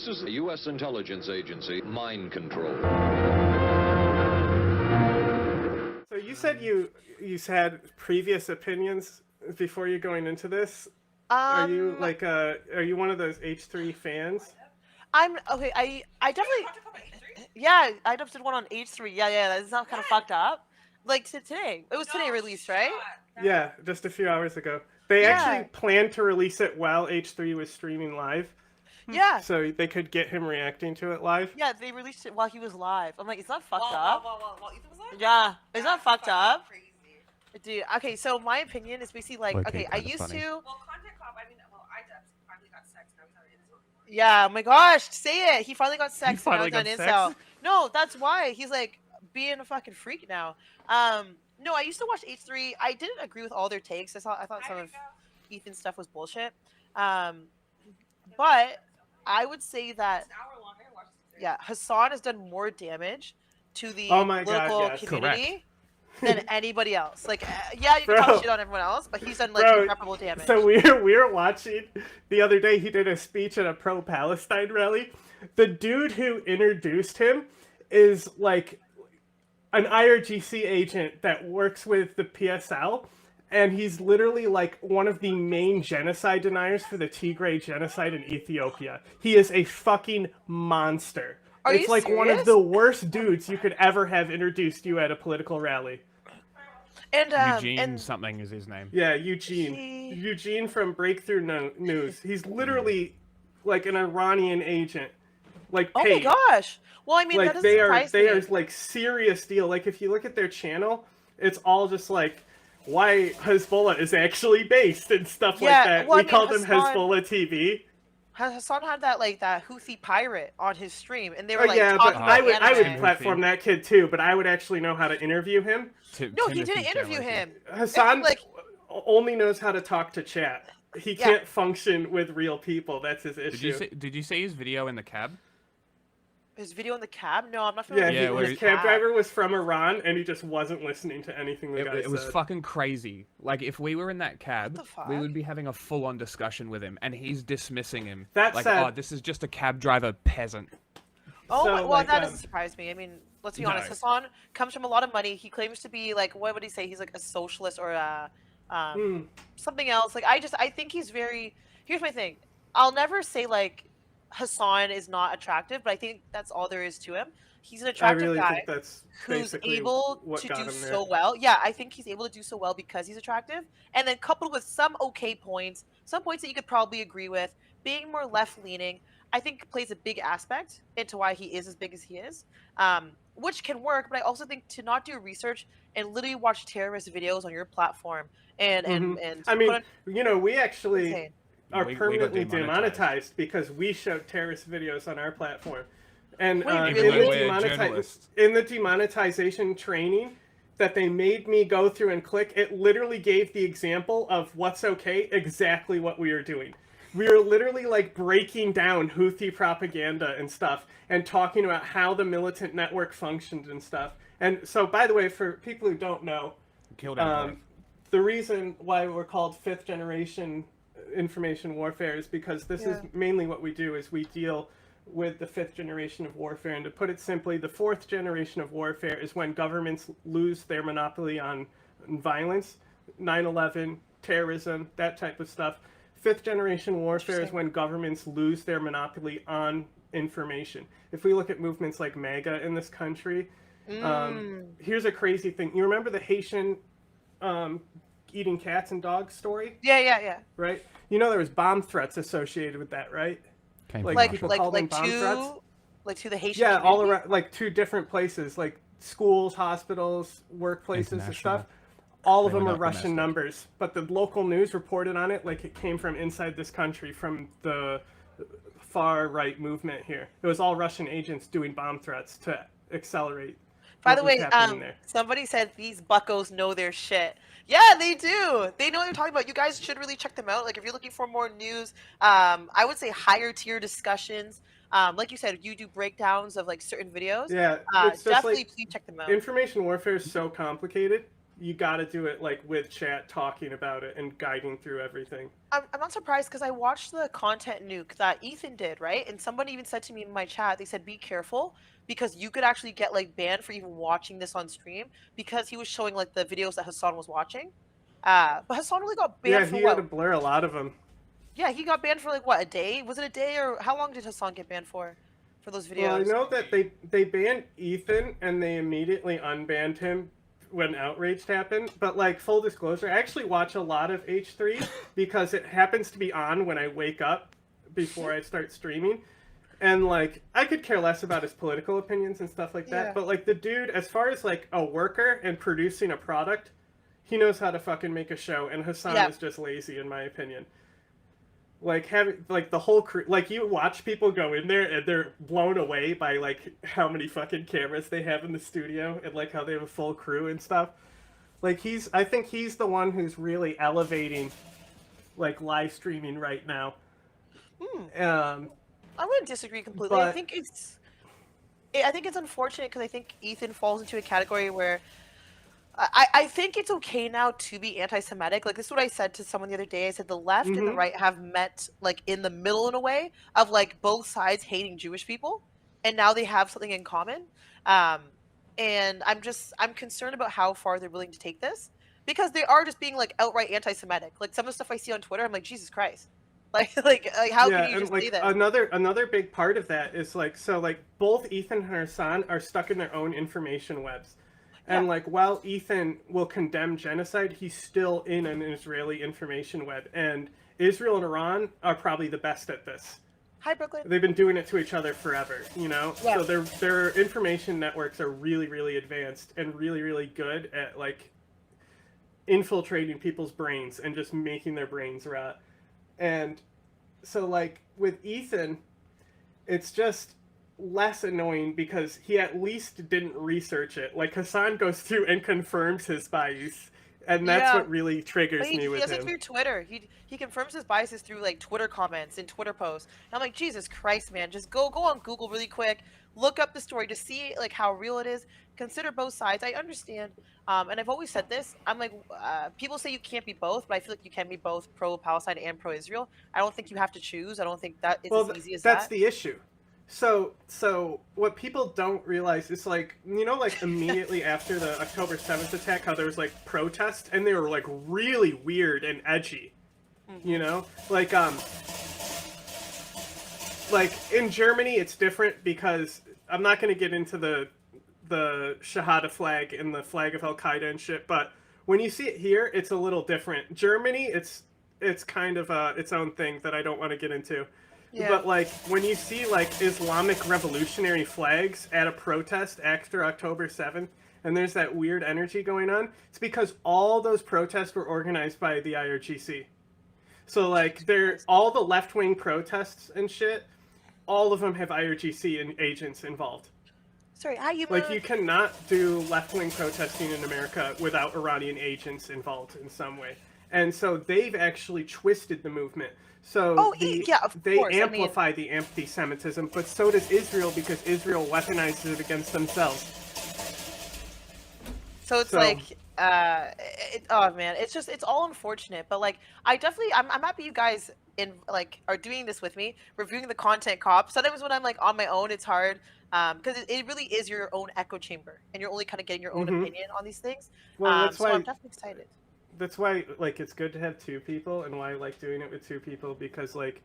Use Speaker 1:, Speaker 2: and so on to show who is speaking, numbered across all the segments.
Speaker 1: This is the U.S. intelligence agency, mind control.
Speaker 2: So you said you had previous opinions before you going into this. Are you like are you one of those H3 fans?
Speaker 3: I'm okay. I definitely yeah. iDubbbz did one on H3. Yeah. That's not kind of fucked up. Like today, it was today released, right?
Speaker 2: Yeah, just a few hours ago. They actually planned to release it while H3 was streaming live.
Speaker 3: Yeah.
Speaker 2: So they could get him reacting to it live.
Speaker 3: Yeah, they released it while he was live. I'm like, is that fucked up? Yeah, is that fucked up? Dude, okay, so my opinion is basically like, okay, I used to.
Speaker 4: Well, Content Cop, I mean, well, iDubbbz finally got sex. Now he's on incel.
Speaker 3: Yeah, oh my gosh, say it. He finally got sex.
Speaker 5: He finally
Speaker 3: now
Speaker 5: got
Speaker 3: he's on incel. No, that's why he's like being a fucking freak now. No, I used to watch H3. I didn't agree with all their takes. I thought some of Ethan's stuff was bullshit. But I would say that Hassan has done more damage to the political community than anybody else. Like, yeah, you can talk shit on everyone else, but he's done like irreparable damage.
Speaker 2: So we were watching the other day. He did a speech at a pro-Palestine rally. The dude who introduced him is like an IRGC agent that works with the PSL. And he's literally like one of the main genocide deniers for the Tigray genocide in Ethiopia. He is a fucking monster. It's like one of the worst dudes you could ever have introduced you at a political rally.
Speaker 3: And
Speaker 5: Eugene something is his name.
Speaker 2: Yeah, Eugene. Eugene from Breakthrough News. He's literally like an Iranian agent. Like paid.
Speaker 3: Oh my gosh. Well, I mean,
Speaker 2: like
Speaker 3: that doesn't surprise me.
Speaker 2: they are like serious deal. Like if you look at their channel, it's all just like why Hezbollah is actually based and stuff like that. Well, we call them Hezbollah TV.
Speaker 3: Hassan had that Houthi pirate on his stream, and they were like,
Speaker 2: but I would platform that kid too. But I would actually know how to interview him.
Speaker 3: No, he didn't interview him.
Speaker 2: Hassan only knows how to talk to chat. He can't function with real people. That's his issue.
Speaker 5: Did you see his video in the cab?
Speaker 3: His video in the cab? No, I'm not familiar.
Speaker 2: Yeah, his cab driver was from Iran, and he just wasn't listening to anything the guy said.
Speaker 5: It was fucking crazy. Like, if we were in that cab, we would be having a full-on discussion with him, and he's dismissing him.
Speaker 2: That's
Speaker 5: like,
Speaker 2: sad.
Speaker 5: oh, this is just a cab driver peasant.
Speaker 3: Oh, so, well, that doesn't surprise me. I mean, let's be honest. Hassan comes from a lot of money. He claims to be, like, what would he say? He's, like, a socialist or something else. Like, I think he's very... Here's my thing. I'll never say, like, Hassan is not attractive, but I think that's all there is to him. He's an attractive guy who's able to do so well. Yeah, I think he's able to do so well because he's attractive. And then coupled with some okay points, some points that you could probably agree with, being more left-leaning, I think plays a big aspect into why he is as big as he is, which can work. But I also think to not do research and literally watch terrorist videos on your platform and
Speaker 2: I mean, you know, we actually are permanently demonetized because we show terrorist videos on our platform. And in the demonetization training that they made me go through and click, it literally gave the example of what's okay, exactly what we are doing. We are literally like breaking down Houthi propaganda and stuff and talking about how the militant network functioned and stuff. And so, by the way, for people who don't know, the reason why we're called fifth generation information warfare is because this is mainly what we do is we deal with the fifth generation of warfare. And to put it simply, the fourth generation of warfare is when governments lose their monopoly on violence, 9/11, terrorism, that type of stuff. Fifth generation warfare is when governments lose their monopoly on information. If we look at movements like MAGA in this country, here's a crazy thing. You remember the Haitian eating cats and dogs story?
Speaker 3: Yeah.
Speaker 2: Right? You know there was bomb threats associated with that, right?
Speaker 3: Like to the Haitian
Speaker 2: community? All around, like to different places, like schools, hospitals, workplaces and stuff. All of them are Russian numbers, but the local news reported on it like it came from inside this country, from the far right movement here. It was all Russian agents doing bomb threats to accelerate.
Speaker 3: By the way, somebody said these buckos know their shit. Yeah, they do. They know what they're talking about. You guys should really check them out. Like, if you're looking for more news, I would say higher tier discussions. Like you said, you do breakdowns of like certain videos.
Speaker 2: Yeah,
Speaker 3: definitely please check them out.
Speaker 2: Information warfare is so complicated. you got to do it like with chat, talking about it and guiding through everything.
Speaker 3: I'm not surprised because I watched the content nuke that Ethan did, right? And somebody even said to me in my chat, they said, be careful because you could actually get like banned for even watching this on stream because he was showing like the videos that Hassan was watching. But Hassan really got banned for
Speaker 2: he had to blur a lot of them.
Speaker 3: Yeah, he got banned for like what, a day? Was it a day or how long did Hassan get banned for those videos?
Speaker 2: Well, I know that they banned Ethan and they immediately unbanned him when Outraged happened. But like full disclosure, I actually watch a lot of H3 because it happens to be on when I wake up before I start streaming. And like I could care less about his political opinions and stuff like that. Yeah. But like the dude, as far as like a worker and producing a product, he knows how to fucking make a show. And Hassan is just lazy in my opinion. Like having like the whole crew, like you watch people go in there and they're blown away by like how many fucking cameras they have in the studio and like how they have a full crew and stuff. Like I think he's the one who's really elevating like live streaming right now.
Speaker 3: I wouldn't disagree completely. I think it's unfortunate because I think Ethan falls into a category where I think it's okay now to be anti-Semitic. Like, this is what I said to someone the other day. I said the left and the right have met, like, in the middle in a way of, like, both sides hating Jewish people. And now they have something in common. And I'm concerned about how far they're willing to take this. Because they are just being, like, outright anti-Semitic. Like, some of the stuff I see on Twitter, I'm like, Jesus Christ. Like how can you just say that?
Speaker 2: Another big part of that is, like, so, like, both Ethan and Hassan are stuck in their own information webs. And, like, while Ethan will condemn genocide, he's still in an Israeli information web. And Israel and Iran are probably the best at this.
Speaker 3: Hi, Brooklyn.
Speaker 2: They've been doing it to each other forever, you know? Yeah. So their information networks are really, really advanced and really, really good at, like, infiltrating people's brains and just making their brains rot. And so, like, with Ethan, it's just less annoying because he at least didn't research it. Like, Hassan goes through and confirms his bias, and that's what really triggers me with him.
Speaker 3: He does it through Twitter. He confirms his biases through, like, Twitter comments and Twitter posts. And I'm like, Jesus Christ, man, just go on Google really quick, look up the story to see, like, how real it is. Consider both sides. I understand. And I've always said this. I'm like, people say you can't be both, but I feel like you can be both pro-Palestine and pro-Israel. I don't think you have to choose. I don't think that it's as easy as that.
Speaker 2: That's the issue. So what people don't realize is, like, you know, like, immediately after the October 7th attack, how there was, like, protests, and they were, like, really weird and edgy, you know? Like, in Germany, it's different because I'm not going to get into the Shahada flag and the flag of Al-Qaeda and shit, but when you see it here, it's a little different. Germany, it's kind of its own thing that I don't want to get into. Yeah. But, like, when you see, like, Islamic revolutionary flags at a protest after October 7th, and there's that weird energy going on, it's because all those protests were organized by the IRGC. So, like, all the left-wing protests and shit, all of them have IRGC and agents involved.
Speaker 3: Sorry, how you...
Speaker 2: Like, you cannot do left-wing protesting in America without Iranian agents involved in some way. And so they've actually twisted the movement. So they amplify the anti-Semitism, but so does Israel because Israel weaponizes it against themselves.
Speaker 3: So it's like, oh man, it's all unfortunate. But like, I'm happy you guys are doing this with me, reviewing the content cop. Sometimes when I'm like on my own, it's hard because it really is your own echo chamber, and you're only kind of getting your own opinion on these things.
Speaker 2: Well, that's why
Speaker 3: I'm definitely excited.
Speaker 2: That's why, like, it's good to have two people, and why I like doing it with two people, because, like,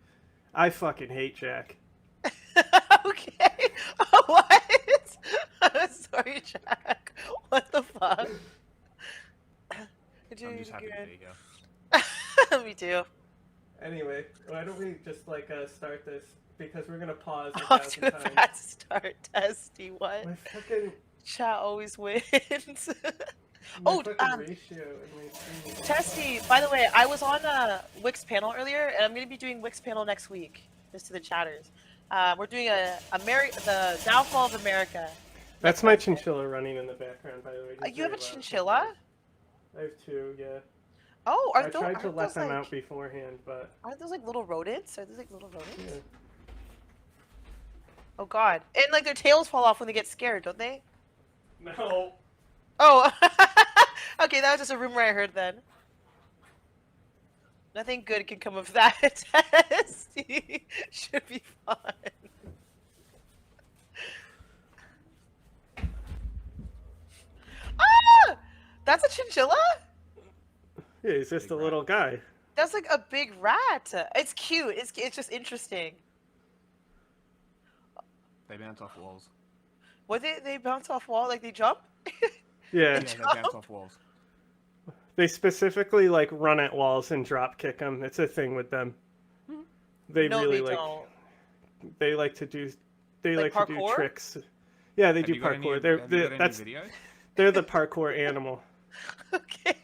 Speaker 2: I fucking hate Jack.
Speaker 3: Okay. What? I'm sorry, Jack. What the fuck?
Speaker 5: I'm just happy to be here.
Speaker 3: Me too.
Speaker 2: Anyway, why don't we just, like, start this, because we're gonna pause a
Speaker 3: I'll do a
Speaker 2: times.
Speaker 3: fast start, Testy. What?
Speaker 2: My fucking...
Speaker 3: Chat always wins.
Speaker 2: Ratio
Speaker 3: Testy, by the way, I was on Wix panel earlier, and I'm going to be doing Wix panel next week, just to the chatters. We're doing the Downfall of America.
Speaker 2: That's my chinchilla running in the background, by the way.
Speaker 3: You have a chinchilla?
Speaker 2: I have two, yeah.
Speaker 3: Oh,
Speaker 2: I tried to let them out beforehand, but...
Speaker 3: Aren't those like little rodents? Are those like little rodents?
Speaker 2: Yeah.
Speaker 3: Oh god. And like their tails fall off when they get scared, don't they?
Speaker 2: No.
Speaker 3: Oh, Okay, that was just a rumor I heard then. Nothing good can come of that test. Should be fun. Ah! That's a chinchilla?
Speaker 2: Yeah, he's just a little guy.
Speaker 3: That's like a big rat. It's cute. It's just interesting.
Speaker 5: They bounce off walls.
Speaker 3: What they bounce off wall? Like they jump?
Speaker 2: Yeah.
Speaker 5: They bounce off walls.
Speaker 2: They specifically like run at walls and drop kick them. It's a thing with them. They really like.
Speaker 3: Don't.
Speaker 2: They like to do. They
Speaker 3: Like
Speaker 2: like to do
Speaker 3: parkour?
Speaker 2: tricks. Yeah, they
Speaker 5: Have
Speaker 2: do
Speaker 5: you got
Speaker 2: parkour.
Speaker 5: any-
Speaker 2: They're
Speaker 5: have you got any
Speaker 2: that's
Speaker 5: videos?
Speaker 2: they're the parkour animal.
Speaker 3: Okay.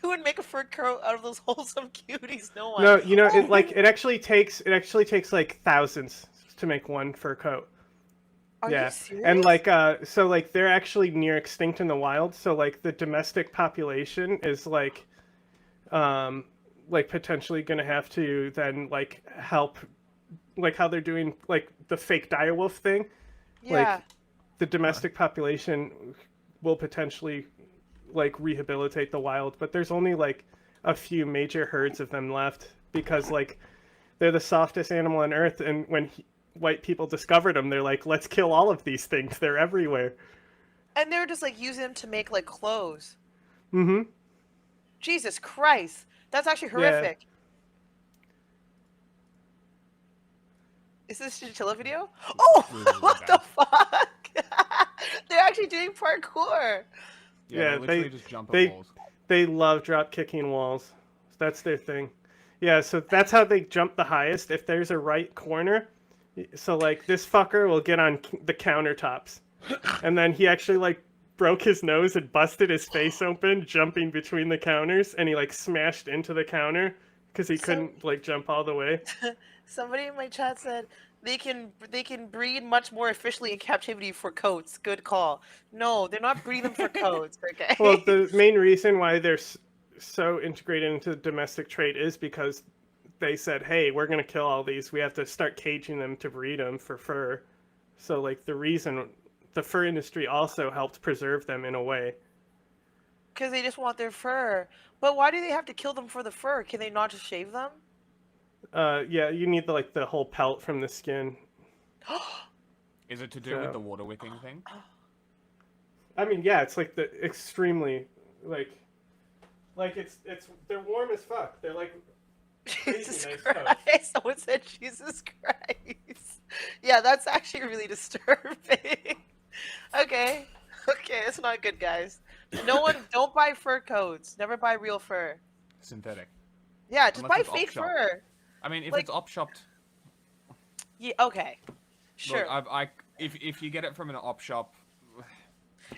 Speaker 3: Who would make a fur coat out of those wholesome cuties? No one.
Speaker 2: No, you know it actually takes like thousands to make one fur coat.
Speaker 3: Are
Speaker 2: Yeah,
Speaker 3: you serious?
Speaker 2: and like so like they're actually near extinct in the wild. So like the domestic population is like potentially gonna have to then like help, like how they're doing like the fake direwolf thing.
Speaker 3: Yeah.
Speaker 2: Like the domestic population will potentially like rehabilitate the wild, but there's only like a few major herds of them left because like they're the softest animal on earth, and when white people discovered them, they're like, let's kill all of these things. They're everywhere.
Speaker 3: And they were just like using them to make like clothes.
Speaker 2: Mm-hmm.
Speaker 3: Jesus Christ. That's actually horrific. Is this a chinchilla video? Oh, what the fuck? They're actually doing parkour.
Speaker 5: Yeah, they literally just jump at walls.
Speaker 2: They love drop kicking walls. That's their thing. Yeah, so that's how they jump the highest. If there's a right corner, so like this fucker will get on the countertops, and then he actually like broke his nose and busted his face open jumping between the counters, and he like smashed into the counter because he couldn't like jump all the way.
Speaker 3: Somebody in my chat said they can breed much more efficiently in captivity for coats. Good call. No, they're not breeding for coats. Okay.
Speaker 2: Well, the main reason why they're so integrated into the domestic trade is because they said, hey, we're going to kill all these. We have to start caging them to breed them for fur. So, like, the reason the fur industry also helped preserve them in a way.
Speaker 3: Because they just want their fur. But why do they have to kill them for the fur? Can they not just shave them?
Speaker 2: Yeah, you need the whole pelt from the skin.
Speaker 5: Is it to do with the water wicking thing?
Speaker 2: I mean, yeah, it's like the extremely like it's they're warm as fuck. They're like
Speaker 3: Jesus
Speaker 2: nice
Speaker 3: Christ!
Speaker 2: coats.
Speaker 3: Someone said Jesus Christ. Yeah, that's actually really disturbing. Okay, it's not good, guys. Don't buy fur coats. Never buy real fur.
Speaker 5: Synthetic.
Speaker 3: Yeah, just
Speaker 5: Unless
Speaker 3: buy
Speaker 5: it's
Speaker 3: fake
Speaker 5: op-shop.
Speaker 3: fur.
Speaker 5: I mean, if
Speaker 3: Like-
Speaker 5: it's op-shopped...
Speaker 3: Yeah, okay. Sure.
Speaker 5: Look, if you get it from an op-shop...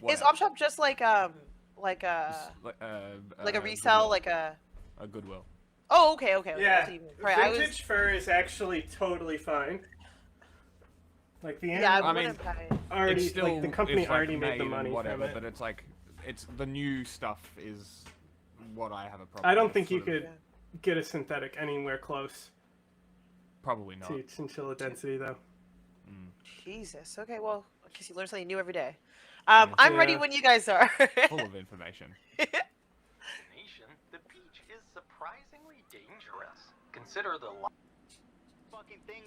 Speaker 3: Is op shop just like a resell, like a
Speaker 5: Goodwill.
Speaker 3: Oh, okay.
Speaker 2: Yeah,
Speaker 3: Right,
Speaker 2: vintage fur is actually totally fine. Like the
Speaker 3: Yeah,
Speaker 2: animal
Speaker 3: I wouldn't buy it.
Speaker 2: already,
Speaker 5: It's still,
Speaker 2: like the company
Speaker 5: it's, like,
Speaker 2: already made the
Speaker 5: and
Speaker 2: money
Speaker 5: whatever,
Speaker 2: from it.
Speaker 5: but it's like, it's the new stuff is what I have a problem.
Speaker 2: I don't
Speaker 5: with,
Speaker 2: think you
Speaker 5: sort of.
Speaker 2: could get a synthetic anywhere close
Speaker 5: Probably not.
Speaker 2: to chinchilla density, though.
Speaker 3: Jesus. Okay, well, I guess you learn something new every day. I'm ready when you guys are.
Speaker 5: Full of information.
Speaker 6: Nation, the beach is surprisingly dangerous. Consider the
Speaker 7: fucking thing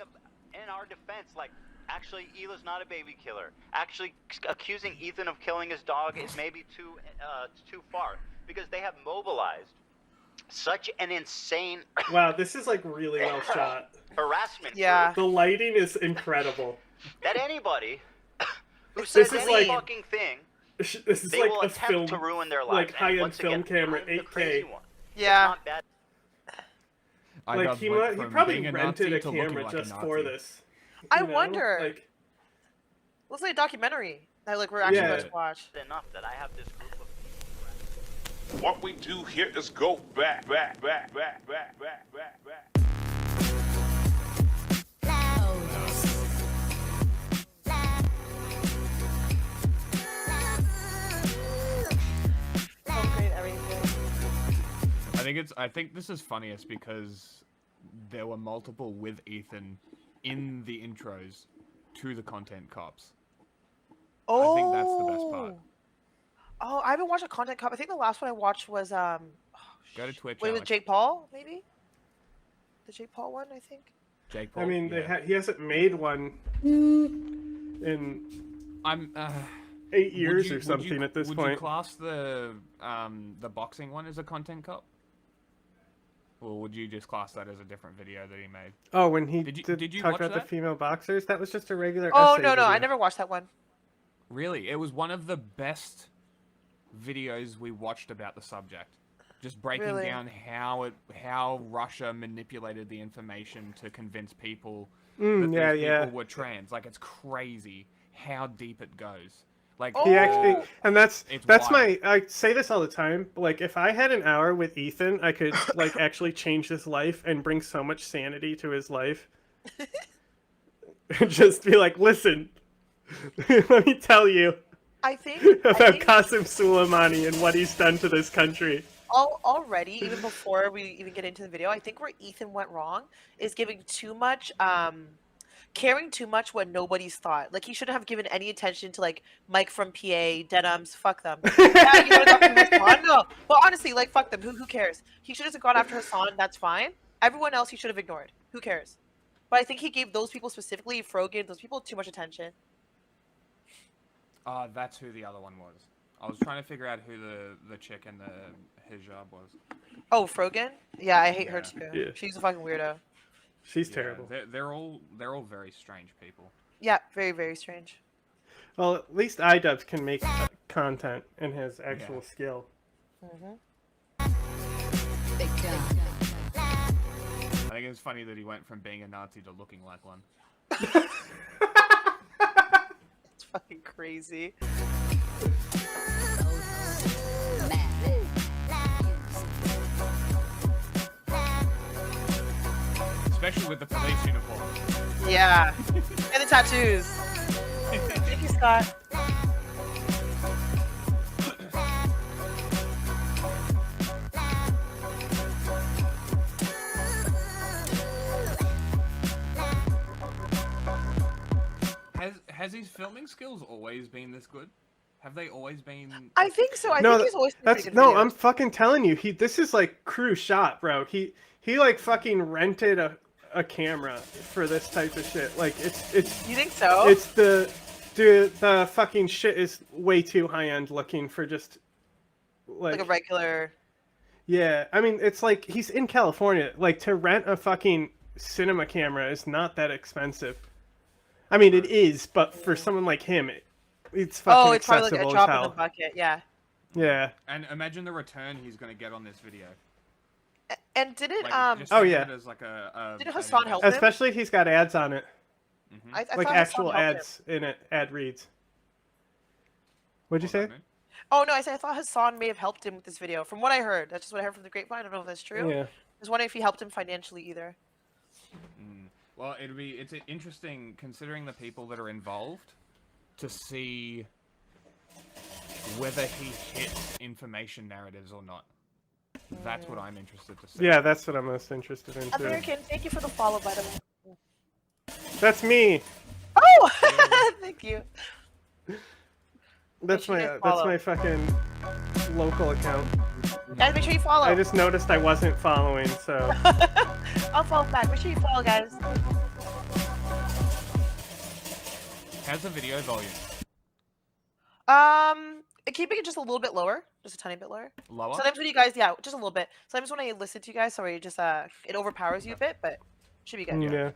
Speaker 7: in our defense, like, actually, Hila's not a baby killer. Actually, accusing Ethan of killing his dog is maybe too far, because they have mobilized such an insane
Speaker 2: Wow, this is like really well shot.
Speaker 7: harassment
Speaker 3: Yeah.
Speaker 2: The lighting is incredible.
Speaker 7: that anybody who
Speaker 2: This
Speaker 7: says
Speaker 2: is
Speaker 7: any
Speaker 2: like-
Speaker 7: fucking thing,
Speaker 2: This is
Speaker 7: they
Speaker 2: like
Speaker 7: will
Speaker 2: a
Speaker 7: attempt
Speaker 2: film,
Speaker 7: to ruin their lives.
Speaker 2: like
Speaker 7: And
Speaker 2: high-end
Speaker 7: once
Speaker 2: film
Speaker 7: again,
Speaker 2: camera,
Speaker 7: I'm the
Speaker 2: 8K.
Speaker 7: crazy one.
Speaker 3: Yeah.
Speaker 7: It's not bad.
Speaker 2: Like
Speaker 5: iDubbbz
Speaker 2: he
Speaker 5: went
Speaker 2: he
Speaker 5: from
Speaker 2: probably
Speaker 5: being a
Speaker 2: rented
Speaker 5: Nazi
Speaker 2: a
Speaker 5: to looking
Speaker 2: camera
Speaker 5: like a
Speaker 2: just for
Speaker 5: Nazi.
Speaker 2: this.
Speaker 3: I
Speaker 2: you know?
Speaker 3: wonder.
Speaker 2: Like,
Speaker 3: Looks like a documentary that like we're actually
Speaker 2: Yeah.
Speaker 3: going to watch.
Speaker 7: Enough that I have this group of
Speaker 8: What we do here is go back.
Speaker 3: Upgrade everything.
Speaker 5: I think this is funniest because there were multiple with Ethan in the intros to the content cops.
Speaker 3: Oh.
Speaker 5: I think that's the best part.
Speaker 3: Oh, I haven't watched a content cup. I think the last one I watched was
Speaker 5: Go to Twitch.
Speaker 3: Wait, with Jake Paul, maybe? The Jake Paul one, I think.
Speaker 5: Jake Paul.
Speaker 2: I mean, he hasn't made one in 8 years or something at this point.
Speaker 5: Would you class the boxing one as a content cup? Or would you just class that as a different video that he made?
Speaker 2: Oh, when he
Speaker 5: did you
Speaker 2: talk
Speaker 5: watch
Speaker 2: about
Speaker 5: that?
Speaker 2: the female boxers? That was just a regular
Speaker 3: Oh,
Speaker 2: essay
Speaker 3: no,
Speaker 2: video.
Speaker 3: I never watched that one.
Speaker 5: Really? It was one of the best videos we watched about the subject. Just breaking down how Russia manipulated the information to convince people that these people were trans. Like, it's crazy how deep it goes. Like,
Speaker 2: he actually, and that's
Speaker 5: wild.
Speaker 2: I say this all the time. Like, if I had an hour with Ethan, I could like actually change his life and bring so much sanity to his life. Just be like, listen, let me tell you.
Speaker 3: I think
Speaker 2: about Qasem Soleimani and what he's done to this country.
Speaker 3: Already, even before we even get into the video, I think where Ethan went wrong is giving too much, caring too much what nobody's thought. Like, he shouldn't have given any attention to, like, Mike from PA, Denims, fuck them. Yeah, you know, Hassan? No. Well, honestly, like, fuck them. Who cares? He should have gone after Hassan, that's fine. Everyone else he should have ignored. Who cares? But I think he gave those people specifically, Frogan, those people too much attention.
Speaker 5: That's who the other one was. I was trying to figure out who the chick in the hijab was.
Speaker 3: Oh, Frogan? Yeah, I hate her too.
Speaker 2: Yeah.
Speaker 3: She's a fucking weirdo.
Speaker 2: She's terrible.
Speaker 5: They're all very strange people.
Speaker 3: Yeah, very, very strange.
Speaker 2: Well, at least iDubbbz can make content and has actual skill.
Speaker 5: I think it's funny that he went from being a Nazi to looking like one.
Speaker 3: It's fucking crazy.
Speaker 5: Especially with the police uniform.
Speaker 3: Yeah. And the tattoos. Thank you, Scott.
Speaker 5: Has his filming skills always been this good? Have they always been?
Speaker 3: I think so. I think he's always been pretty good
Speaker 2: no.
Speaker 3: videos.
Speaker 2: I'm fucking telling you. This is like crew shot, bro. He like fucking rented a camera for this type of shit. Like it's.
Speaker 3: You think so?
Speaker 2: It's the fucking shit is way too high end looking for just like
Speaker 3: a regular.
Speaker 2: Yeah, I mean it's like he's in California. Like to rent a fucking cinema camera is not that expensive. I mean it is, but for someone like him, it's fucking
Speaker 3: it's probably
Speaker 2: accessible
Speaker 3: like a drop
Speaker 2: as
Speaker 3: in
Speaker 2: hell.
Speaker 3: the bucket. Yeah.
Speaker 2: Yeah.
Speaker 5: And imagine the return he's gonna get on this video.
Speaker 3: And did it
Speaker 2: oh yeah.
Speaker 5: As like
Speaker 3: did Hassan help him?
Speaker 2: Especially if he's got ads on it.
Speaker 5: Mm-hmm.
Speaker 3: I
Speaker 2: like
Speaker 3: thought
Speaker 2: actual
Speaker 3: Hassan helped
Speaker 2: ads in it, ad reads. What'd you say?
Speaker 3: Oh no, I thought Hassan may have helped him with this video. From what I heard, that's just what I heard from the grapevine. I don't know if that's true.
Speaker 2: Yeah.
Speaker 3: I was wondering if he helped him financially either.
Speaker 5: Well, it's interesting considering the people that are involved to see whether he hits information narratives or not. That's what I'm interested to see.
Speaker 2: Yeah, that's what I'm most interested in too.
Speaker 3: American, thank you for the follow, by the way.
Speaker 2: That's me.
Speaker 3: Oh, thank you.
Speaker 2: That's my fucking local account.
Speaker 3: Guys, make sure you follow.
Speaker 2: I just noticed I wasn't following, so.
Speaker 3: I'll follow back. Make sure you follow, guys.
Speaker 5: How's the video volume?
Speaker 3: Keeping it just a little bit lower, just a tiny bit lower.
Speaker 5: Lower?
Speaker 3: Sometimes when you guys, yeah, just a little bit. Sometimes when I listen to you guys, sorry, just it overpowers you a bit, but should be good.
Speaker 2: Yeah.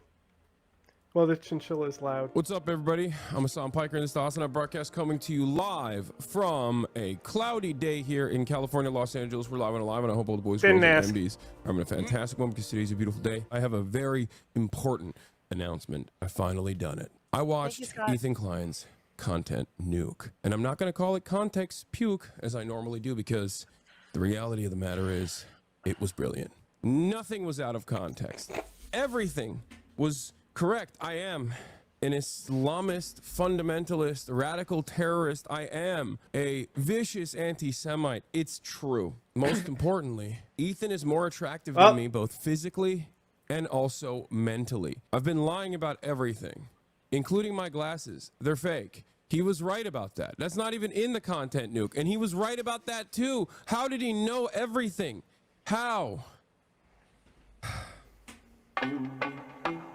Speaker 2: Well, the chinchilla is loud.
Speaker 9: What's up, everybody? I'm Hassan Piker, and this is the Hassan broadcast coming to you live from a cloudy day here in California, Los Angeles. We're live and alive, and I hope all the boys and girls and MBs are having a fantastic one because today's a beautiful day. I have a very important announcement. I finally done it. I watched Ethan Klein's content nuke, and I'm not going to call it context puke as I normally do because the reality of the matter is it was brilliant. Nothing was out of context. Everything was correct. I am an Islamist, fundamentalist, radical terrorist. I am a vicious anti-Semite. It's true. Most importantly, Ethan is more attractive than me, both physically and also mentally. I've been lying about everything, including my glasses. They're fake. He was right about that. That's not even in the content nuke. And he was right about that too. How did he know everything? How?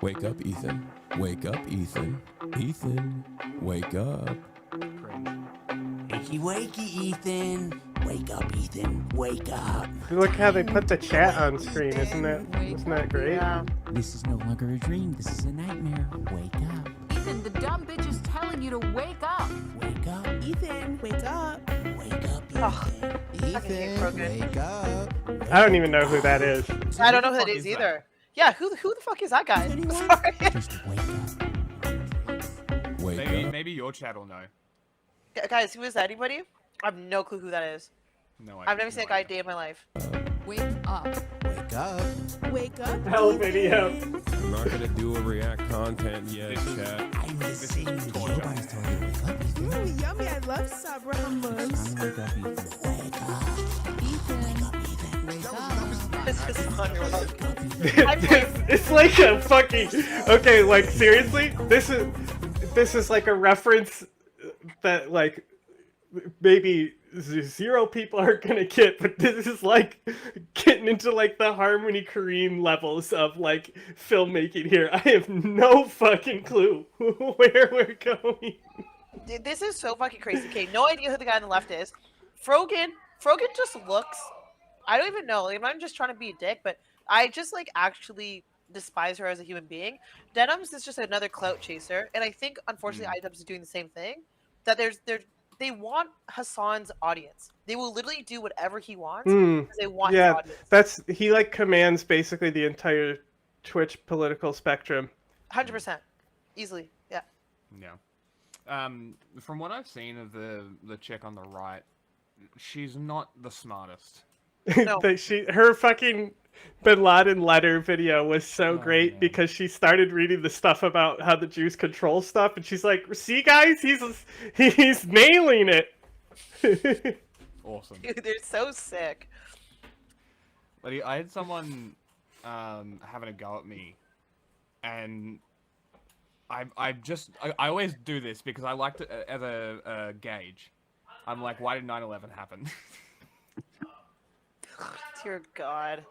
Speaker 9: Wake up, Ethan. Wake up, Ethan. Ethan, wake up.
Speaker 10: Wakey, wakey, Ethan. Wake up, Ethan. Wake up.
Speaker 2: Look how they put the chat on screen. Isn't that great?
Speaker 3: Yeah.
Speaker 10: This is no longer a dream. This is a nightmare. Wake up.
Speaker 11: Ethan, the dumb bitch is telling you to wake up.
Speaker 10: Wake up.
Speaker 11: Ethan, wake up.
Speaker 10: Wake up,
Speaker 3: Ethan.
Speaker 10: Ethan, wake up.
Speaker 2: I don't even know who that is.
Speaker 3: I don't know who that is either. Yeah, who the fuck is that guy? Sorry.
Speaker 10: Just wake up.
Speaker 9: Wake up.
Speaker 5: Maybe your chat will know.
Speaker 3: Guys, who is that? Anybody? I have no clue who that is.
Speaker 5: No idea.
Speaker 3: I've never seen a guy a day in my life.
Speaker 11: Wake up.
Speaker 10: Wake up.
Speaker 11: Wake up.
Speaker 2: Hell video.
Speaker 9: I'm not gonna do a react content yet, chat.
Speaker 10: I'm listening. Nobody's telling you to wake up, Ethan.
Speaker 11: Ooh, yummy. I love Sabramos.
Speaker 10: Wake up, Ethan. Wake up.
Speaker 11: Ethan.
Speaker 10: Wake up, Ethan.
Speaker 11: Wake up.
Speaker 3: This is on your own.
Speaker 2: It's like a fucking okay. Like seriously, this is like a reference that like maybe 0 people are gonna get, but this is like getting into like the Harmony Korine levels of like filmmaking here. I have no fucking clue where we're going.
Speaker 3: Dude, this is so fucking crazy. Okay, no idea who the guy on the left is. Frogan just looks. I don't even know. Like, I'm not just trying to be a dick, but I just like actually despise her as a human being. Denims is just another clout chaser, and I think unfortunately iDubbbz is doing the same thing. That they want Hassan's audience. They will literally do whatever he wants because they want his audience.
Speaker 2: He like commands basically the entire Twitch political spectrum.
Speaker 3: 100%, easily, yeah.
Speaker 5: Yeah. From what I've seen of the chick on the right, she's not the smartest.
Speaker 3: No.
Speaker 2: Her fucking Bin Laden letter video was so great because she started reading the stuff about how the Jews control stuff, and she's like, "See, guys, he's nailing it."
Speaker 5: Awesome.
Speaker 3: Dude, they're so sick.
Speaker 5: But I had someone having a go at me, and I always do this because I like to as a gauge. I'm like, why did 9/11 happen?
Speaker 3: Dear God.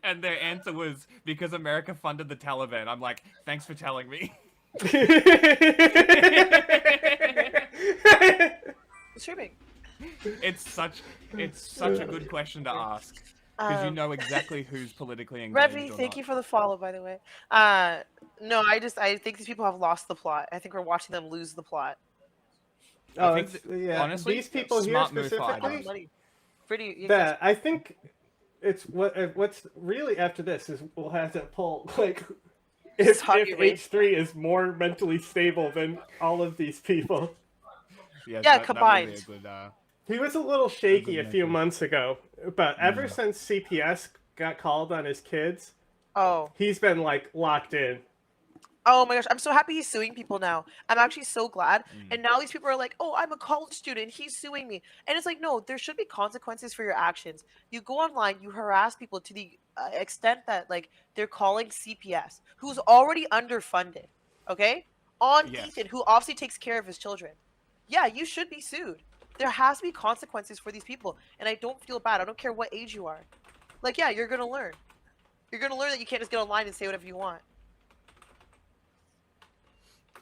Speaker 5: And their answer was because America funded the Taliban. I'm like, thanks for telling me.
Speaker 3: Streaming.
Speaker 5: It's such a good question to ask because you know exactly who's politically engaged.
Speaker 3: Revy, thank you for the follow, by the way. No, I think these people have lost the plot. I think we're watching them lose the plot.
Speaker 2: Oh,
Speaker 5: I think
Speaker 2: yeah.
Speaker 5: Honestly,
Speaker 2: These people here
Speaker 5: smart move for
Speaker 2: specifically.
Speaker 3: Pretty.
Speaker 2: That I think it's what's really after this is we'll have to pull like if H3 is more mentally stable than all of these people.
Speaker 3: Yeah, combined.
Speaker 5: That would be a good,
Speaker 2: he was a little shaky a few months ago, but ever since CPS got called on his kids, he's been like locked in.
Speaker 3: Oh my gosh, I'm so happy he's suing people now. I'm actually so glad. And now these people are like, oh, I'm a college student. He's suing me. And it's like, no, there should be consequences for your actions. You go online, you harass people to the extent that like they're calling CPS, who's already underfunded, okay? On Ethan, who obviously takes care of his children. Yeah, you should be sued. There has to be consequences for these people. And I don't feel bad. I don't care what age you are. Like, yeah, you're going to learn. You're going to learn that you can't just get online and say whatever you want.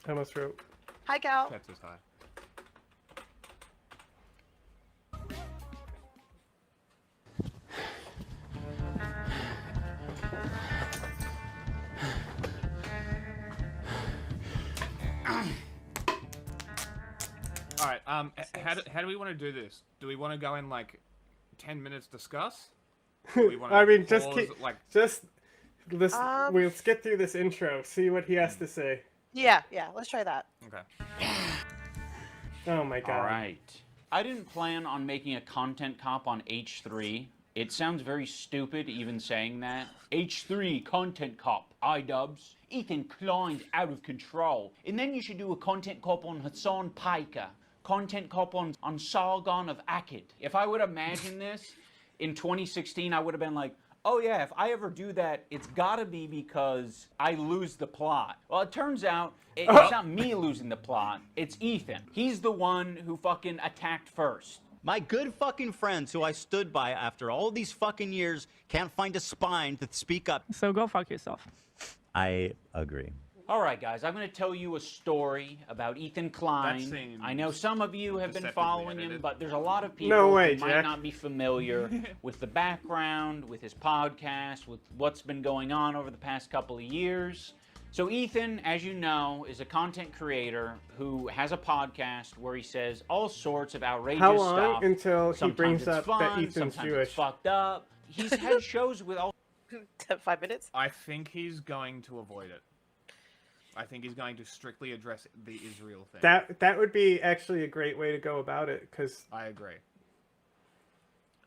Speaker 2: I almost wrote.
Speaker 3: Hi, Cal.
Speaker 5: That's his high. All right. How do we want to do this? Do we want to go in like 10 minutes discuss? Do we want to
Speaker 2: I mean,
Speaker 5: pause,
Speaker 2: let's get through this intro. See what he has to say.
Speaker 3: Yeah, let's try that.
Speaker 5: Okay.
Speaker 2: Oh my god.
Speaker 12: Alright. I didn't plan on making a content cop on H3. It sounds very stupid even saying that. H3 content cop, iDubbbz. Ethan Klein's out of control. And then you should do a content cop on Hassan Piker. Content cop on Sargon of Akkad. If I would imagine this in 2016, I would have been like, oh yeah, if I ever do that, it's gotta be because I lose the plot. Well, it turns out it's not me losing the plot, it's Ethan. He's the one who fucking attacked first.
Speaker 7: My good fucking friends who I stood by after all these fucking years can't find a spine to speak up.
Speaker 13: So go fuck yourself.
Speaker 7: I agree.
Speaker 12: All right, guys, I'm going to tell you a story about Ethan Klein. I know some of you have been following him, but there's a lot of people who might not be familiar with the background, with his podcast, with what's been going on over the past couple of years. So Ethan, as you know, is a content creator who has a podcast where he says all sorts of outrageous stuff.
Speaker 2: How long until he
Speaker 12: sometimes
Speaker 2: brings
Speaker 12: it's
Speaker 2: up
Speaker 12: fun,
Speaker 2: that Ethan's
Speaker 12: sometimes
Speaker 2: Jewish?
Speaker 12: It's fucked up. He's had shows with all...
Speaker 3: 5 minutes?
Speaker 5: I think he's going to avoid it. I think he's going to strictly address the Israel thing.
Speaker 2: That would be actually a great way to go about it, because...
Speaker 5: I agree.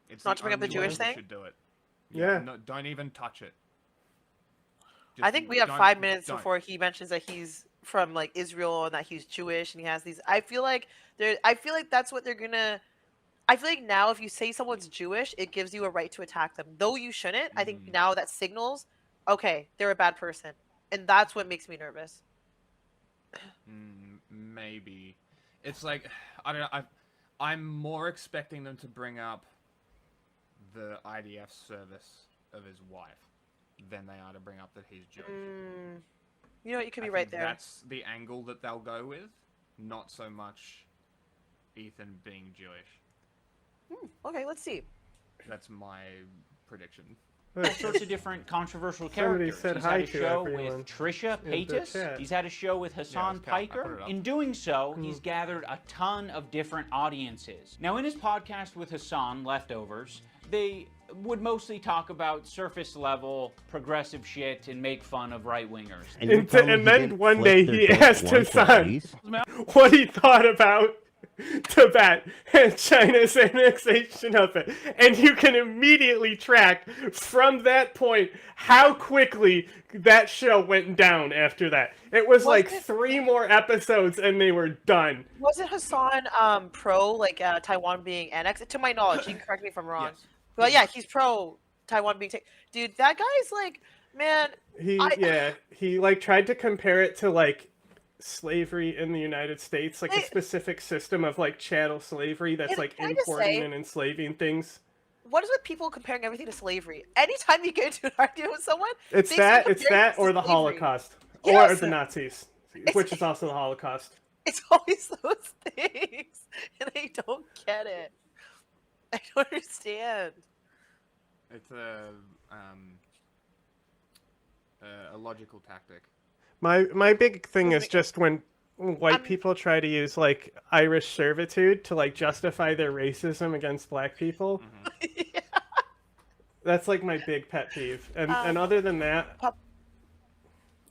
Speaker 5: It's
Speaker 3: not to bring up the Jewish thing?
Speaker 5: Should do it.
Speaker 2: Yeah.
Speaker 5: No, don't even touch it.
Speaker 3: I think we have 5 minutes before he mentions that he's from like Israel and that he's Jewish and he has these. I feel like that's what they're gonna. I feel like now if you say someone's Jewish, it gives you a right to attack them, though you shouldn't. I think now that signals, okay, they're a bad person, and that's what makes me nervous.
Speaker 5: Maybe, it's like I don't know. I'm more expecting them to bring up the IDF service of his wife than they are to bring up that he's Jewish.
Speaker 3: You know what? You could be right there.
Speaker 5: That's the angle that they'll go with, not so much Ethan being Jewish.
Speaker 3: Okay, let's see.
Speaker 5: That's my prediction.
Speaker 12: All sorts of different controversial characters.
Speaker 2: Said
Speaker 12: He's
Speaker 2: hi
Speaker 12: had a
Speaker 2: to
Speaker 12: show
Speaker 2: everyone
Speaker 12: with Trisha
Speaker 2: in the
Speaker 12: Paytas.
Speaker 2: chat.
Speaker 12: He's had a show with Hassan Piker. In doing so, he's gathered a ton of different audiences. Now, in his podcast with Hassan, Leftovers, they would mostly talk about surface level progressive shit and make fun of right-wingers.
Speaker 2: And then one day he asked his son what he thought about Tibet and China's annexation of it. And you can immediately track from that point how quickly that show went down after that. It was like 3 more episodes and they were done.
Speaker 3: Wasn't Hassan pro like Taiwan being annexed? To my knowledge, you can correct me if I'm wrong.
Speaker 5: Yes.
Speaker 3: Well, yeah, he's pro Taiwan being taken. Dude, that guy's like, man.
Speaker 2: He like tried to compare it to like slavery in the United States, like a specific system of like chattel slavery that's like importing and enslaving things.
Speaker 3: What is with people comparing everything to slavery? Anytime you get into an argument with someone,
Speaker 2: it's that or the Holocaust or the Nazis, which is also the Holocaust.
Speaker 3: It's always those things, and I don't get it. I don't understand.
Speaker 5: It's a logical tactic.
Speaker 2: My big thing is just when white people try to use like Irish servitude to like justify their racism against black people. That's like my big pet peeve. And other than that,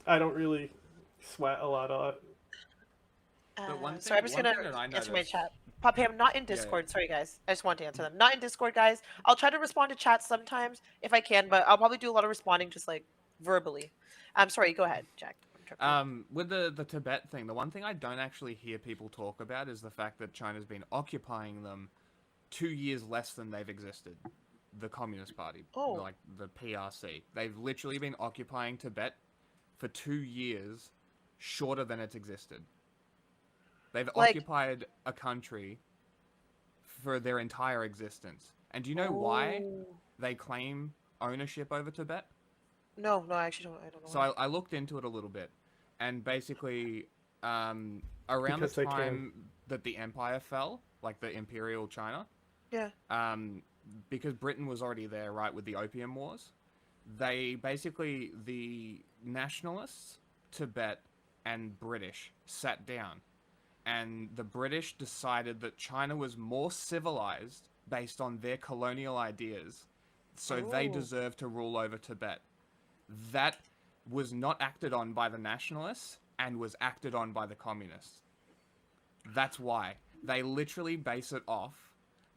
Speaker 2: I don't really sweat a lot of it.
Speaker 3: Sorry, I'm just gonna answer my chat. Poppy, I'm not in Discord. Sorry, guys. I just want to answer them. Not in Discord, guys. I'll try to respond to chat sometimes if I can, but I'll probably do a lot of responding just like verbally. I'm sorry. Go ahead, Jack.
Speaker 5: With the Tibet thing, the one thing I don't actually hear people talk about is the fact that China's been occupying them 2 years less than they've existed. The Communist Party, like the PRC. They've literally been occupying Tibet for 2 years shorter than it's existed. They've occupied a country for their entire existence. And do you know why they claim ownership over Tibet?
Speaker 3: No, I actually don't. I don't know.
Speaker 5: So I looked into it a little bit, and basically, around the time that the empire fell, like the Imperial China, because Britain was already there, right, with the Opium Wars, they basically, the nationalists, Tibet, and British sat down. And the British decided that China was more civilized based on their colonial ideas, so they deserved to rule over Tibet. That was not acted on by the nationalists and was acted on by the communists. That's why. They literally base it off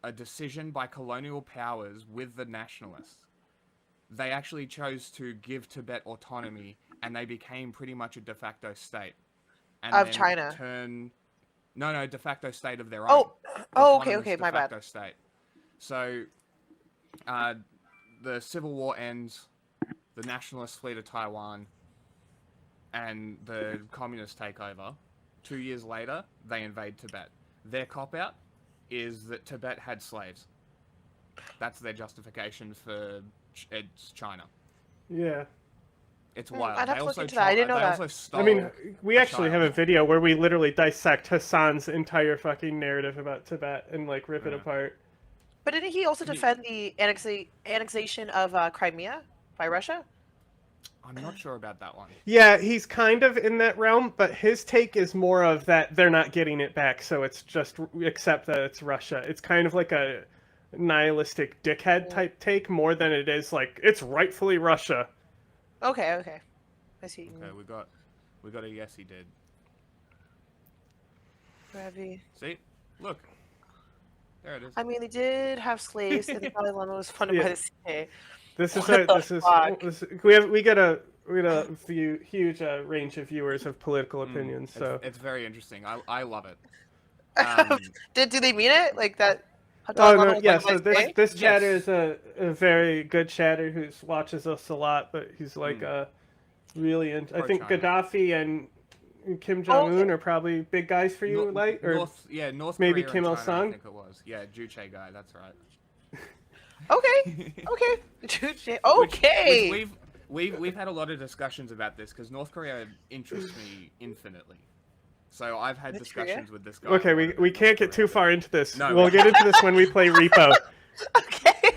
Speaker 5: a decision by colonial powers with the nationalists. They actually chose to give Tibet autonomy, and they became pretty much a de facto state. And
Speaker 3: of China?
Speaker 5: No, de facto state of their own.
Speaker 3: Okay, my bad.
Speaker 5: De facto state. So, the Civil War ends, the nationalists flee to Taiwan, and the communists take over. 2 years later, they invade Tibet. Their cop-out is that Tibet had slaves. That's their justification for it's China.
Speaker 2: Yeah.
Speaker 5: It's wild.
Speaker 3: I'd have to look into that. I didn't know that.
Speaker 2: I mean, we actually have a video where we literally dissect Hassan's entire fucking narrative about Tibet and like rip it apart.
Speaker 3: But didn't he also defend the annexation of Crimea by Russia?
Speaker 5: I'm not sure about that one.
Speaker 2: Yeah, he's kind of in that realm, but his take is more of that they're not getting it back, so it's just accept that it's Russia. It's kind of like a nihilistic dickhead type take more than it is like it's rightfully Russia.
Speaker 3: Okay. I see.
Speaker 5: Okay, we got a yes, he did.
Speaker 3: Heavy.
Speaker 5: See, look, there it is.
Speaker 3: I mean, they did have slaves, and the Dalai Lama was funded by the CIA.
Speaker 2: We got a huge range of viewers of political opinions, so
Speaker 5: it's very interesting. I love it.
Speaker 3: Do they mean it like that?
Speaker 2: Oh no, yeah. So this chatter is a very good chatter who watches us a lot, but he's like really into. I think Gaddafi and Kim Jong-un are probably big guys for you, Light? Or
Speaker 5: North
Speaker 2: maybe
Speaker 5: Korea
Speaker 2: Kim
Speaker 5: and
Speaker 2: Il
Speaker 5: China, I
Speaker 2: Sung.
Speaker 5: think it was. Yeah, Juche guy. That's right.
Speaker 3: Okay. Juche. Okay.
Speaker 5: Which we've had a lot of discussions about this because North Korea interests me infinitely. So I've had discussions with this guy.
Speaker 2: Okay, we can't get too far into this.
Speaker 5: No,
Speaker 2: we'll get into this when we play Repo.
Speaker 3: Okay.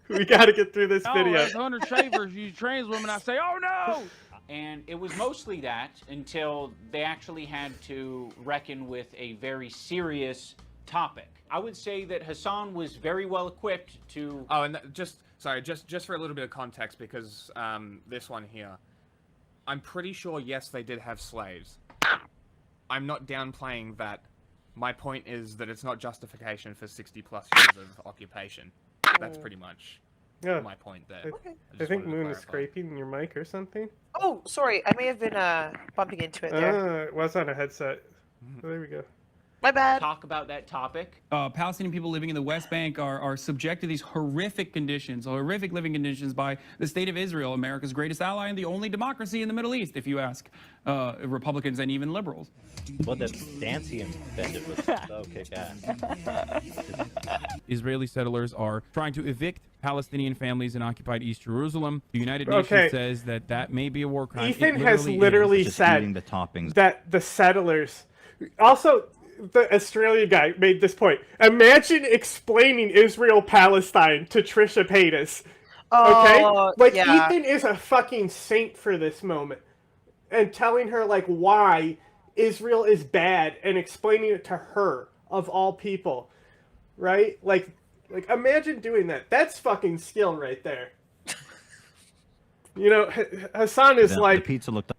Speaker 2: We got to get through this video.
Speaker 13: As Hunter Shavers use trans women, I say, oh no!
Speaker 12: And it was mostly that until they actually had to reckon with a very serious topic. I would say that Hassan was very well equipped to...
Speaker 5: Oh, and just for a little bit of context, because this one here, I'm pretty sure, yes, they did have slaves. I'm not downplaying that. My point is that it's not justification for 60+ years of occupation. That's pretty much my point there.
Speaker 2: I think Moon is scraping your mic or something.
Speaker 3: Oh, sorry. I may have been bumping into it there.
Speaker 2: It was on a headset. There we go.
Speaker 3: My bad.
Speaker 12: Talk about that topic.
Speaker 14: Palestinian people living in the West Bank are subject to these horrific conditions, horrific living conditions by the state of Israel, America's greatest ally and the only democracy in the Middle East, if you ask Republicans and even liberals.
Speaker 15: Well, the Dancy invented was so kick-ass.
Speaker 14: Israeli settlers are trying to evict Palestinian families in occupied East Jerusalem. The United Nations says that may be a war crime.
Speaker 2: Ethan has literally said that the settlers... Also... The Australian guy made this point. Imagine explaining Israel-Palestine to Trisha Paytas. Okay? Ethan is a fucking saint for this moment. And telling her, like, why Israel is bad and explaining it to her, of all people. Right? Like imagine doing that. That's fucking skill right there. You know, Hassan is like...
Speaker 15: The pizza looked...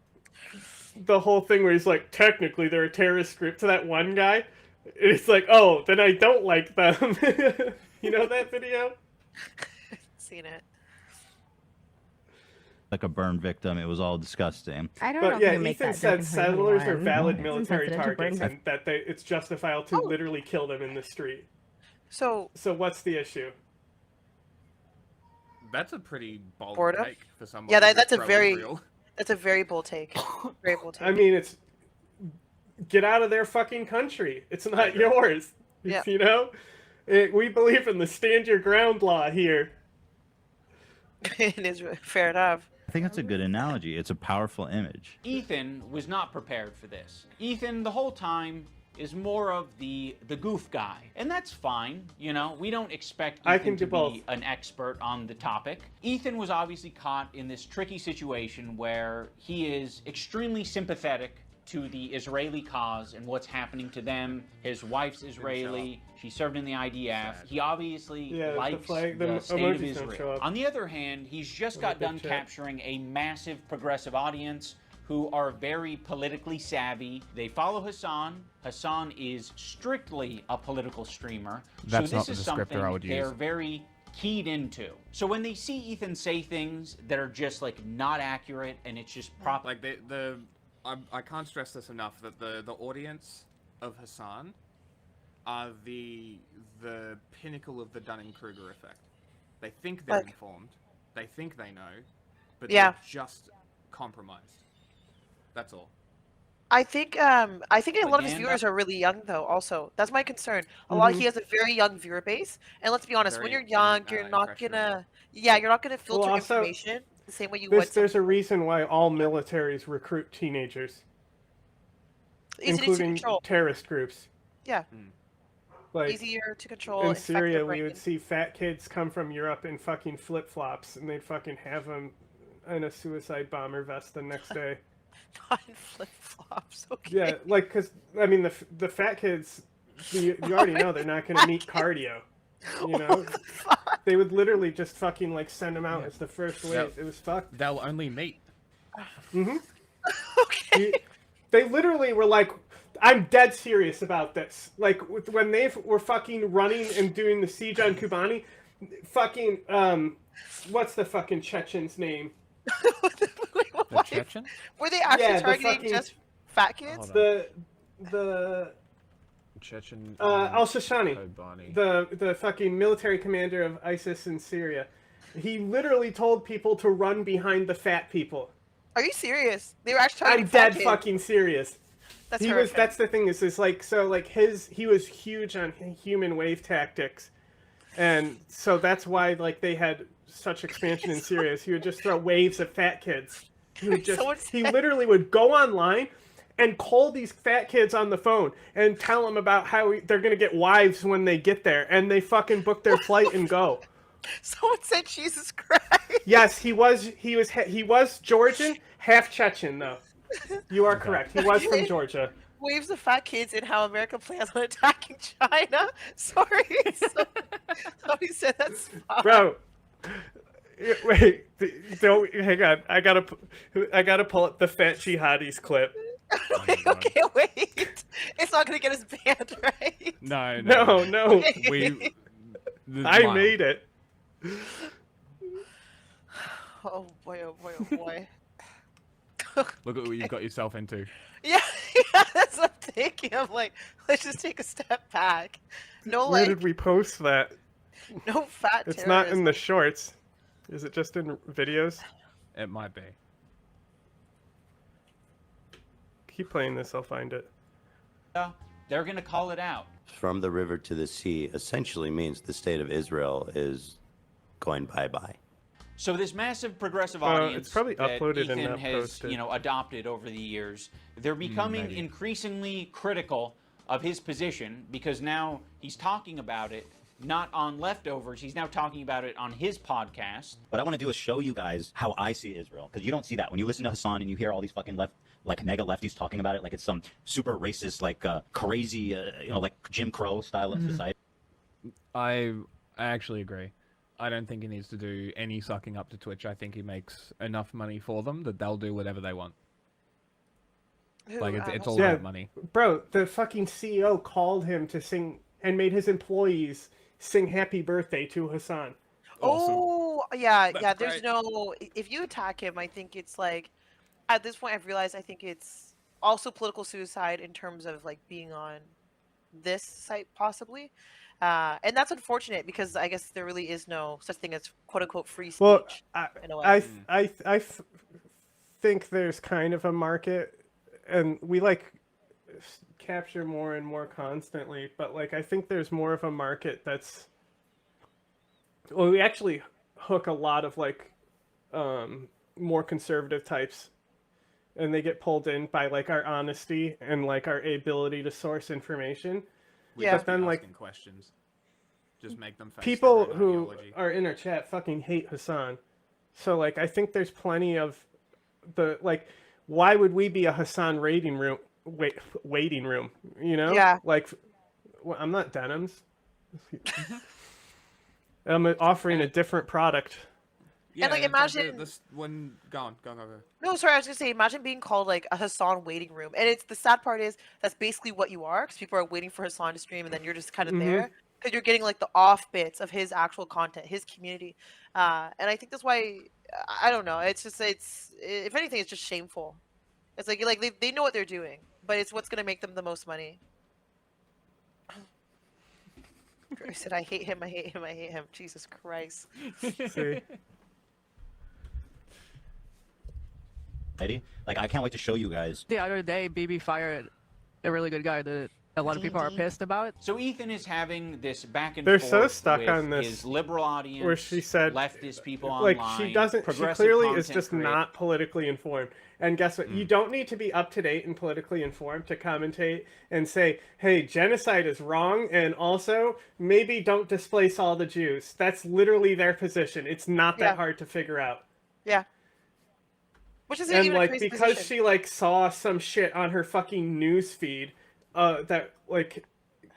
Speaker 2: The whole thing where he's like, technically they're a terrorist group to that one guy. It's like, oh, then I don't like them. You know that video?
Speaker 3: Seen it.
Speaker 15: Like a burn victim. It was all disgusting.
Speaker 16: I don't know
Speaker 2: but yeah, Ethan said settlers are valid military targets and that it's justifiable to literally kill them in the street.
Speaker 3: So
Speaker 2: what's the issue?
Speaker 5: That's a pretty bold take for somebody.
Speaker 3: Yeah, that's a very... That's a very bold take. Very bold take.
Speaker 2: I mean, it's get out of their fucking country. It's not yours.
Speaker 3: Yeah.
Speaker 2: You know? We believe in the stand your ground law here.
Speaker 3: It is fair enough.
Speaker 15: I think that's a good analogy. It's a powerful image.
Speaker 12: Ethan was not prepared for this. Ethan, the whole time, is more of the goof guy. And that's fine, you know? We don't expect Ethan to be an expert on the topic. Ethan was obviously caught in this tricky situation where he is extremely sympathetic to the Israeli cause and what's happening to them. His wife's Israeli. She served in the IDF. He obviously likes the state of Israel. On the other hand, he's just got done capturing a massive progressive audience who are very politically savvy. They follow Hassan. Hassan is strictly a political streamer.
Speaker 5: That's
Speaker 12: so
Speaker 5: not
Speaker 12: this
Speaker 5: the
Speaker 12: is
Speaker 5: descriptor
Speaker 12: something
Speaker 5: I would
Speaker 12: they're
Speaker 5: use.
Speaker 12: very keyed into. So when they see Ethan say things that are just like not accurate and it's just
Speaker 5: like I can't stress this enough that the audience of Hassan are the pinnacle of the Dunning-Kruger effect. They think they're informed. They think they know, but
Speaker 3: Yeah.
Speaker 5: they're just compromised. That's all.
Speaker 3: I think a lot of his
Speaker 12: Again,
Speaker 3: viewers are really young though. Also, that's my concern. He has a very young viewer base, and let's be honest, when
Speaker 5: Very
Speaker 3: you're young, you're not gonna filter
Speaker 2: also,
Speaker 3: information the same way you would.
Speaker 2: There's a reason why all militaries recruit teenagers, including terrorist groups.
Speaker 3: Yeah.
Speaker 2: Like,
Speaker 3: easier to control.
Speaker 2: In Syria, we would see fat kids come from Europe in fucking flip-flops, and they'd fucking have them in a suicide bomber vest the next day.
Speaker 3: Not in flip-flops, okay.
Speaker 2: Yeah, like, because, I mean, the fat kids, you already know they're not going to meet cardio, you know? They would literally just fucking, like, send them out as the first wave. It was fucked.
Speaker 5: They'll only meet.
Speaker 2: Mm-hmm. Okay. They literally were like, I'm dead serious about this. Like, when they were fucking running and doing the siege on Kobani, fucking, what's the fucking Chechen's name?
Speaker 5: The Chechen?
Speaker 3: Were they actually targeting just fat kids?
Speaker 2: The
Speaker 5: Chechen.
Speaker 2: Al-Shashani, the fucking military commander of ISIS in Syria. He literally told people to run behind the fat people.
Speaker 3: Are you serious? They were actually targeting
Speaker 2: I'm
Speaker 3: fat
Speaker 2: dead
Speaker 3: kids.
Speaker 2: fucking serious. That's the thing is like, so like he was huge on human wave tactics. And so that's why like they had such expansion in Syria. He would just throw waves of fat kids. He literally would go online and call these fat kids on the phone and tell them about how they're going to get wives when they get there, and they fucking book their flight and go.
Speaker 3: Someone said Jesus Christ.
Speaker 2: Yes, he was Georgian, half Chechen though. You are correct. He was from Georgia.
Speaker 3: Waves of fat kids and how America plans on attacking China. Sorry. Somebody said that's fine.
Speaker 2: Bro. Wait, don't hang on. I gotta pull up the fat jihadis clip.
Speaker 3: Okay, wait. It's not gonna get us banned, right?
Speaker 2: No. I made it.
Speaker 3: Oh boy! Oh boy! Oh boy!
Speaker 5: Look at what you've got yourself into.
Speaker 3: Yeah, that's what I'm thinking. I'm like, let's just take a step back. No,
Speaker 2: Where did we post that?
Speaker 3: No fat.
Speaker 2: It's not in the shorts. Is it just in videos?
Speaker 5: It might be.
Speaker 2: Keep playing this, I'll find it.
Speaker 12: They're gonna call it out.
Speaker 16: From the river to the sea essentially means the state of Israel is going bye-bye.
Speaker 12: So this massive progressive audience
Speaker 2: it's probably
Speaker 12: that
Speaker 2: uploaded
Speaker 12: Ethan
Speaker 2: and
Speaker 12: has,
Speaker 2: posted.
Speaker 12: adopted over the years, they're becoming increasingly critical of his position because now he's talking about it not on Leftovers. He's now talking about it on his podcast.
Speaker 15: What I want to do is show you guys how I see Israel, because you don't see that when you listen to Hassan and you hear all these fucking mega lefties talking about it like it's some super racist, crazy, like Jim Crow style of society.
Speaker 5: I actually agree. I don't think he needs to do any sucking up to Twitch. I think he makes enough money for them that they'll do whatever they want. It's all about money.
Speaker 2: Bro, the fucking CEO called him to sing and made his employees sing happy birthday to Hassan.
Speaker 3: Oh, yeah.
Speaker 2: That's
Speaker 3: There's
Speaker 2: great.
Speaker 3: no... If you attack him, I think it's like... At this point, I've realized I think it's also political suicide in terms of like being on this site, possibly. And that's unfortunate because I guess there really is no such thing as quote-unquote free speech.
Speaker 2: Well,
Speaker 3: in a way.
Speaker 2: I think there's kind of a market, and we capture more and more constantly, but I think there's more of a market that's... Well, we actually hook a lot of more conservative types, and they get pulled in by our honesty and our ability to source information. But then
Speaker 5: asking questions. Just make them face
Speaker 2: people
Speaker 5: their own
Speaker 2: who
Speaker 5: ideology.
Speaker 2: are in our chat fucking hate Hassan. So I think there's plenty of the why would we be a Hassan waiting room? You know?
Speaker 3: Yeah.
Speaker 2: Well, I'm not Denims. I'm offering a different product.
Speaker 5: Yeah,
Speaker 3: and imagine
Speaker 5: go on.
Speaker 3: No, sorry, I was gonna say, imagine being called a Hassan waiting room, and it's the sad part is that's basically what you are, because people are waiting for Hassan to stream, and then you're just kind of there, because you're getting the off bits of his actual content, his community, and I think that's why I don't know. It's just if anything, it's just shameful. It's they know what they're doing, but it's what's gonna make them the most money. I said, I hate him, I hate him, I hate him. Jesus Christ.
Speaker 2: See?
Speaker 15: Like, I can't wait to show you guys.
Speaker 17: The other day, BB fired a really good guy that a lot of people are pissed about.
Speaker 12: So Ethan is having this back and
Speaker 2: They're
Speaker 12: forth
Speaker 2: so stuck
Speaker 12: with
Speaker 2: on this,
Speaker 12: his liberal audience,
Speaker 2: where she said,
Speaker 12: leftist people
Speaker 2: like,
Speaker 12: online.
Speaker 2: she clearly is just not politically informed. And guess what? You don't need to be up to date and politically informed to commentate and say, hey, genocide is wrong, and also maybe don't displace all the Jews. That's literally their position. It's not that hard to figure out.
Speaker 3: Yeah. Which is
Speaker 2: And
Speaker 3: even
Speaker 2: like,
Speaker 3: a crazy
Speaker 2: because
Speaker 3: position.
Speaker 2: she like saw some shit on her fucking news feed, that like,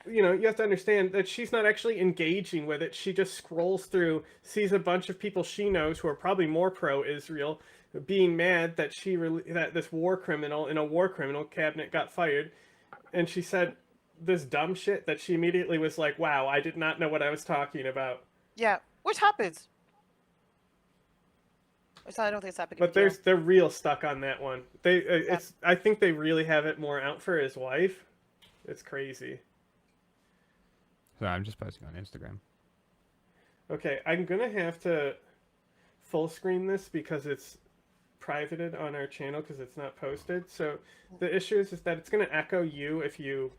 Speaker 2: you know, you have to understand that she's not actually engaging with it. She just scrolls through, sees a bunch of people she knows who are probably more pro-Israel, being mad that that this war criminal in a war criminal cabinet got fired, and she said this dumb shit that she immediately was like, wow, I did not know what I was talking about.
Speaker 3: Yeah, which happens. I don't think it's that big.
Speaker 2: But they're real stuck on that one. I think they really have it more out for his wife. It's crazy.
Speaker 5: Sorry, I'm just posting on Instagram.
Speaker 2: Okay, I'm gonna have to full screen this because it's privated on our channel because it's not posted. So the issue is that it's gonna echo you if you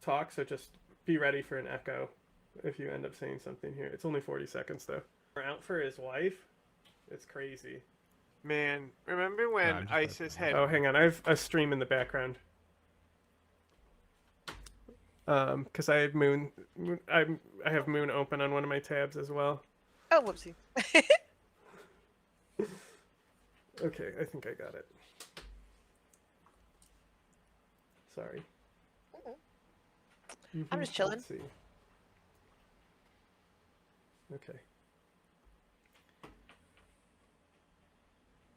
Speaker 2: talk. So just be ready for an echo if you end up saying something here. It's only 40 seconds though. We're out for his wife. It's crazy.
Speaker 18: Man, remember when ISIS had...
Speaker 2: Oh, hang on. I have a stream in the background. Because I have I have Moon open on one of my tabs as well.
Speaker 3: Oh, whoopsie.
Speaker 2: Okay, I think I got it. Sorry.
Speaker 3: I'm just chilling.
Speaker 2: Let's see. Okay.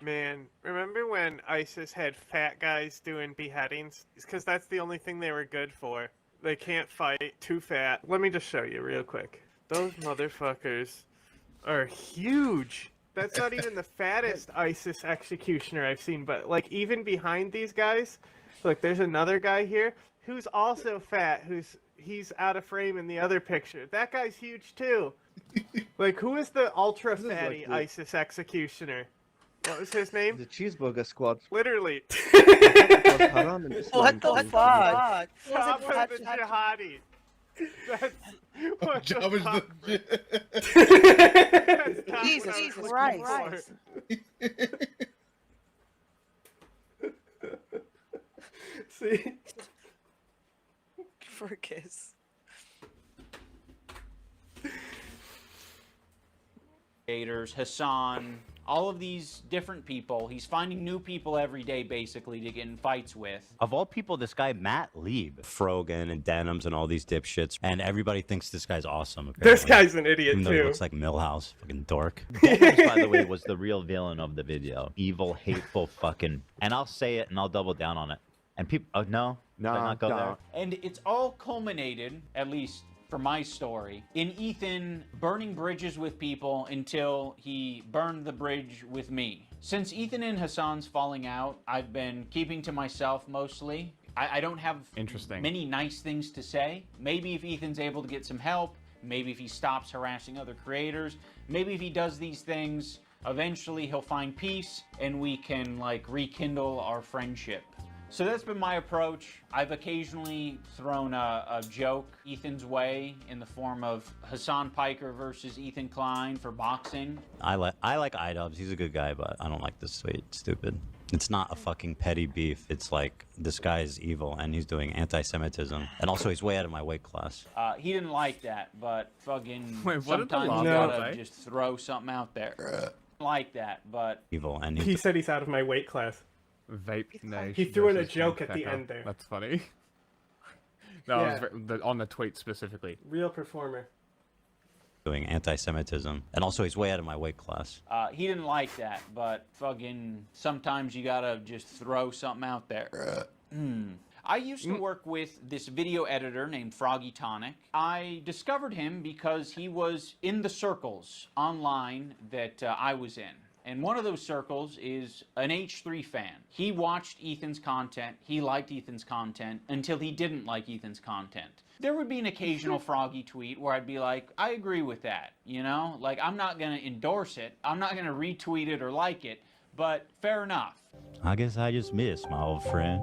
Speaker 18: Man, remember when ISIS had fat guys doing beheadings? It's because that's the only thing they were good for. They can't fight, too fat. Let me just show you real quick. Those motherfuckers are huge. That's not even the fattest ISIS executioner I've seen, but like even behind these guys, look, there's another guy here who's also fat, he's out of frame in the other picture. That guy's huge too. Like, who is the ultra fatty ISIS executioner? What was his name?
Speaker 19: The Cheeseburger Squad.
Speaker 18: Literally.
Speaker 3: What the fuck?
Speaker 18: Jabba the Jihadi. That's what
Speaker 20: Jabba's
Speaker 18: the fuck.
Speaker 3: Jesus Christ.
Speaker 2: See?
Speaker 3: Furcus.
Speaker 12: Hassan, all of these different people. He's finding new people every day, basically, to get in fights with.
Speaker 15: Of all people, this guy, Matt Lieb. Frogan and Denims and all these dipshits. And everybody thinks this guy's awesome, apparently.
Speaker 2: This guy's an idiot,
Speaker 15: Even though he
Speaker 2: too.
Speaker 15: looks like Millhouse. Fucking dork.
Speaker 21: Denims, by the way, was the real villain of the video. Evil, hateful, fucking... And I'll say it and I'll double down on it. And people... Oh, no? Did I not go there?
Speaker 12: And it's all culminated, at least for my story, in Ethan burning bridges with people until he burned the bridge with me. Since Ethan and Hassan's falling out, I've been keeping to myself mostly. I don't have many nice things to say. Maybe if Ethan's able to get some help, maybe if he stops harassing other creators, maybe if he does these things, eventually he'll find peace and we can like rekindle our friendship. So that's been my approach. I've occasionally thrown a joke Ethan's way in the form of Hassan Piker versus Ethan Klein for boxing.
Speaker 15: I like iDubbbz. He's a good guy, but I don't like this sweet stupid. It's not a fucking petty beef. It's like this guy is evil and he's doing anti-Semitism. And also he's way out of my weight class.
Speaker 12: He didn't like that, but fucking
Speaker 5: Wait, what did the
Speaker 12: sometimes you
Speaker 5: law
Speaker 12: gotta
Speaker 5: say?
Speaker 12: just throw something out there. Like that, but...
Speaker 15: Evil and
Speaker 2: He said he's out of my weight class.
Speaker 5: Vape Nation.
Speaker 2: He threw in a
Speaker 5: versus
Speaker 2: joke at the
Speaker 5: Pecker.
Speaker 2: end there.
Speaker 5: That's funny. No,
Speaker 2: Yeah.
Speaker 5: it was on the tweet specifically.
Speaker 2: Real performer.
Speaker 15: Doing anti-Semitism. And also he's way out of my weight class.
Speaker 12: He didn't like that, but fucking sometimes you gotta just throw something out there. I used to work with this video editor named Froggy Tonic. I discovered him because he was in the circles online that I was in. And one of those circles is an H3 fan. He watched Ethan's content, he liked Ethan's content, until he didn't like Ethan's content. There would be an occasional Froggy tweet where I'd be like, I agree with that, you know? Like, I'm not gonna endorse it, I'm not gonna retweet it or like it, but fair enough.
Speaker 21: I guess I just missed my old friend.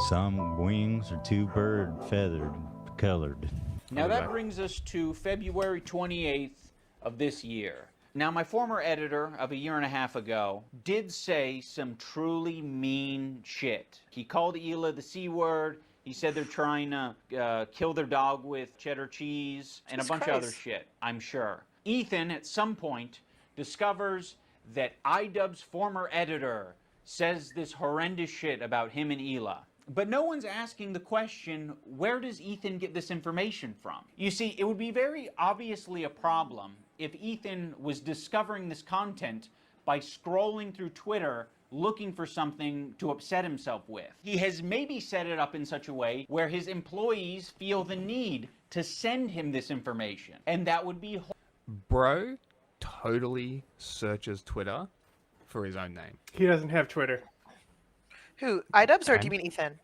Speaker 21: Some wings are too bird feathered colored.
Speaker 12: Now that brings us to February 28th of this year. Now, my former editor of a year and a half ago did say some truly mean shit. He called Hila the C word. He said they're trying to kill their dog with cheddar cheese and a bunch of other shit, I'm sure. Ethan, at some point, discovers that iDubbbz' former editor says this horrendous shit about him and Hila. But no one's asking the question, where does Ethan get this information from? You see, it would be very obviously a problem if Ethan was discovering this content by scrolling through Twitter looking for something to upset himself with. He has maybe set it up in such a way where his employees feel the need to send him this information. And that would be...
Speaker 5: Bro totally searches Twitter for his own name.
Speaker 2: He doesn't have Twitter.
Speaker 3: Who? iDubbbz or do you mean Ethan?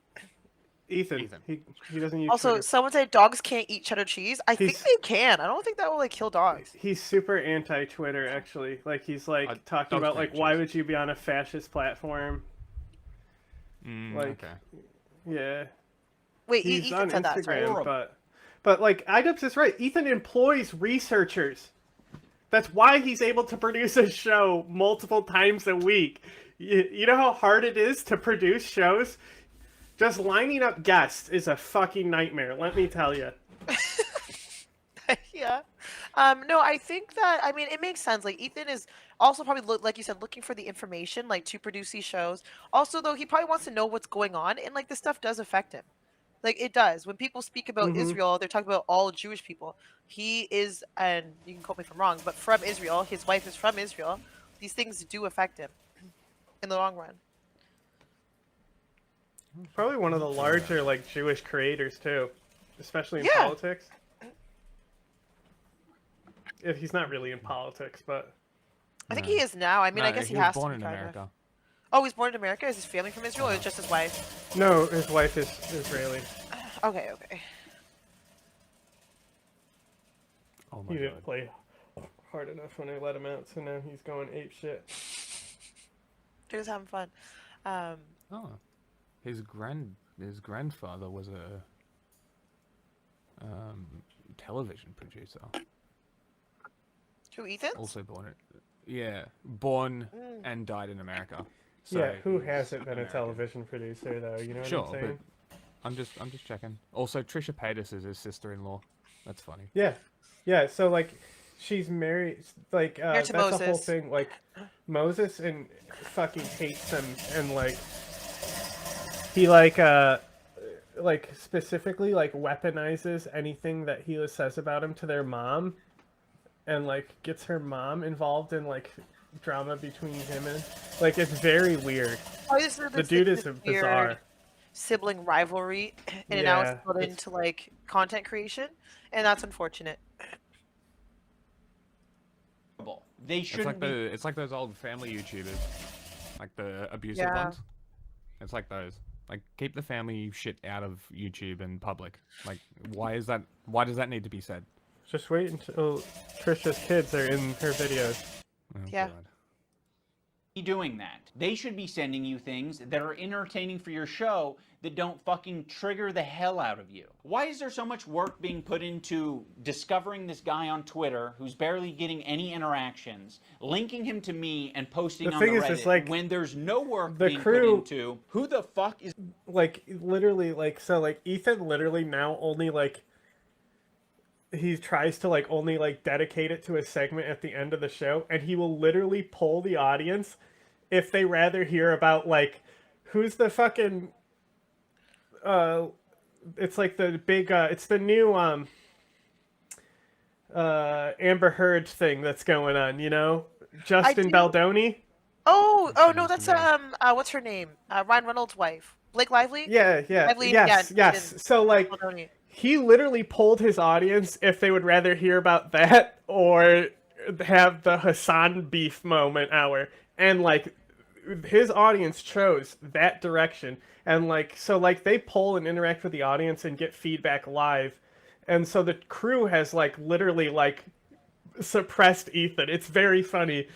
Speaker 2: Ethan. He doesn't use
Speaker 3: Also,
Speaker 2: Twitter.
Speaker 3: someone said dogs can't eat cheddar cheese. I think they can. I don't think that will like kill dogs.
Speaker 2: He's super anti-Twitter, actually. Like he's like talking about like why would you be on a fascist platform? Like,
Speaker 5: okay.
Speaker 2: Yeah.
Speaker 3: Wait,
Speaker 2: he's
Speaker 3: Ethan
Speaker 2: on
Speaker 3: said that,
Speaker 2: Instagram,
Speaker 3: right?
Speaker 2: but like iDubbbz is right. Ethan employs researchers. That's why he's able to produce a show multiple times a week. You know how hard it is to produce shows? Just lining up guests is a fucking nightmare, let me tell you.
Speaker 3: Yeah. No, I think that, I mean, it makes sense. Like, Ethan is also probably, like you said, looking for the information, like, to produce these shows. Also, though, he probably wants to know what's going on, and, like, this stuff does affect him. Like, it does. When people speak about Israel, they're talking about all Jewish people. He is, and you can quote me if I'm wrong, but from Israel, his wife is from Israel. These things do affect him in the long run.
Speaker 2: Probably one of the larger, like, Jewish creators, too. Especially in politics. If he's not really in politics, but...
Speaker 3: I think he is now. I mean, I guess he has to be.
Speaker 5: Born in America.
Speaker 3: Oh, he's born in America? Is his family from Israel or just his wife?
Speaker 2: No, his wife is Israeli.
Speaker 3: Okay, okay.
Speaker 5: Oh
Speaker 2: He didn't play hard enough when I let him out, so now he's going ape shit.
Speaker 3: He was having fun.
Speaker 5: Oh, his grandfather was a television producer.
Speaker 3: Who, Ethan?
Speaker 5: Also born and died in America. So
Speaker 2: Yeah, who hasn't been a television producer though? You know what I'm saying?
Speaker 5: But I'm just checking. Also, Trisha Paytas is his sister-in-law. That's funny.
Speaker 2: Yeah, yeah. So like, she's married. Like that's the whole thing. Like, Moses and fucking hates him, and like he like specifically like weaponizes anything that Hila says about him to their mom, and like gets her mom involved in like drama between him and like it's very weird. The dude is bizarre.
Speaker 3: Sibling rivalry, and now it's split into like content creation, and that's unfortunate.
Speaker 12: They shouldn't
Speaker 5: it's like those old family YouTubers, like the abusive ones. It's like those. Like, keep the family shit out of YouTube and public. Like, why does that need to be said?
Speaker 2: Just wait until Trisha's kids are in her videos.
Speaker 5: Oh,
Speaker 3: yeah.
Speaker 5: God.
Speaker 12: Doing that. They should be sending you things that are entertaining for your show that don't fucking trigger the hell out of you. Why is there so much work being put into discovering this guy on Twitter who's barely getting any interactions, linking him to me and posting on the Reddit
Speaker 2: like,
Speaker 12: when there's no work
Speaker 2: the
Speaker 12: being
Speaker 2: crew,
Speaker 12: put into who the fuck is
Speaker 2: like literally like so like Ethan literally now only like he tries to like only like dedicate it to a segment at the end of the show, and he will literally poll the audience if they rather hear about like who's the fucking it's like the big it's the new Amber Heard thing that's going on, you know, Justin Baldoni.
Speaker 3: Oh no, that's what's her name? Ryan Reynolds' wife, Blake Lively.
Speaker 2: Yeah.
Speaker 3: Lively,
Speaker 2: yes. So like, he literally polled his audience if they would rather hear about that or have the Hassan beef moment hour, and like his audience chose that direction, and like so like they poll and interact with the audience and get feedback live, and so the crew has like literally like suppressed Ethan. It's very funny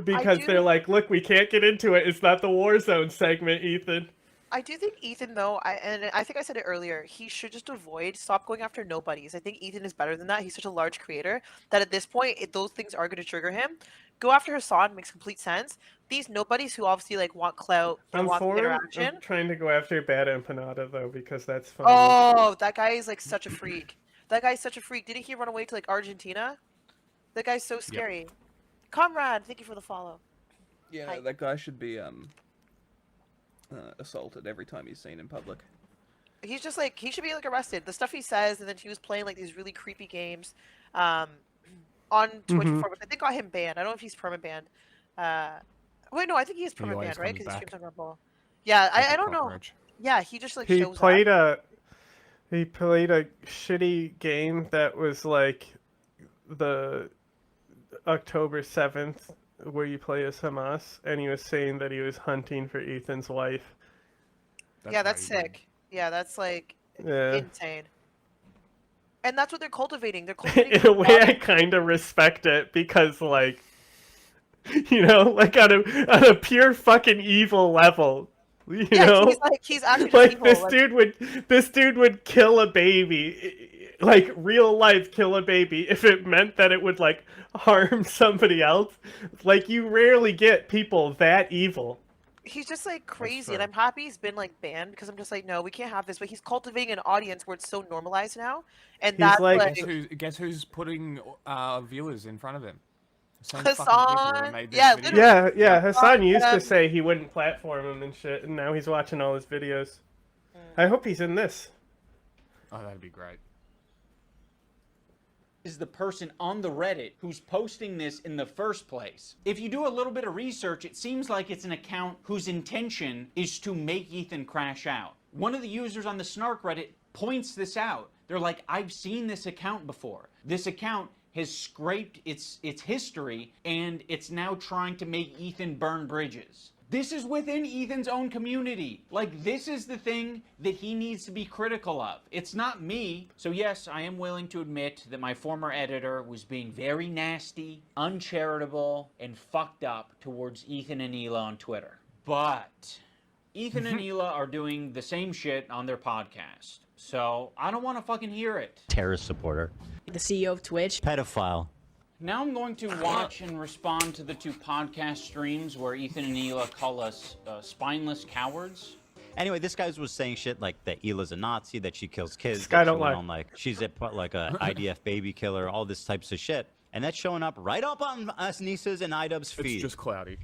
Speaker 2: because they're like, look, we can't get into it. It's not the Warzone segment, Ethan.
Speaker 3: I do think Ethan, though, and I think I said it earlier, he should just stop going after nobodies. I think Ethan is better than that. He's such a large creator that at this point, those things are going to trigger him. Go after Hassan makes complete sense. These nobodies who obviously like want clout, and want interaction.
Speaker 2: I'm trying to go after Bad Empanada though because that's funny.
Speaker 3: Oh, that guy is like such a freak. That guy's such a freak. Didn't he run away to like Argentina? That guy's so scary. Yep. Comrade, thank you for the follow.
Speaker 19: Yeah, no, that guy should be assaulted every time he's seen in public.
Speaker 3: He's just like, he should be like arrested. The stuff he says, and then he was playing like these really creepy games on Twitch before, which I think got him banned. I don't know if he's perma banned. Wait, no, I think he is perma banned, right? Because he streams on Rumble. Yeah, I don't know. Yeah, he just like shows up.
Speaker 2: He played a shitty game that was like the October 7th where you play as Hamas, and he was saying that he was hunting for Ethan's wife.
Speaker 3: That's sick. Yeah, that's like insane. And that's what they're cultivating. They're cultivating.
Speaker 2: In a way, I kind of respect it because, like, you know, like on a pure fucking evil level. You know,
Speaker 3: he's actually
Speaker 2: like
Speaker 3: evil.
Speaker 2: This dude would kill a baby, like real life kill a baby if it meant that it would like harm somebody else. Like you rarely get people that evil.
Speaker 3: He's just like crazy, and I'm happy he's been like banned because I'm just like, no, we can't have this. But he's cultivating an audience where it's so normalized now, and that's like
Speaker 5: guess who's putting viewers in front of him?
Speaker 3: Hassan.
Speaker 2: Yeah. Hassan used to say he wouldn't platform him and shit, and now he's watching all his videos. I hope he's in this.
Speaker 5: Oh, that'd be great.
Speaker 12: Is the person on the Reddit who's posting this in the first place. If you do a little bit of research, it seems like it's an account whose intention is to make Ethan crash out. One of the users on the Snark Reddit points this out. They're like, I've seen this account before. This account has scraped its history, and it's now trying to make Ethan burn bridges. This is within Ethan's own community. Like, this is the thing that he needs to be critical of. It's not me. So yes, I am willing to admit that my former editor was being very nasty, uncharitable, and fucked up towards Ethan and Hila on Twitter. But Ethan and Hila are doing the same shit on their podcast. So I don't want to fucking hear it.
Speaker 15: Terrorist supporter.
Speaker 10: The CEO of Twitch.
Speaker 15: Pedophile.
Speaker 12: Now I'm going to watch and respond to the two podcast streams where Ethan and Hila call us spineless cowards.
Speaker 15: Anyway, this guy was saying shit like that Hila's a Nazi, that she kills kids.
Speaker 2: This guy
Speaker 15: that
Speaker 2: don't
Speaker 15: she went
Speaker 2: lie.
Speaker 15: on, like she's like a IDF baby killer, all this types of shit, and that's showing up right up on us Nisa's and iDubbbz feed.
Speaker 5: It's just cloudy.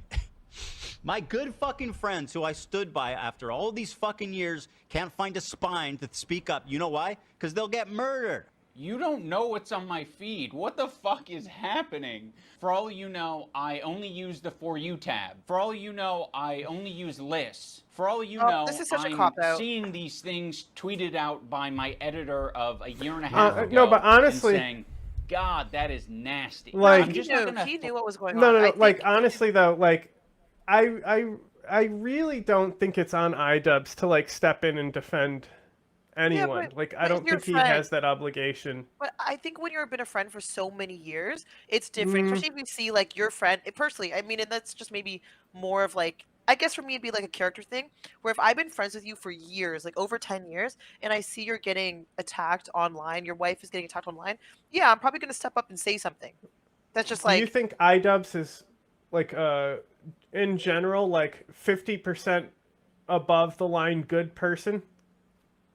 Speaker 15: My good fucking friends who I stood by after all these fucking years can't find a spine to speak up. You know why? Because they'll get murdered.
Speaker 12: You don't know what's on my feed. What the fuck is happening? For all you know, I only use the For You tab. For all you know, I only use lists. For all you know,
Speaker 3: this is such a
Speaker 12: I'm
Speaker 3: cop-out.
Speaker 12: seeing these things tweeted out by my editor of a year and a half ago.
Speaker 2: No, but honestly,
Speaker 12: and saying, God, that is nasty.
Speaker 2: Like,
Speaker 12: I'm just not gonna...
Speaker 3: he knew what was going on.
Speaker 2: No. Like honestly though, like I really don't think it's on iDubbbz to like step in and defend anyone. Like I don't think he has that obligation.
Speaker 3: But I think when you've been a friend for so many years, it's different. Especially if you see like your friend personally. I mean, and that's just maybe more of like, I guess for me it'd be like a character thing. Where if I've been friends with you for years, like over 10 years, and I see you're getting attacked online, your wife is getting attacked online, yeah, I'm probably gonna step up and say something. That's just like.
Speaker 2: Do you think iDubbbz is like in general like 50% above the line good person?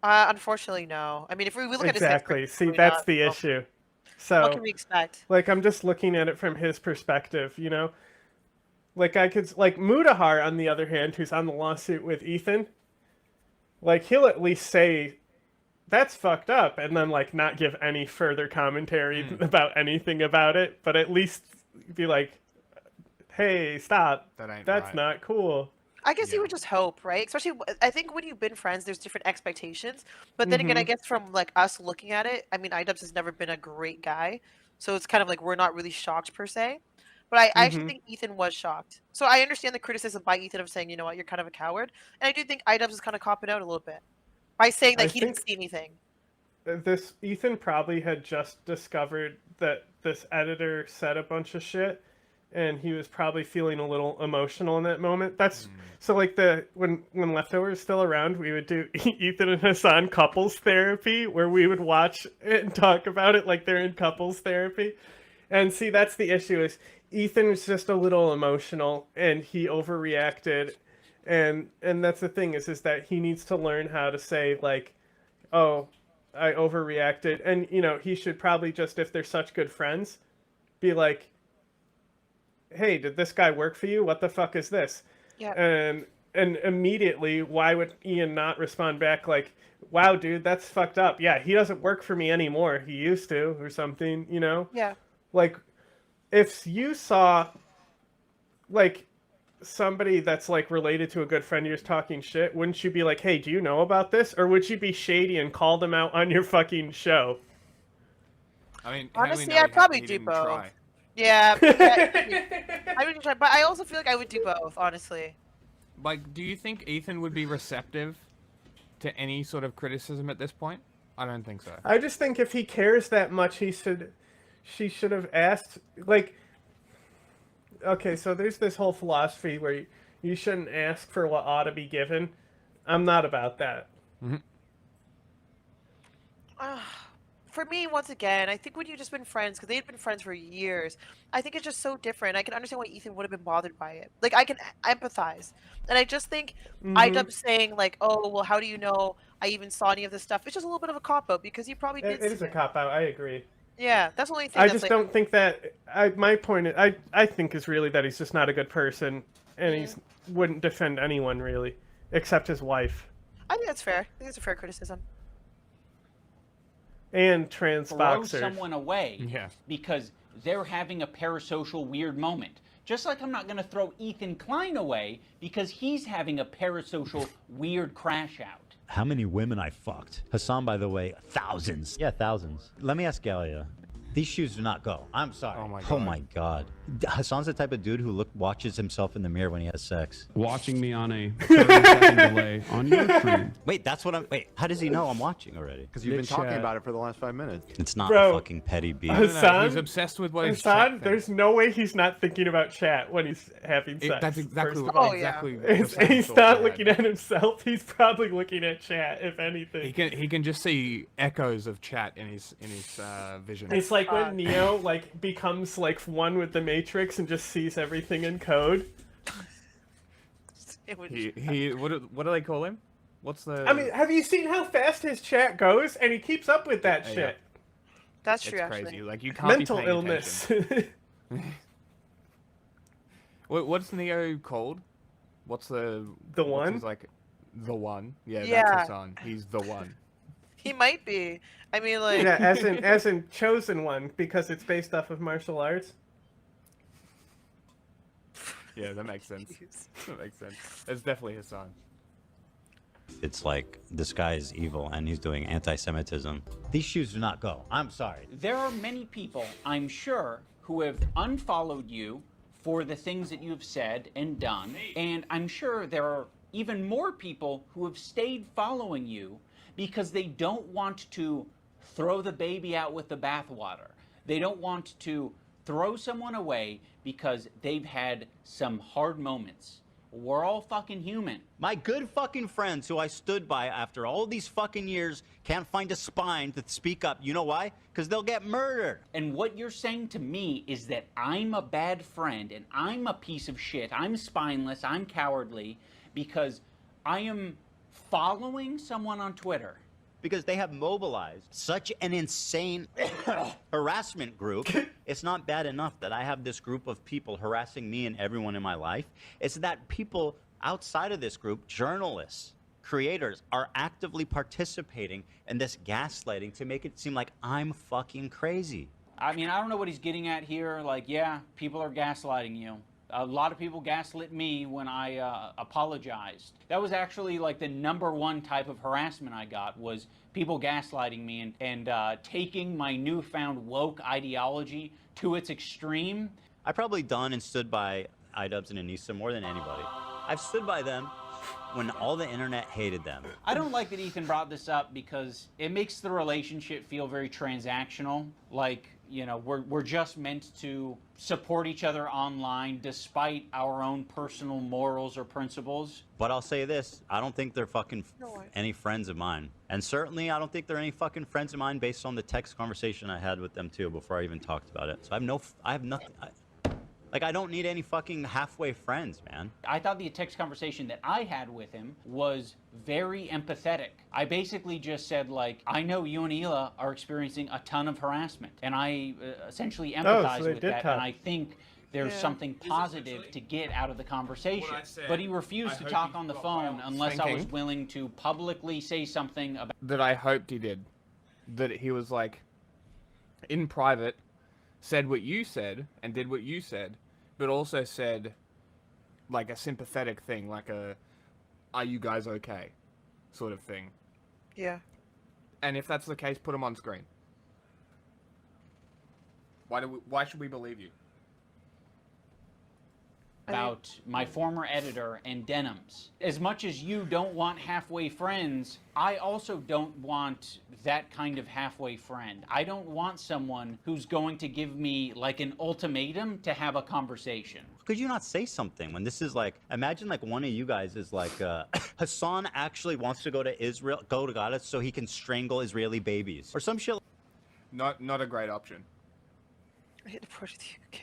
Speaker 3: Unfortunately, no. I mean, if we look at
Speaker 2: exactly, see, that's the issue. So,
Speaker 3: what can we expect?
Speaker 2: Like, I'm just looking at it from his perspective, you know. Like, I could, like, Mudahar, on the other hand, who's on the lawsuit with Ethan, like, he'll at least say, that's fucked up, and then, like, not give any further commentary about anything about it, but at least be like, hey, stop. That's
Speaker 5: right.
Speaker 2: Not cool.
Speaker 3: I guess you would just hope, right? Especially, I think when you've been friends, there's different expectations. But then again, I guess from like us looking at it, I mean, iDubbbz has never been a great guy. So it's kind of like we're not really shocked per se. But I actually think Ethan was shocked. So I understand the criticism by Ethan of saying, you know what, you're kind of a coward. And I do think iDubbbz is kind of copping out a little bit by saying that he didn't see anything.
Speaker 2: This Ethan probably had just discovered that this editor said a bunch of shit, and he was probably feeling a little emotional in that moment. That's so like when Leftover was still around, we would do Ethan and Hassan couples therapy, where we would watch it and talk about it like they're in couples therapy. And see, that's the issue is Ethan was just a little emotional and he overreacted, and that's the thing is that he needs to learn how to say like, oh, I overreacted, and you know he should probably just, if they're such good friends, be like, hey, did this guy work for you? What the fuck is this?
Speaker 3: Yeah.
Speaker 2: And immediately, why would Ian not respond back like, wow, dude, that's fucked up. Yeah, he doesn't work for me anymore. He used to, or something, you know?
Speaker 3: Yeah.
Speaker 2: Like, if you saw, like, somebody that's, like, related to a good friend of yours talking shit, wouldn't you be like, hey, do you know about this? Or would you be shady and call them out on your fucking show?
Speaker 5: I mean,
Speaker 3: honestly, I'd probably do both.
Speaker 5: Try.
Speaker 3: Yeah, I would try, but I also feel like I would do both, honestly.
Speaker 5: Like, do you think Ethan would be receptive to any sort of criticism at this point? I don't think so.
Speaker 2: I just think if he cares that much, she should have asked, like, okay, so there's this whole philosophy where you shouldn't ask for what ought to be given. I'm not about that.
Speaker 3: For me, once again, I think when you've just been friends, because they've been friends for years, I think it's just so different. I can understand why Ethan would have been bothered by it. Like, I can empathize. And I just think iDubbbz saying, like, oh, well, how do you know I even saw any of this stuff? It's just a little bit of a cop-out, because he probably did
Speaker 2: It is a cop-out, I agree.
Speaker 3: Yeah, that's the only thing.
Speaker 2: I just don't think that. My point is, I think is really that he's just not a good person, and he wouldn't defend anyone really, except his wife.
Speaker 3: I think that's fair. I think it's a fair criticism.
Speaker 2: And trans boxers.
Speaker 12: Throw someone away because they're having a parasocial weird moment. Just like I'm not going to throw Ethan Klein away because he's having a parasocial weird crash out.
Speaker 15: How many women I fucked? Hassan, by the way, thousands. Yeah, thousands. Let me ask Galia. These shoes do not go. I'm sorry. Oh my god. Hassan's the type of dude who watches himself in the mirror when he has sex.
Speaker 14: Watching me on a 30-second delay on your stream.
Speaker 15: Wait, that's what I'm. Wait, how does he know I'm watching already?
Speaker 20: Because you've been talking about it for the last 5 minutes.
Speaker 15: It's not a fucking petty beat.
Speaker 2: Hassan,
Speaker 5: he's obsessed with what
Speaker 2: Hassan, there's no way he's not thinking about chat when he's having sex.
Speaker 5: That's exactly what. Exactly.
Speaker 2: He's not looking at himself. He's probably looking at chat, if anything.
Speaker 5: He can just see echoes of chat in his vision.
Speaker 2: It's like when Neo like becomes like one with the Matrix and just sees everything in code.
Speaker 5: What do they call him? What's the?
Speaker 2: I mean, have you seen how fast his chat goes? And he keeps up with that shit.
Speaker 3: That's true.
Speaker 5: It's crazy.
Speaker 3: Actually,
Speaker 5: like you can't
Speaker 2: mental
Speaker 5: be paying
Speaker 2: illness.
Speaker 5: What's Neo called? What's the
Speaker 2: one?
Speaker 5: He's like the one. Yeah,
Speaker 3: Yeah.
Speaker 5: that's Hassan. He's the one.
Speaker 3: he might be. I mean, like
Speaker 2: Yeah, as in chosen one because it's based off of martial arts.
Speaker 5: Yeah, that makes sense. That makes sense. It's definitely Hassan.
Speaker 15: It's like this guy is evil and he's doing anti-Semitism. These shoes do not go. I'm sorry.
Speaker 12: There are many people, I'm sure, who have unfollowed you for the things that you have said and done, and I'm sure there are even more people who have stayed following you because they don't want to throw the baby out with the bathwater. They don't want to throw someone away because they've had some hard moments. We're all fucking human.
Speaker 15: My good fucking friends who I stood by after all these fucking years can't find a spine to speak up. You know why? Because they'll get murdered.
Speaker 12: And what you're saying to me is that I'm a bad friend and I'm a piece of shit. I'm spineless. I'm cowardly because I am following someone on Twitter.
Speaker 15: Because they have mobilized such an insane harassment group. It's not bad enough that I have this group of people harassing me and everyone in my life. It's that people outside of this group, journalists, creators, are actively participating in this gaslighting to make it seem like I'm fucking crazy.
Speaker 12: I mean, I don't know what he's getting at here. Like, yeah, people are gaslighting you. A lot of people gaslit me when I apologized. That was actually like the #1 type of harassment I got, was people gaslighting me and taking my newfound woke ideology to its extreme.
Speaker 15: I probably done and stood by iDubbbz and Anissa more than anybody. I've stood by them when all the internet hated them.
Speaker 12: I don't like that Ethan brought this up because it makes the relationship feel very transactional. Like, you know, we're just meant to support each other online despite our own personal morals or principles.
Speaker 15: But I'll say this, I don't think they're fucking any friends of mine. And certainly I don't think they're any fucking friends of mine based on the text conversation I had with them too before I even talked about it. So I have nothing. Like, I don't need any fucking halfway friends, man.
Speaker 12: I thought the text conversation that I had with him was very empathetic. I basically just said, like, I know you and Hila are experiencing a ton of harassment, and I essentially empathize with that, and I think there's something positive to get out of the conversation. But he refused to talk on the phone unless I was willing to publicly say something about...
Speaker 5: That I hoped he did. That he was, like, in private, said what you said, and did what you said, but also said, like, a sympathetic thing, like a, are you guys okay, sort of thing.
Speaker 3: Yeah.
Speaker 5: And if that's the case, put him on screen. Why should we believe you?
Speaker 12: About my former editor and denims. As much as you don't want halfway friends, I also don't want that kind of halfway friend. I don't want someone who's going to give me like an ultimatum to have a conversation.
Speaker 15: Could you not say something when this is like, imagine like one of you guys is like, Hassan actually wants to go to Israel, go to Gaza so he can strangle Israeli babies or some shit.
Speaker 5: Not a great option.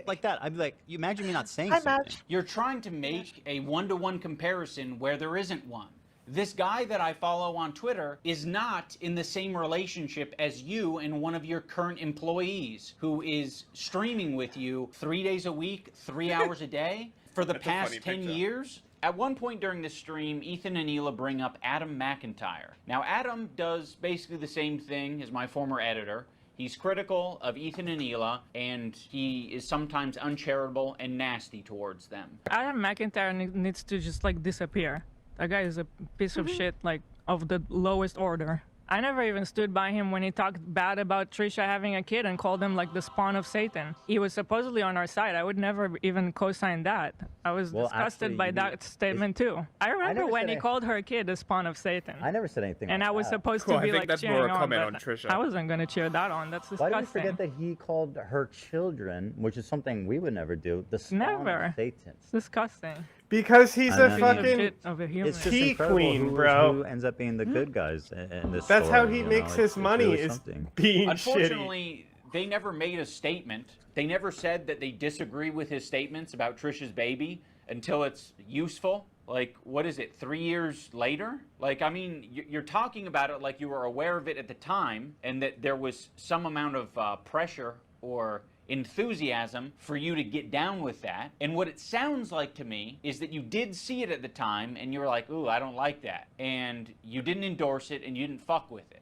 Speaker 15: Like that, I'd be like, you imagine me not saying something.
Speaker 12: You're trying to make a one-to-one comparison where there isn't one. This guy that I follow on Twitter is not in the same relationship as you and one of your current employees who is streaming with you 3 days a week, 3 hours a day for the past 10 years. At one point during the stream, Ethan and Hila bring up Adam McIntyre. Now, Adam does basically the same thing as my former editor. He's critical of Ethan and Hila, and he is sometimes uncharitable and nasty towards them.
Speaker 17: Adam McIntyre needs to just like disappear. That guy is a piece of shit, like of the lowest order. I never even stood by him when he talked bad about Trisha having a kid and called him like the spawn of Satan. He was supposedly on our side. I would never even co-sign that. I was disgusted by that statement too. I remember when he called her kid the spawn of Satan.
Speaker 21: I never said anything.
Speaker 17: And
Speaker 21: like
Speaker 17: I was
Speaker 21: that.
Speaker 17: supposed to be like
Speaker 5: that's
Speaker 17: cheering
Speaker 5: more a
Speaker 17: on,
Speaker 5: comment
Speaker 17: but
Speaker 5: on Trisha.
Speaker 17: I wasn't going to cheer that on. That's disgusting.
Speaker 21: Why do we forget that he called her children, which is something we would never do, the spawn of Satan?
Speaker 17: It's disgusting.
Speaker 2: Because he's a fucking
Speaker 21: It's just
Speaker 2: tea
Speaker 21: incredible
Speaker 2: queen, bro.
Speaker 21: Who ends up being the good guys in this
Speaker 2: That's
Speaker 21: story,
Speaker 2: how he
Speaker 21: you
Speaker 2: makes
Speaker 21: know?
Speaker 2: his money,
Speaker 21: really
Speaker 2: is
Speaker 21: something.
Speaker 2: being
Speaker 12: Unfortunately, they never made a statement. They never said that they disagree with his statements about Trisha's baby until it's useful. Like, what is it, 3 years later? Like, I mean, you're talking about it like you were aware of it at the time and that there was some amount of pressure or enthusiasm for you to get down with that. And what it sounds like to me is that you did see it at the time and you were like, ooh, I don't like that. And you didn't endorse it and you didn't fuck with it.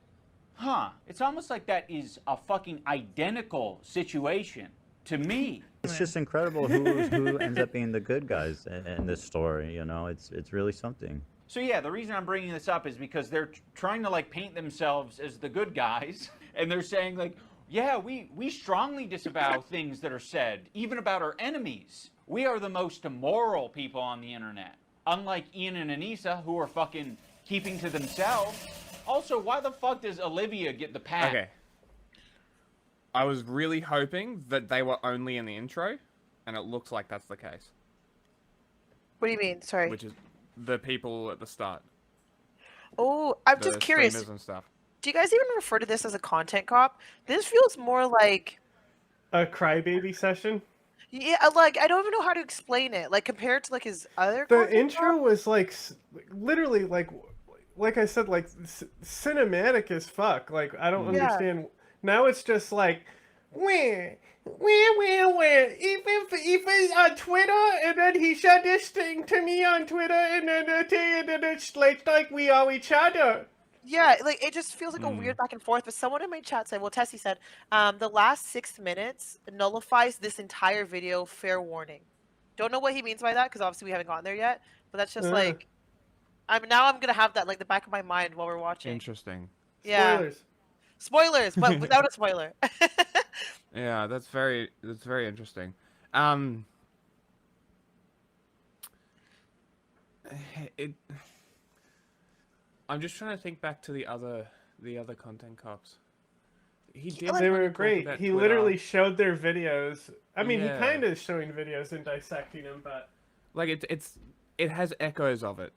Speaker 12: Huh. It's almost like that is a fucking identical situation to me.
Speaker 21: It's just incredible who ends up being the good guys in this story. You know, it's really something.
Speaker 12: So yeah, the reason I'm bringing this up is because they're trying to like paint themselves as the good guys, and they're saying like, yeah, we strongly disavow things that are said, even about our enemies. We are the most immoral people on the internet. Unlike Ian and Anissa, who are fucking keeping to themselves. Also, why the fuck does Olivia get the pack?
Speaker 5: Okay. I was really hoping that they were only in the intro, and it looks like that's the case.
Speaker 3: What do you mean? Sorry.
Speaker 5: Which is the people at the start.
Speaker 3: Oh, I'm just curious.
Speaker 5: Streamers and stuff.
Speaker 3: Do you guys even refer to this as a content cop? This feels more like
Speaker 2: a crybaby session.
Speaker 3: Yeah, like I don't even know how to explain it. Like compared to like his other.
Speaker 2: The intro was like literally like I said, like cinematic as fuck. Like I don't understand. Now it's just like where. If on Twitter, and then he said this thing to me on Twitter, and then it's like we are each other.
Speaker 3: Yeah, like it just feels like a weird back and forth. But someone in my chat said, well, Tessie said, the last 6 minutes nullifies this entire video. Fair warning. Don't know what he means by that because obviously we haven't gotten there yet. But that's just like, I'm gonna have that like the back of my mind while we're watching.
Speaker 5: Interesting.
Speaker 3: Yeah. Spoilers, but without a spoiler.
Speaker 5: Yeah, that's very interesting. I'm just trying to think back to the other content cops.
Speaker 2: They were great. He literally showed their videos. I mean, he kind of is showing videos and dissecting them, but
Speaker 5: like it has echoes of it,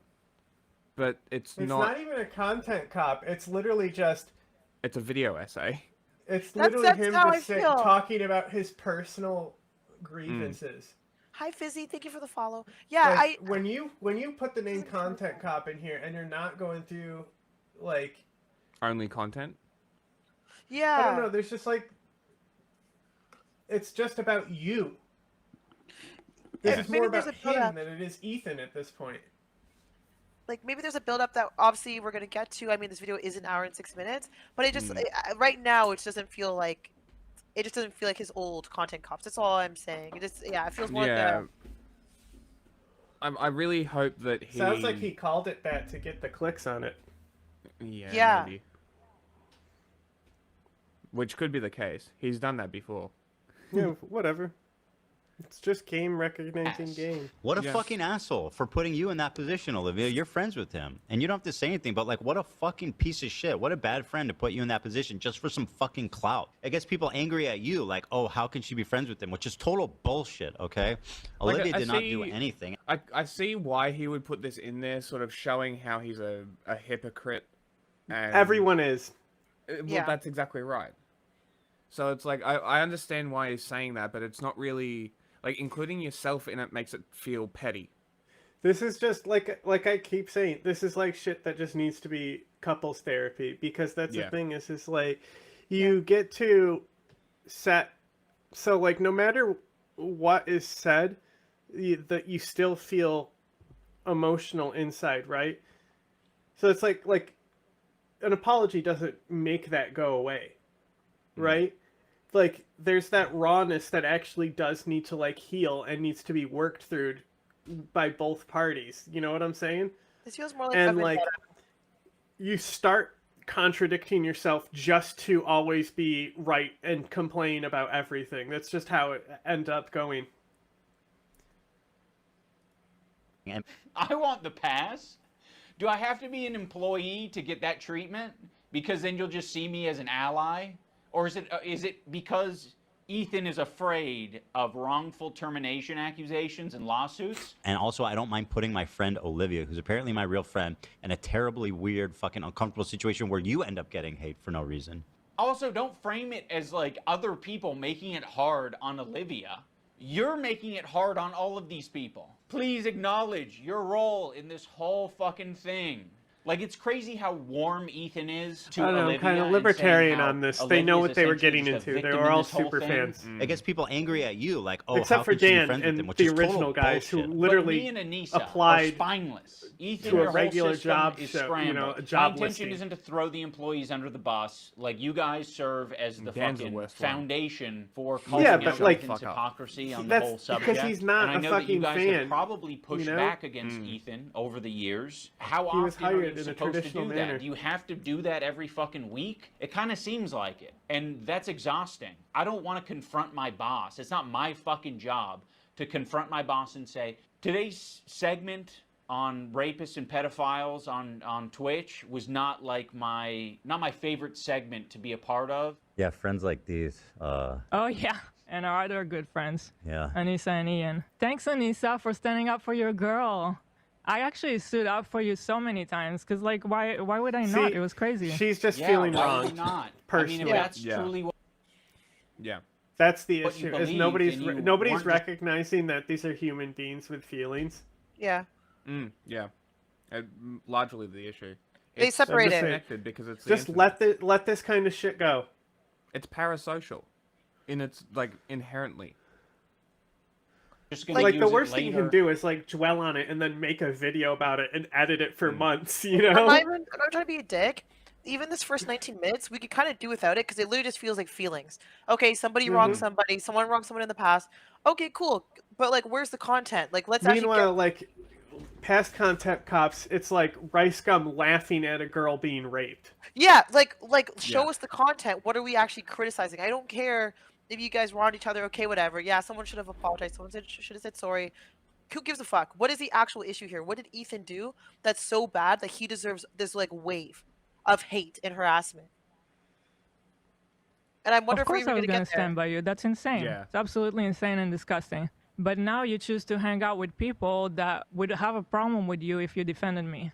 Speaker 5: but it's not
Speaker 2: even a content cop. It's literally just.
Speaker 5: It's a video essay.
Speaker 2: It's literally him just talking about his personal grievances.
Speaker 3: Hi Fizzy, thank you for the follow. Yeah,
Speaker 2: like, when you put the name content cop in here and you're not going through like
Speaker 5: only content.
Speaker 3: Yeah.
Speaker 2: I don't know. There's just like it's just about you. This is more about him than it is Ethan at this point.
Speaker 3: Like maybe there's a build up that obviously we're gonna get to. I mean, this video is an hour and 6 minutes, but it just right now it doesn't feel like his old content cops. That's all I'm saying. It just it feels more like
Speaker 5: I really hope that he
Speaker 2: sounds like he called it that to get the clicks on it.
Speaker 3: Yeah.
Speaker 5: Maybe. Which could be the case. He's done that before.
Speaker 2: Yeah, whatever. It's just game recognizing game.
Speaker 15: What a fucking asshole for putting you in that position, Olivia. You're friends with him. And you don't have to say anything, but like, what a fucking piece of shit. What a bad friend to put you in that position just for some fucking clout. It gets people angry at you, like, oh, how can she be friends with him? Which is total bullshit, okay?
Speaker 5: Like,
Speaker 15: Olivia did not do anything.
Speaker 5: I see why he would put this in there, sort of showing how he's a hypocrite. And
Speaker 2: everyone is.
Speaker 5: Well, that's exactly right. So it's like, I understand why he's saying that, but it's not really... Like, including yourself in it makes it feel petty.
Speaker 2: This is just, like I keep saying, this is like shit that just needs to be couples therapy. Because that's the thing, is just like, you get to set... So, like, no matter what is said, that you still feel emotional inside, right? So it's like an apology doesn't make that go away, right? Like, there's that rawness that actually does need to, like, heal and needs to be worked through by both parties. You know what I'm saying?
Speaker 3: This feels more like...
Speaker 2: And, like, you start contradicting yourself just to always be right and complain about everything. That's just how it ends up going.
Speaker 12: I want the pass. Do I have to be an employee to get that treatment? Because then you'll just see me as an ally? Or is it because Ethan is afraid of wrongful termination accusations and lawsuits?
Speaker 15: And also, I don't mind putting my friend Olivia, who's apparently my real friend, in a terribly weird, fucking uncomfortable situation where you end up getting hate for no reason.
Speaker 12: Also, don't frame it as like other people making it hard on Olivia. You're making it hard on all of these people. Please acknowledge your role in this whole fucking thing. Like, it's crazy how warm Ethan is to Olivia.
Speaker 2: I'm kind of libertarian on this. They know what they were getting into. They were all super fans.
Speaker 15: It gets people angry at you, like, oh,
Speaker 2: except
Speaker 15: how
Speaker 2: for
Speaker 15: could you be
Speaker 2: Dan
Speaker 15: friends with him,
Speaker 2: and
Speaker 15: which
Speaker 2: the
Speaker 15: is total
Speaker 2: original guys who
Speaker 15: bullshit.
Speaker 2: literally applied
Speaker 12: Ethan,
Speaker 2: to a regular job show, you know, a job
Speaker 12: My intention
Speaker 2: listing.
Speaker 12: isn't to throw the employees under the bus. Like, you guys serve as the fucking foundation for calling out Ethan's hypocrisy on the whole subject.
Speaker 2: Because he's not
Speaker 12: and I know that you guys
Speaker 2: fan,
Speaker 12: have probably pushed back against Ethan over the years. How often are you supposed to do that? Do you have to do that every fucking week? It kind of seems like it. And that's exhausting. I don't want to confront my boss. It's not my fucking job to confront my boss and say, today's segment on rapists and pedophiles on Twitch was not like my favorite segment to be a part of.
Speaker 15: Yeah, friends like these.
Speaker 17: Oh, yeah. And our other good friends.
Speaker 15: Yeah.
Speaker 17: Anissa and Ian. Thanks, Anissa, for standing up for your girl. I actually stood up for you so many times, because, like, why would I not? It was crazy.
Speaker 2: She's just feeling wrong.
Speaker 12: Not?
Speaker 2: Personally.
Speaker 12: I mean, if that's truly what...
Speaker 5: Yeah.
Speaker 2: That's the
Speaker 12: what you
Speaker 2: issue. Is
Speaker 12: believe,
Speaker 2: nobody's recognizing that these are human beings with feelings.
Speaker 3: Yeah.
Speaker 5: Yeah. Largely the issue.
Speaker 3: They separated.
Speaker 5: Connected because it's
Speaker 2: just let this kind of shit go.
Speaker 5: It's parasocial, in its like inherently.
Speaker 2: Like the worst thing you can do is like dwell on it and then make a video about it and edit it for months. You know.
Speaker 3: I'm not trying to be a dick, even this first 19 minutes, we could kind of do without it because it literally just feels like feelings. Okay, somebody wronged somebody, someone wronged someone in the past. Okay, cool. But like, where's the content? Like, let's
Speaker 2: Meanwhile, like, past content cops, it's like Rice Gum laughing at a girl being raped.
Speaker 3: Yeah, like show us the content. What are we actually criticizing? I don't care if you guys wronged each other. Okay, whatever. Yeah, someone should have apologized. Someone should have said sorry. Who gives a fuck? What is the actual issue here? What did Ethan do that's so bad that he deserves this like wave of hate and harassment? And I wonder
Speaker 17: of course
Speaker 3: if we're
Speaker 17: I was
Speaker 3: going
Speaker 17: to stand by you. That's insane.
Speaker 5: Yeah.
Speaker 17: It's absolutely insane and disgusting. But now you choose to hang out with people that would have a problem with you if you defended me.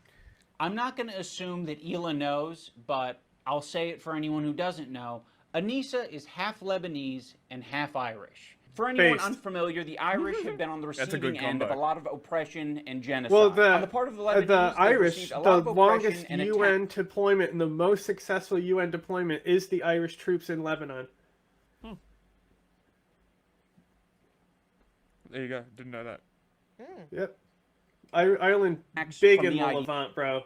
Speaker 12: I'm not going to assume that Hila knows, but I'll say it for anyone who doesn't know. Anissa is half Lebanese and half Irish. For anyone unfamiliar, the Irish have been on the receiving end of a lot of oppression and genocide.
Speaker 2: Well,
Speaker 12: on the part of the Lebanese,
Speaker 2: the Irish,
Speaker 12: a lot
Speaker 2: the
Speaker 12: of
Speaker 2: longest
Speaker 12: and
Speaker 2: UN deployment and the most successful UN deployment is the Irish troops in Lebanon.
Speaker 5: There you go. Didn't know that.
Speaker 2: Yep. Ireland, big in the Levant, bro.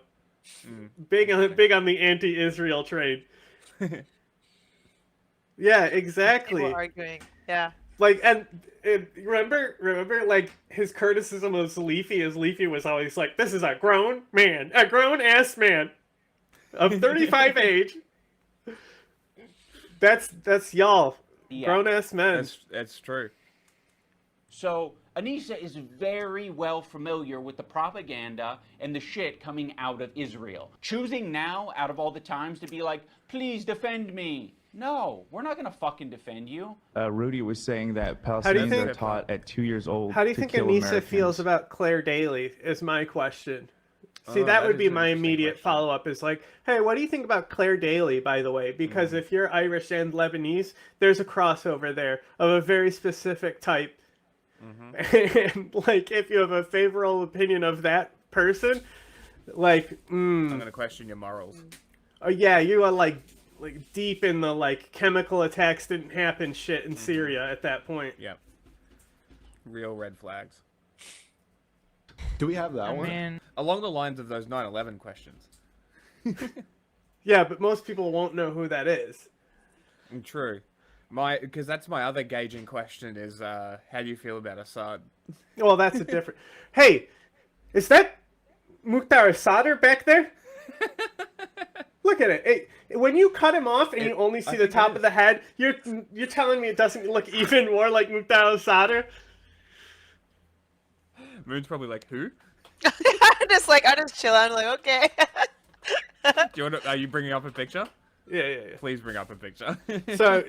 Speaker 2: Big on the anti-Israel trade. Yeah, exactly.
Speaker 3: People arguing. Yeah.
Speaker 2: Like, and remember, like, his criticism of Leafy is Leafy was always like, this is a grown-ass man of 35 age. That's y'all.
Speaker 12: Yeah.
Speaker 2: Grown-ass men.
Speaker 5: That's true.
Speaker 12: So, Anissa is very well familiar with the propaganda and the shit coming out of Israel. Choosing now, out of all the times, to be like, please defend me. No, we're not going to fucking defend you.
Speaker 1: Rudy was saying that Palestinians are taught at 2 years old
Speaker 2: How do you think Anissa feels about Claire Daly, is my question. See, that would be my immediate follow-up is like, hey, what do you think about Claire Daly, by the way? Because if you're Irish and Lebanese, there's a crossover there of a very specific type. And, like, if you have a favorable opinion of that person, like,
Speaker 5: I'm going to question your morals.
Speaker 2: Oh, yeah, you are, like deep in the, like, chemical attacks didn't happen shit in Syria at that point.
Speaker 5: Yep. Real red flags.
Speaker 20: Do we have that one?
Speaker 17: Man.
Speaker 5: Along the lines of those 9/11 questions.
Speaker 2: Yeah, but most people won't know who that is.
Speaker 5: True. Because that's my other gauging question is, how do you feel about Assad?
Speaker 2: Well, that's a different... Hey, is that Mukhtar Assad back there? Look at it. Hey, when you cut him off and you only see the top of the head, you're telling me it doesn't look even more like Mukhtar Assad?
Speaker 5: Moon's probably like, who?
Speaker 3: I just chill out. I'm like, okay.
Speaker 5: Do you want to, are you bringing up a picture?
Speaker 2: Yeah.
Speaker 5: Please bring up a picture.
Speaker 2: So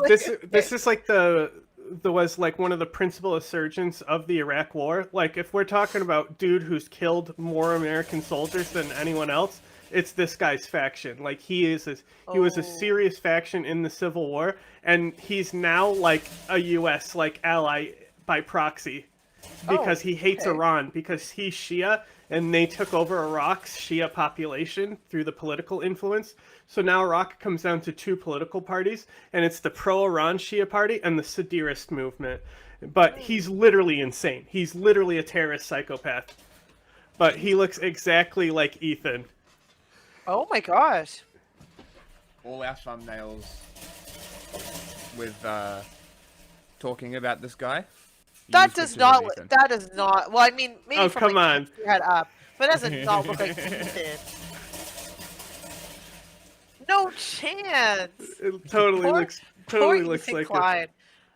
Speaker 2: this is like was like one of the principal insurgents of the Iraq War. Like, if we're talking about dude who's killed more American soldiers than anyone else, it's this guy's faction. Like, he was a serious faction in the Civil War, and he's now like a U.S. like ally by proxy because he hates Iran because he's Shia and they took over Iraq's Shia population through the political influence. So now Iraq comes down to two political parties, and it's the pro-Iran Shia party and the Sadirist movement. But he's literally insane. He's literally a terrorist psychopath. But he looks exactly like Ethan.
Speaker 3: Oh my gosh.
Speaker 5: All our thumbnails with talking about this guy.
Speaker 3: That does not. Well, I mean, maybe
Speaker 2: oh,
Speaker 3: from
Speaker 2: come
Speaker 3: like,
Speaker 2: on.
Speaker 3: your head up, but it does not look like Ethan. No chance.
Speaker 2: It totally looks like
Speaker 3: Clyde.
Speaker 2: it.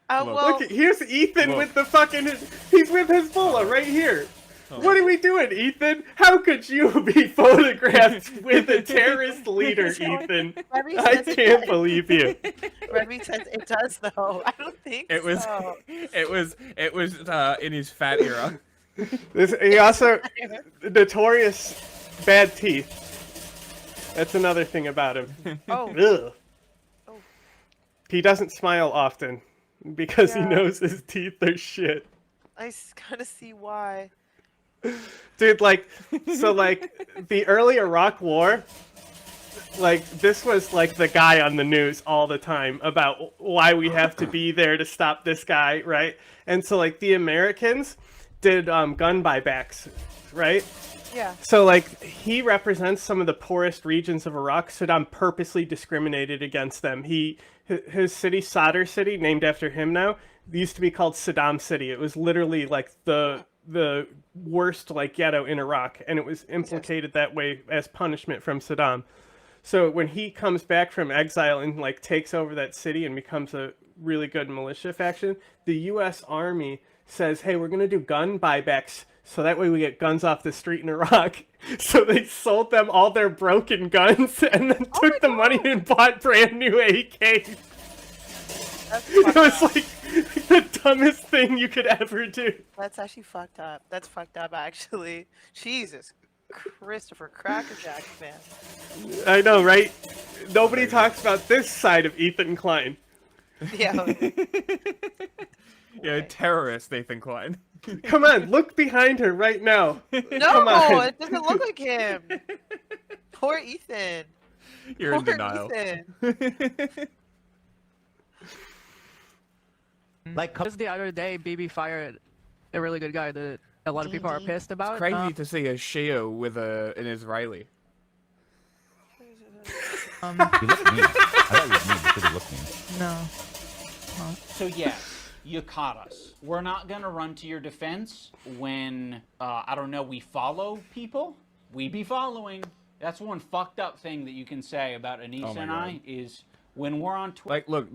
Speaker 2: Well, look, here's Ethan with the fucking. He's with Hezbollah right here. What are we doing, Ethan? How could you be photographed with a terrorist leader, Ethan? I can't believe you.
Speaker 3: Remy says it does, though. I don't think
Speaker 5: it was.
Speaker 3: So.
Speaker 5: It was in his fat era.
Speaker 2: He also notorious bad teeth. That's another thing about him.
Speaker 3: Oh.
Speaker 2: He doesn't smile often because he knows his teeth are shit.
Speaker 3: I kind of see why.
Speaker 2: Dude, like, so, like, the early Iraq War, like, this was, like, the guy on the news all the time about why we have to be there to stop this guy, right? And so, like, the Americans did gun buybacks, right?
Speaker 3: Yeah.
Speaker 2: So, like, he represents some of the poorest regions of Iraq. Saddam purposely discriminated against them. His city, Sadr City, named after him now, used to be called Saddam City. It was literally, like, the worst, like, ghetto in Iraq, and it was implicated that way as punishment from Saddam. So when he comes back from exile and, like, takes over that city and becomes a really good militia faction, the U.S. Army says, hey, we're going to do gun buybacks so that way we get guns off the street in Iraq. So they sold them all their broken guns and then took the money and bought brand new AKs. It was like the dumbest thing you could ever do.
Speaker 3: That's actually fucked up. That's fucked up, actually. Jesus Christopher Crackerjack, man.
Speaker 2: I know, right? Nobody talks about this side of Ethan Klein.
Speaker 3: Yeah.
Speaker 5: Yeah, terrorist Ethan Klein.
Speaker 2: Come on, look behind her right now.
Speaker 3: No,
Speaker 2: Come on.
Speaker 3: it doesn't look like him. Poor Ethan.
Speaker 5: You're in denial.
Speaker 3: Ethan.
Speaker 4: Like just the other day, BB fired a really good guy that a lot of people are pissed about.
Speaker 5: It's crazy to see a Shia with an Israeli.
Speaker 22: You look mean. I thought you were mean because you look mean.
Speaker 4: No.
Speaker 12: So yes, you caught us. We're not gonna run to your defense when I don't know, we follow people. We be following. That's one fucked up thing that you can say about Anissa and I is when we're on Twitter.
Speaker 5: Like, look,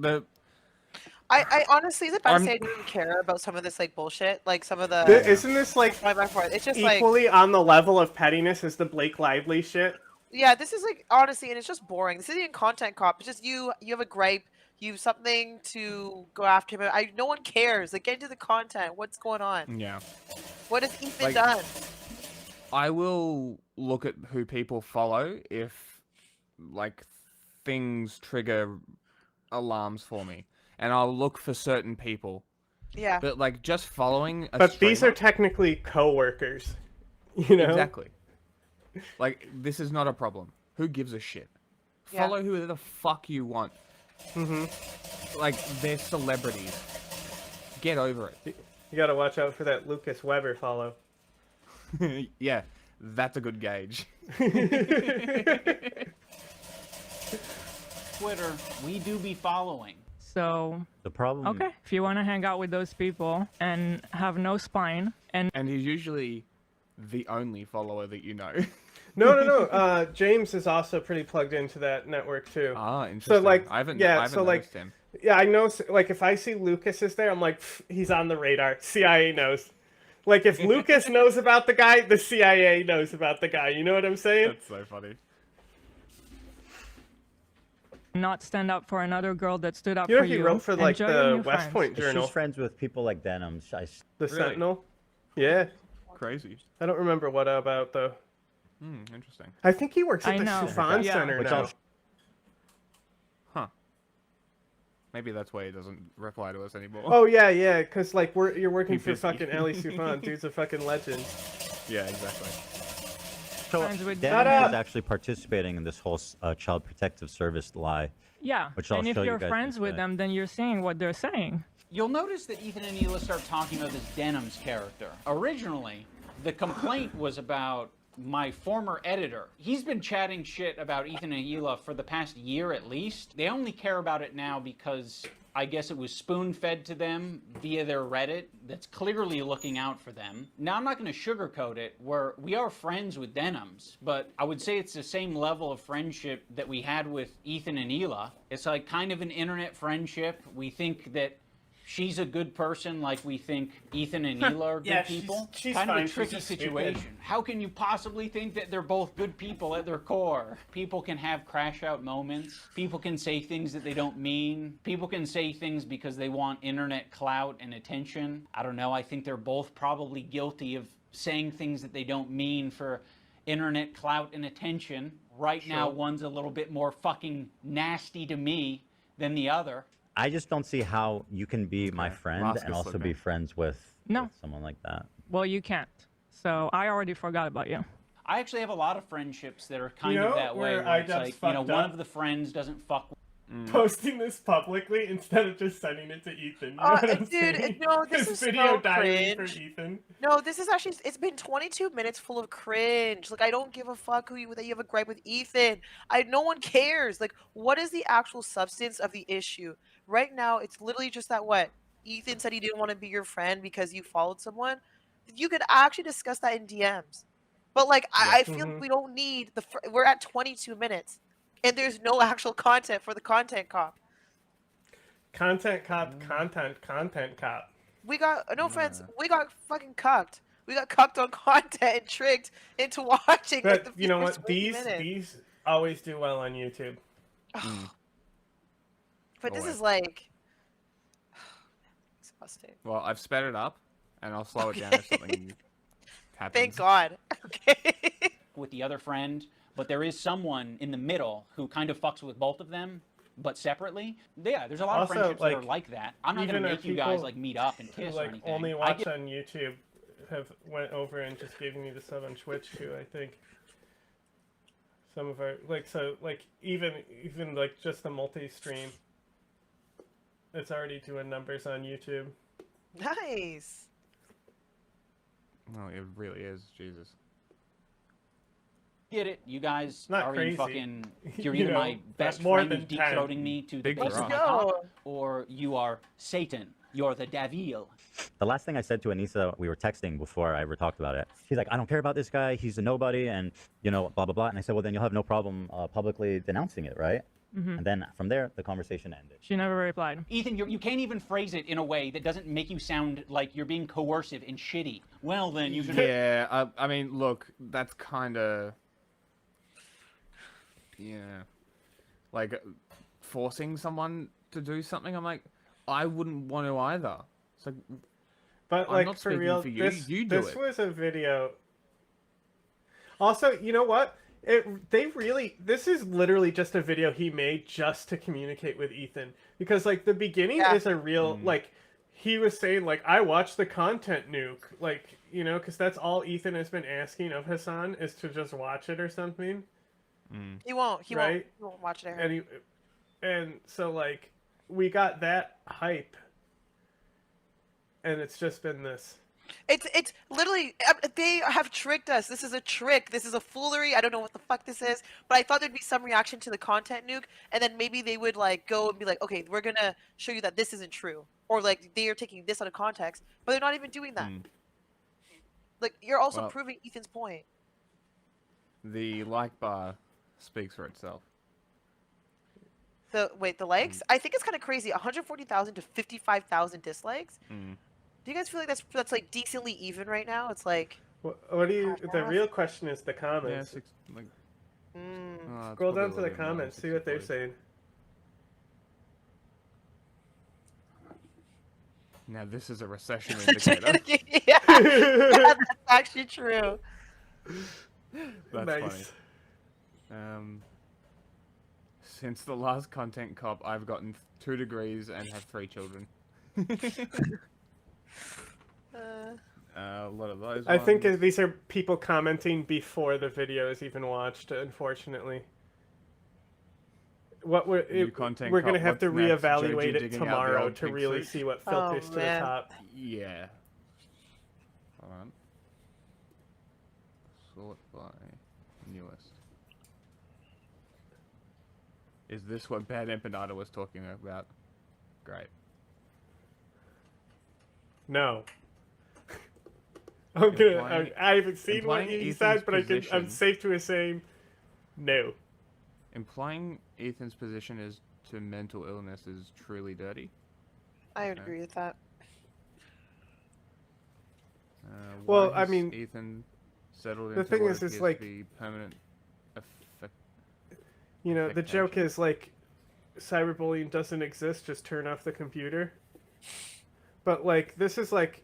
Speaker 3: I honestly, is it bad to say I don't even care about some of this like bullshit? Like some of the.
Speaker 2: Isn't this like
Speaker 3: it's just
Speaker 2: equally
Speaker 3: like
Speaker 2: on the level of pettiness as the Blake Lively shit?
Speaker 3: Yeah, this is like honestly, and it's just boring. This isn't even content cop. It's just you have a gripe. You have something to go after him. No one cares. Like, get into the content. What's going on?
Speaker 5: Yeah.
Speaker 3: What has Ethan done?
Speaker 5: I will look at who people follow if, like, things trigger alarms for me, and I'll look for certain people.
Speaker 3: Yeah.
Speaker 5: But like just following.
Speaker 2: But these are technically co-workers. You know.
Speaker 5: Exactly. Like, this is not a problem. Who gives a shit?
Speaker 3: Yeah.
Speaker 5: Follow who the fuck you want. Like, they're celebrities. Get over it.
Speaker 2: You gotta watch out for that Lucas Weber follow.
Speaker 5: Yeah, that's a good gauge.
Speaker 12: Twitter, we do be following.
Speaker 17: So
Speaker 22: the problem.
Speaker 17: Okay, if you want to hang out with those people and have no spine, and
Speaker 5: he's usually the only follower that you know.
Speaker 2: No. James is also pretty plugged into that network too.
Speaker 5: Ah, interesting.
Speaker 2: So like,
Speaker 5: I haven't
Speaker 2: so like,
Speaker 5: noticed him.
Speaker 2: yeah, I know. Like, if I see Lucas is there, I'm like, he's on the radar. CIA knows. Like, if Lucas knows about the guy, the CIA knows about the guy. You know what I'm saying?
Speaker 5: That's so funny.
Speaker 17: not stand up for another girl that stood up
Speaker 2: You know,
Speaker 17: for
Speaker 2: he
Speaker 17: you.
Speaker 2: wrote for like
Speaker 17: Enjoy your
Speaker 2: the
Speaker 17: new
Speaker 2: West
Speaker 17: friends.
Speaker 2: Point Journal.
Speaker 21: She's friends with people like Denim.
Speaker 2: The
Speaker 5: Really?
Speaker 2: Sentinel. Yeah.
Speaker 5: Crazy.
Speaker 2: I don't remember what about though.
Speaker 5: Interesting.
Speaker 2: I think he works at
Speaker 17: I
Speaker 2: the
Speaker 17: know.
Speaker 2: Chiffon
Speaker 17: Yeah.
Speaker 2: Center
Speaker 21: Which
Speaker 2: now.
Speaker 21: I'll-
Speaker 5: Huh. Maybe that's why he doesn't reply to us anymore.
Speaker 2: Oh yeah, because like you're working for
Speaker 5: busy.
Speaker 2: fucking Ellie Chiffon. Dude's a fucking legend.
Speaker 5: Yeah, exactly.
Speaker 21: So
Speaker 17: Friends with
Speaker 21: Denim
Speaker 17: Denim.
Speaker 21: is actually participating in this whole Child Protective Service lie.
Speaker 17: Yeah,
Speaker 21: Which I'll
Speaker 17: and if
Speaker 21: show you
Speaker 17: you're
Speaker 21: guys
Speaker 17: friends
Speaker 21: in a
Speaker 17: with
Speaker 21: bit.
Speaker 17: them, then you're saying what they're saying.
Speaker 12: You'll notice that Ethan and Hila start talking about this Denim's character. Originally, the complaint was about my former editor. He's been chatting shit about Ethan and Hila for the past year at least. They only care about it now because I guess it was spoon-fed to them via their Reddit that's clearly looking out for them. Now, I'm not going to sugarcoat it, we are friends with Denims, but I would say it's the same level of friendship that we had with Ethan and Hila. It's like kind of an internet friendship. We think that she's a good person like we think Ethan and Hila are good
Speaker 2: Yeah,
Speaker 12: people.
Speaker 2: she's
Speaker 12: kind
Speaker 2: fine.
Speaker 12: of a
Speaker 2: She's
Speaker 12: tricky
Speaker 2: just stupid.
Speaker 12: situation. How can you possibly think that they're both good people at their core? People can have crash out moments. People can say things that they don't mean. People can say things because they want internet clout and attention. I don't know. I think they're both probably guilty of saying things that they don't mean for internet clout and attention. Right now, one's a little bit more fucking nasty to me than the other.
Speaker 21: I just don't see how you can be my friend
Speaker 5: Ross
Speaker 21: and
Speaker 5: is
Speaker 21: also
Speaker 5: looking.
Speaker 21: be friends with
Speaker 17: No.
Speaker 21: someone like that.
Speaker 17: Well, you can't. So I already forgot about you.
Speaker 12: I actually have a lot of friendships that are kind
Speaker 2: You know
Speaker 12: of that way.
Speaker 2: where
Speaker 12: Where it's
Speaker 2: iDubbbz
Speaker 12: like,
Speaker 2: fucked
Speaker 12: one
Speaker 2: up?
Speaker 12: of the friends doesn't fuck.
Speaker 2: posting this publicly instead of just sending it to Ethan. You know what I'm saying?
Speaker 3: No, this
Speaker 2: His
Speaker 3: is
Speaker 2: video
Speaker 3: so
Speaker 2: diary
Speaker 3: cringe.
Speaker 2: for Ethan.
Speaker 3: No, this is actually, it's been 22 minutes full of cringe. Like, I don't give a fuck that you have a gripe with Ethan. No one cares. Like, what is the actual substance of the issue? Right now, it's literally just that Ethan said he didn't want to be your friend because you followed someone. You could actually discuss that in DMs. But, like, I feel like we don't need we're at 22 minutes. And there's no actual content for the content cop.
Speaker 2: Content cop.
Speaker 3: We got friends. We got fucking cucked. We got cucked on content and tricked into watching.
Speaker 2: But
Speaker 3: like,
Speaker 2: you know what? These always do well on YouTube.
Speaker 3: But this is like exhausting.
Speaker 5: Well, I've sped it up, and I'll slow it down if something happens.
Speaker 3: Thank God. Okay.
Speaker 12: With the other friend, but there is someone in the middle who kind of fucks with both of them, but separately. Yeah, there's a lot of friendships that are like that. I'm not gonna make you guys like meet up and kiss or anything.
Speaker 2: Only watch on YouTube have went over and just given you the sub on Twitch too. I think some of our even like just the multi-stream, it's already doing numbers on YouTube.
Speaker 3: Nice.
Speaker 5: No, it really is. Jesus.
Speaker 12: Get it? You guys
Speaker 2: Not
Speaker 12: are
Speaker 2: crazy.
Speaker 12: in fucking. You're either my best friend who's deep throating me to the top, or you are Satan. You're the devil.
Speaker 21: The last thing I said to Anissa, we were texting before I ever talked about it. She's like, I don't care about this guy. He's a nobody, and blah blah blah. And I said, well, then you'll have no problem publicly denouncing it, right? And then from there, the conversation ended.
Speaker 17: She never replied.
Speaker 12: Ethan, you can't even phrase it in a way that doesn't make you sound like you're being coercive and shitty. Well, then you should.
Speaker 5: Yeah, I mean, look, that's kind of. Yeah, like forcing someone to do something. I'm like, I wouldn't want to either. It's like,
Speaker 2: but
Speaker 5: I'm
Speaker 2: like
Speaker 5: not
Speaker 2: for
Speaker 5: speaking
Speaker 2: real,
Speaker 5: for you.
Speaker 2: this
Speaker 5: This
Speaker 2: was a video. Also, you know what? This is literally just a video he made just to communicate with Ethan, because like the beginning is a real like he was saying like I watched the content nuke, like because that's all Ethan has been asking of Hassan is to just watch it or something.
Speaker 3: He won't. He
Speaker 2: right?
Speaker 3: won't watch it.
Speaker 2: And so like we got that hype, and it's just been this.
Speaker 3: It's literally they have tricked us. This is a trick. This is a foolery. I don't know what the fuck this is, but I thought there'd be some reaction to the content nuke, and then maybe they would like go and be like, okay, we're gonna show you that this isn't true, or like they are taking this out of context, but they're not even doing that. Like you're also proving Ethan's point.
Speaker 5: The like bar speaks for itself.
Speaker 3: The likes? I think it's kind of crazy. 140,000 to 55,000 dislikes. Do you guys feel like that's like decently even right now? It's like.
Speaker 2: What do you? The real question is the comments.
Speaker 5: Yeah,
Speaker 2: Scroll down to the comments. See what they're saying.
Speaker 5: Now this is a recession indicator.
Speaker 3: Yeah, that's actually true.
Speaker 5: That's
Speaker 2: nice.
Speaker 5: Funny. Since the last content cop, I've gotten 2 degrees and have 3 children. A lot of those.
Speaker 2: I think these are people commenting before the video is even watched. Unfortunately, we're going to have to reevaluate it tomorrow to really see what filters to the top.
Speaker 5: Yeah. Hold on. Sort by newest. Is this what Bad Empanada was talking about? Great.
Speaker 2: No. I haven't seen what he said, but I'm safe to assume no.
Speaker 5: Implying Ethan's position is to mental illness is truly dirty.
Speaker 3: I would agree with that.
Speaker 2: Well, I mean,
Speaker 5: Ethan settled
Speaker 2: the
Speaker 5: into
Speaker 2: thing
Speaker 5: what
Speaker 2: is like
Speaker 5: the permanent effect.
Speaker 2: The joke is like, cyberbullying doesn't exist. Just turn off the computer. But like, this is like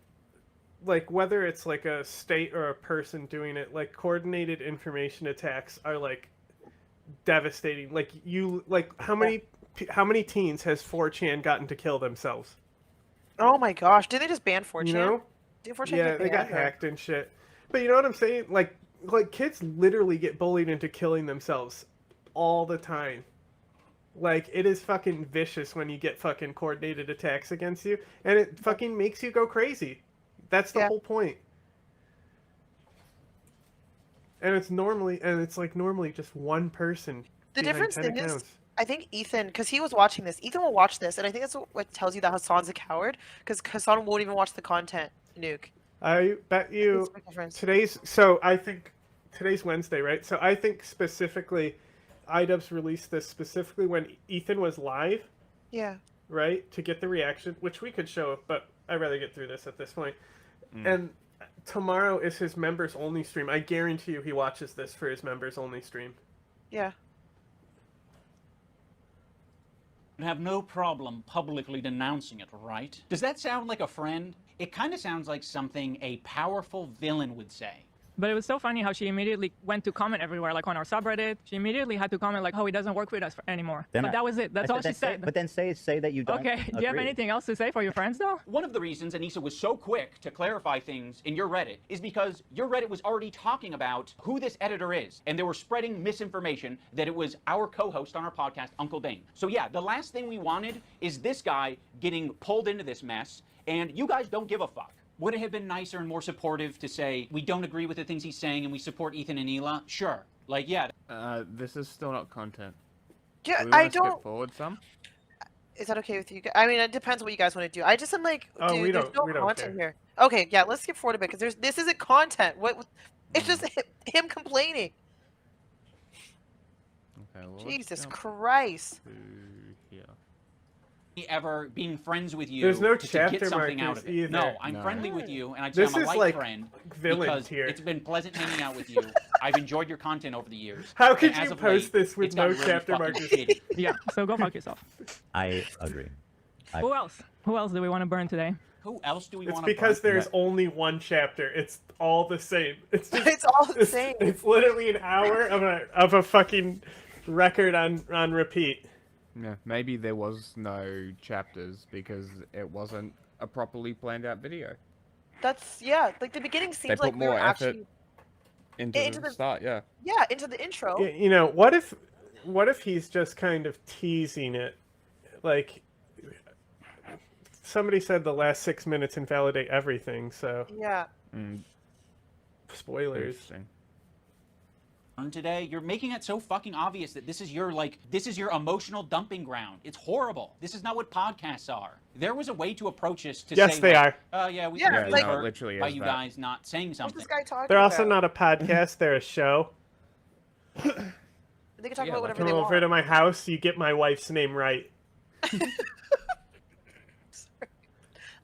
Speaker 2: whether it's like a state or a person doing it, like coordinated information attacks are like devastating. Like how many teens has 4chan gotten to kill themselves?
Speaker 3: Oh my gosh! Did they just ban 4chan?
Speaker 2: You know?
Speaker 3: Did 4chan
Speaker 2: yeah,
Speaker 3: get
Speaker 2: they got hacked and shit. But you know what I'm saying? Like kids literally get bullied into killing themselves all the time. Like, it is fucking vicious when you get fucking coordinated attacks against you, and it fucking makes you go crazy. That's the whole point. And it's normally just one person.
Speaker 3: The
Speaker 2: behind
Speaker 3: difference
Speaker 2: 10
Speaker 3: in
Speaker 2: accounts.
Speaker 3: this, I think Ethan, because he was watching this, Ethan will watch this, and I think that's what tells you that Hassan's a coward, because Hassan won't even watch the content, Nuke.
Speaker 2: I bet you I think today's Wednesday, right? So I think specifically iDubbbz released this specifically when Ethan was live.
Speaker 3: Yeah.
Speaker 2: Right? To get the reaction, which we could show, but I'd rather get through this at this point. And tomorrow is his members only stream. I guarantee you he watches this for his members only stream.
Speaker 3: Yeah.
Speaker 12: You have no problem publicly denouncing it, right? Does that sound like a friend? It kind of sounds like something a powerful villain would say.
Speaker 17: But it was so funny how she immediately went to comment everywhere, like on our subreddit. She immediately had to comment like, "Oh, he doesn't work with us anymore." But that was it. That's all she said.
Speaker 21: But then say that you don't.
Speaker 17: Okay. Do you have anything else to say for your friends, though?
Speaker 12: One of the reasons Anissa was so quick to clarify things in your Reddit is because your Reddit was already talking about who this editor is, and they were spreading misinformation that it was our co-host on our podcast, Uncle Dane. So yeah, the last thing we wanted is this guy getting pulled into this mess, and you guys don't give a fuck. Would it have been nicer and more supportive to say, we don't agree with the things he's saying and we support Ethan and Hila? Sure. Like, yeah.
Speaker 5: This is still not content.
Speaker 3: Yeah,
Speaker 5: Do we
Speaker 3: I
Speaker 5: wanna
Speaker 3: don't.
Speaker 5: skip forward some?
Speaker 3: Is that okay with you? I mean, it depends what you guys want to do. I just am like,
Speaker 2: Oh, we
Speaker 3: dude, there's
Speaker 2: don't-
Speaker 3: no
Speaker 2: we don't
Speaker 3: content
Speaker 2: care.
Speaker 3: here. Okay, yeah, let's skip forward a bit because this isn't content. It's just him complaining.
Speaker 5: Okay, well,
Speaker 3: Jesus Christ.
Speaker 12: Ever being friends with you
Speaker 2: There's no
Speaker 12: to
Speaker 2: chapter
Speaker 12: get something out
Speaker 2: markers
Speaker 12: of it.
Speaker 2: either.
Speaker 12: No, I'm
Speaker 2: No.
Speaker 12: friendly with you, and I'd
Speaker 2: This
Speaker 12: say I'm
Speaker 2: is
Speaker 12: a light
Speaker 2: like
Speaker 12: friend
Speaker 2: villain
Speaker 12: because
Speaker 2: tier.
Speaker 12: it's been pleasant hanging out with you. I've enjoyed your content over the years.
Speaker 2: How could
Speaker 12: and as
Speaker 2: you
Speaker 12: of
Speaker 2: post
Speaker 12: late,
Speaker 2: this with
Speaker 12: it's gotten
Speaker 2: no
Speaker 12: really
Speaker 2: chapter
Speaker 12: fucking
Speaker 2: markers?
Speaker 12: shitty.
Speaker 17: Yeah. So go fuck yourself.
Speaker 21: I agree.
Speaker 17: Who else? Who else do we want to burn today?
Speaker 12: Who else do we
Speaker 2: It's
Speaker 12: want to
Speaker 2: because there's only one chapter. It's all the same. It's just,
Speaker 3: it's all the same.
Speaker 2: It's literally an hour of a fucking record on repeat.
Speaker 5: Yeah, maybe there was no chapters because it wasn't a properly planned out video.
Speaker 3: That's like the beginning
Speaker 5: They
Speaker 3: seems
Speaker 5: put
Speaker 3: like we
Speaker 5: more
Speaker 3: were
Speaker 5: effort
Speaker 3: actually
Speaker 5: into the start, yeah.
Speaker 3: into the intro.
Speaker 2: You know, what if he's just kind of teasing it? Like, somebody said the last 6 minutes invalidate everything, so
Speaker 3: Yeah.
Speaker 2: spoilers.
Speaker 5: Interesting.
Speaker 12: Today, you're making it so fucking obvious that this is your emotional dumping ground. It's horrible. This is not what podcasts are. There was a way to approach this to
Speaker 2: Yes,
Speaker 12: say,
Speaker 2: they
Speaker 12: like,
Speaker 2: are.
Speaker 12: Yeah, we
Speaker 3: Yeah,
Speaker 12: feel
Speaker 3: like-
Speaker 12: hurt
Speaker 5: literally
Speaker 12: by
Speaker 5: is
Speaker 12: you
Speaker 5: that.
Speaker 12: guys not saying something.
Speaker 3: What's this guy talking
Speaker 2: They're also
Speaker 3: about?
Speaker 2: not a podcast, they're a show.
Speaker 3: They can talk about whatever
Speaker 2: Come
Speaker 3: they
Speaker 2: over
Speaker 3: want.
Speaker 2: to my house, you get my wife's name right.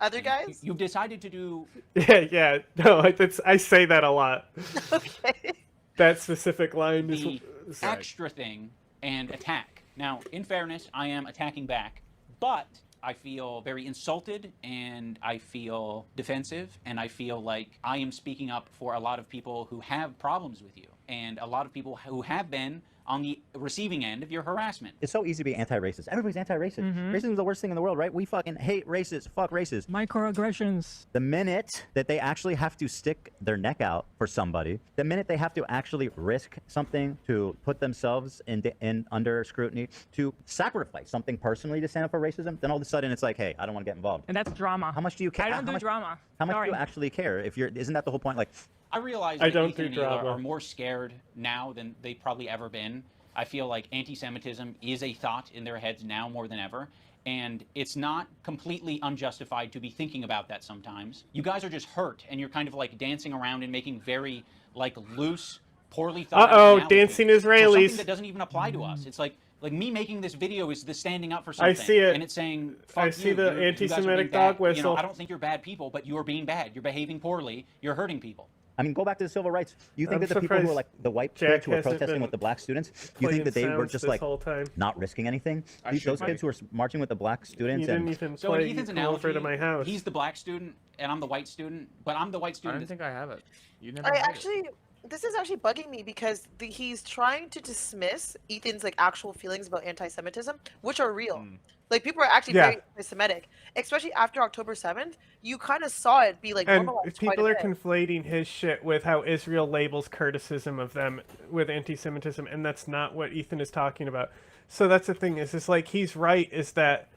Speaker 3: Other guys?
Speaker 12: You've decided to do...
Speaker 2: Yeah, no, I say that a lot.
Speaker 3: Okay.
Speaker 2: That specific line is...
Speaker 12: the extra thing and attack. Now, in fairness, I am attacking back, but I feel very insulted and I feel defensive and I feel like I am speaking up for a lot of people who have problems with you and a lot of people who have been on the receiving end of your harassment.
Speaker 21: It's so easy to be anti-racist. Everybody's anti-racist. Racism is the worst thing in the world, right? We fucking hate racists. Fuck racists.
Speaker 17: Microaggressions.
Speaker 21: The minute that they actually have to stick their neck out for somebody, the minute they have to actually risk something to put themselves in under scrutiny, to sacrifice something personally to stand up for racism, then all of a sudden it's like, hey, I don't want to get involved.
Speaker 17: And that's drama.
Speaker 21: How much do you care?
Speaker 17: I don't do drama.
Speaker 21: How much
Speaker 17: Sorry.
Speaker 21: do you actually care? Isn't that the whole point? Like,
Speaker 12: I realize
Speaker 2: I
Speaker 12: that
Speaker 2: don't
Speaker 12: Ethan and
Speaker 2: do
Speaker 12: Hila
Speaker 2: drama.
Speaker 12: are more scared now than they've probably ever been. I feel like anti-Semitism is a thought in their heads now more than ever. And it's not completely unjustified to be thinking about that sometimes. You guys are just hurt and you're kind of like dancing around and making very like loose, poorly thought out analogies
Speaker 2: dancing
Speaker 12: for
Speaker 2: Israelis.
Speaker 12: something that doesn't even apply to us. It's like me making this video is the standing up for something.
Speaker 2: I see it.
Speaker 12: And it's saying, fuck
Speaker 2: I see
Speaker 12: you,
Speaker 2: the
Speaker 12: you guys are being
Speaker 2: anti-Semitic
Speaker 12: bad.
Speaker 2: dog whistle.
Speaker 12: You know, I don't think you're bad people, but you're being bad. You're behaving poorly. You're hurting people.
Speaker 21: I mean, go back to the civil rights. You think
Speaker 2: I'm
Speaker 21: that the people who
Speaker 2: surprised
Speaker 21: are like the white
Speaker 2: Jack
Speaker 21: kids who are
Speaker 2: hasn't
Speaker 21: protesting
Speaker 2: been
Speaker 21: with the black students, you
Speaker 2: playing
Speaker 21: think that they were
Speaker 2: sounds
Speaker 21: just
Speaker 2: this
Speaker 21: like
Speaker 2: whole time.
Speaker 21: not risking anything?
Speaker 12: I
Speaker 21: Those
Speaker 12: should
Speaker 21: kids who are marching with the black students
Speaker 2: You
Speaker 21: and
Speaker 2: didn't even
Speaker 12: So in
Speaker 2: play.
Speaker 12: Ethan's
Speaker 2: You come over
Speaker 12: analogy,
Speaker 2: to my house.
Speaker 12: he's the black student and I'm the white student, but I'm the white
Speaker 5: I
Speaker 12: student.
Speaker 5: don't think I have it. You never
Speaker 3: I
Speaker 5: had it.
Speaker 3: actually, this is actually bugging me because he's trying to dismiss Ethan's like actual feelings about anti-Semitism, which are real. Like, people are actually very anti-Semitic, especially after October 7th. You kind of saw it be like normalized.
Speaker 2: And people are conflating his shit with how Israel labels criticism of them with anti-Semitism, and that's not what Ethan is talking about. So that's the thing is like he's right. Is that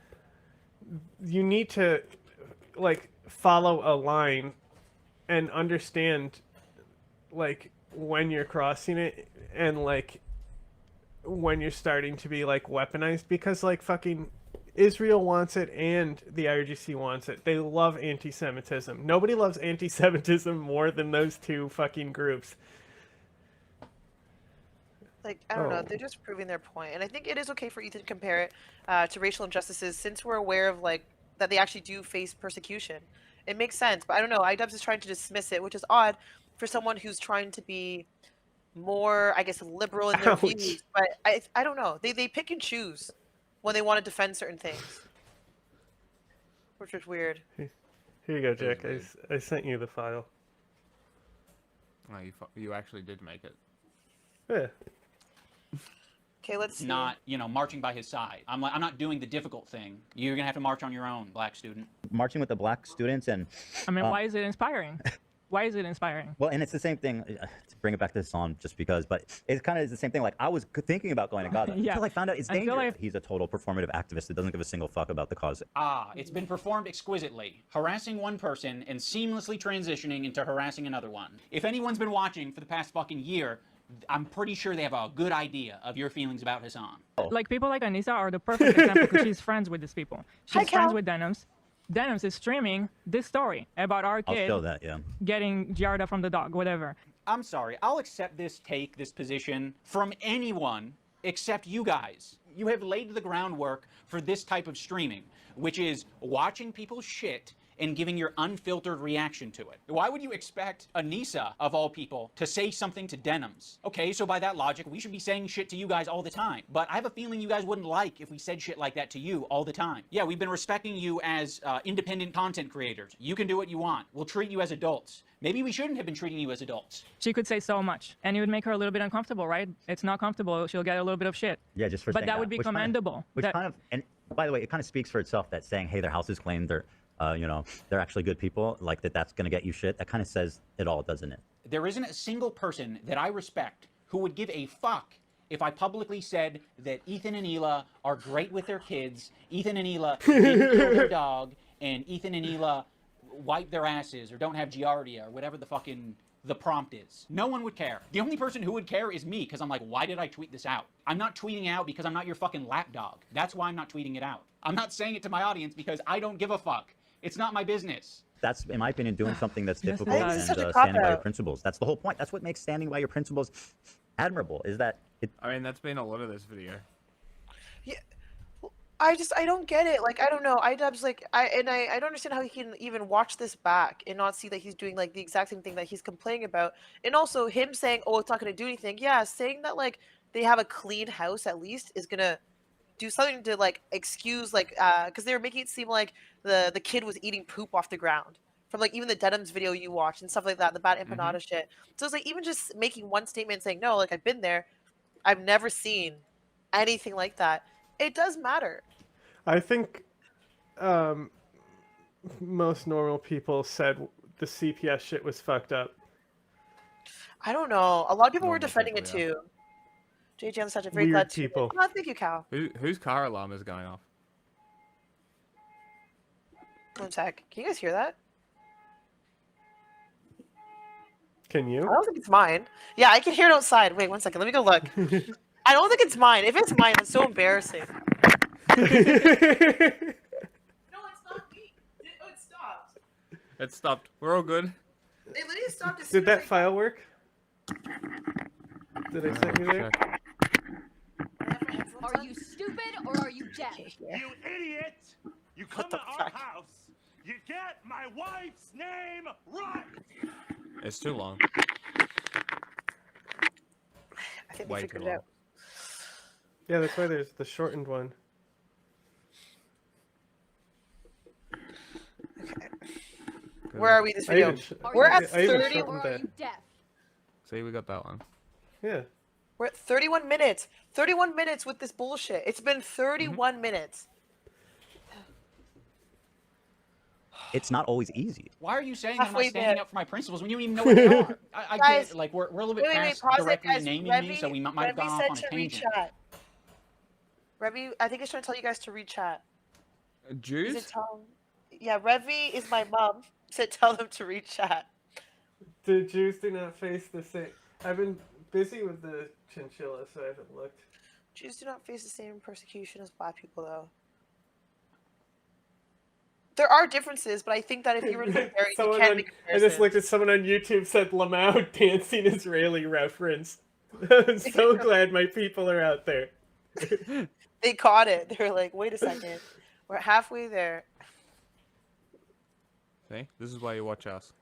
Speaker 2: you need to like follow a line and understand like when you're crossing it and like when you're starting to be like weaponized, because like fucking Israel wants it and the IRGC wants it. They love anti-Semitism. Nobody loves anti-Semitism more than those two fucking groups.
Speaker 3: Like, I don't know, they're just proving their point. And I think it is okay for Ethan to compare it to racial injustices, since we're aware of like that they actually do face persecution. It makes sense, but I don't know, iDubbbz is trying to dismiss it, which is odd for someone who's trying to be more, I guess, liberal in their views. But I don't know, they pick and choose when they want to defend certain things, which is weird.
Speaker 2: Here you go, Jack. I sent you the file.
Speaker 5: Oh, you actually did make it.
Speaker 2: Yeah.
Speaker 3: Okay, let's see.
Speaker 12: Not, marching by his side. I'm not doing the difficult thing. You're gonna have to march on your own, black student.
Speaker 21: Marching with the black students and.
Speaker 17: I mean, why is it inspiring? Why is it inspiring?
Speaker 21: Well, and it's the same thing, to bring it back to the song just because, but it kind of is the same thing. Like, I was thinking about going to Gaza until I found out it's dangerous. He's a total performative activist that doesn't give a single fuck about the cause.
Speaker 12: It's been performed exquisitely. Harassing one person and seamlessly transitioning into harassing another one. If anyone's been watching for the past fucking year, I'm pretty sure they have a good idea of your feelings about Hassan.
Speaker 17: Like, people like Anissa are the perfect example because she's friends with these people. She's friends with iDubbbz. iDubbbz is streaming this story about our kid getting Giarda from the dog, whatever.
Speaker 12: I'm sorry, I'll accept this position from anyone except you guys. You have laid the groundwork for this type of streaming, which is watching people's shit and giving your unfiltered reaction to it. Why would you expect Anissa, of all people, to say something to iDubbbz? Okay, so by that logic, we should be saying shit to you guys all the time. But I have a feeling you guys wouldn't like if we said shit like that to you all the time. Yeah, we've been respecting you as independent content creators. You can do what you want. We'll treat you as adults. Maybe we shouldn't have been treating you as adults.
Speaker 17: She could say so much, and it would make her a little bit uncomfortable, right? It's not comfortable. She'll get a little bit of shit.
Speaker 21: Yeah, just for
Speaker 17: But that would be commendable.
Speaker 21: And by the way, it kind of speaks for itself that saying, hey, their house is claimed, they're actually good people, like that's going to get you shit. That kind of says it all, doesn't it?
Speaker 12: There isn't a single person that I respect who would give a fuck if I publicly said that Ethan and Hila are great with their kids, Ethan and Hila didn't kill their dog, and Ethan and Hila wipe their asses or don't have Giardia or whatever the prompt is. No one would care. The only person who would care is me, because I'm like, why did I tweet this out? I'm not tweeting out because I'm not your fucking lapdog. That's why I'm not tweeting it out. I'm not saying it to my audience because I don't give a fuck. It's not my business.
Speaker 21: That's, in my opinion, doing something that's difficult and standing by your principles. That's the whole point. That's what makes standing by your principles admirable, is that it...
Speaker 5: I mean, that's been a lot of this video.
Speaker 3: Yeah. I don't get it. Like, I don't know. iDubbbz, like, I don't understand how he can even watch this back and not see that he's doing, like, the exact same thing that he's complaining about. And also, him saying, oh, it's not going to do anything. Yeah, saying that, like, they have a clean house, at least, is going to do something to, like, excuse, like, because they were making it seem like the kid was eating poop off the ground. From, like, even the iDubbbz video you watched and stuff like that, the bad empanada shit. So it's, like, even just making one statement saying, no, like, I've been there. I've never seen anything like that. It does matter.
Speaker 2: I think most normal people said the CPS shit was fucked up.
Speaker 3: I don't know. A lot of people were defending it too. JJ, I'm such a very glad
Speaker 2: people.
Speaker 3: Oh, thank you, Cal.
Speaker 5: Whose car alarm is going off?
Speaker 3: One sec. Can you guys hear that?
Speaker 2: Can you?
Speaker 3: I don't think it's mine. Yeah, I can hear it outside. Wait, one second. Let me go look. I don't think it's mine. If it's mine, it's so embarrassing. No, it's not me. Oh, it stopped.
Speaker 5: It stopped. We're all good.
Speaker 3: It literally stopped.
Speaker 2: Did that file work? Did I send you there?
Speaker 6: Are you stupid or are you deaf?
Speaker 8: You idiot! You come to our house, you get my wife's name right!
Speaker 5: It's too long.
Speaker 3: I think we figured it out.
Speaker 2: Yeah, that's why there's the shortened one.
Speaker 3: Okay. Where are we this video? We're at 30.
Speaker 6: Or are you deaf?
Speaker 5: See, we got that one.
Speaker 2: Yeah.
Speaker 3: We're at 31 minutes. 31 minutes with this bullshit. It's been 31 minutes.
Speaker 21: it's not always easy.
Speaker 12: Why are you saying I'm not
Speaker 3: Halfway
Speaker 12: standing
Speaker 3: there.
Speaker 12: up for my principles when you don't even know what they are? I
Speaker 3: Guys,
Speaker 12: get, like, we're a little bit
Speaker 3: wait,
Speaker 12: past
Speaker 3: pause it,
Speaker 12: directly
Speaker 3: guys.
Speaker 12: naming me, so we might have gone off on a
Speaker 3: said to
Speaker 12: tangent.
Speaker 3: re-chat. Revy, I think he's trying to tell you guys to re-chat.
Speaker 5: Jews?
Speaker 3: Yeah, Revy is my mom. Said tell them to re-chat.
Speaker 2: The Jews do not face the same. I've been busy with the chinchilla, so I haven't looked.
Speaker 3: Jews do not face the same persecution as black people, though. There are differences, but I think that if you were to compare it, you can make
Speaker 2: I just looked at someone on YouTube said Lamau dancing Israeli reference. I'm so glad my people are out there.
Speaker 3: They caught it. They were like, wait a second. We're halfway there.
Speaker 5: See? This is why you watch us.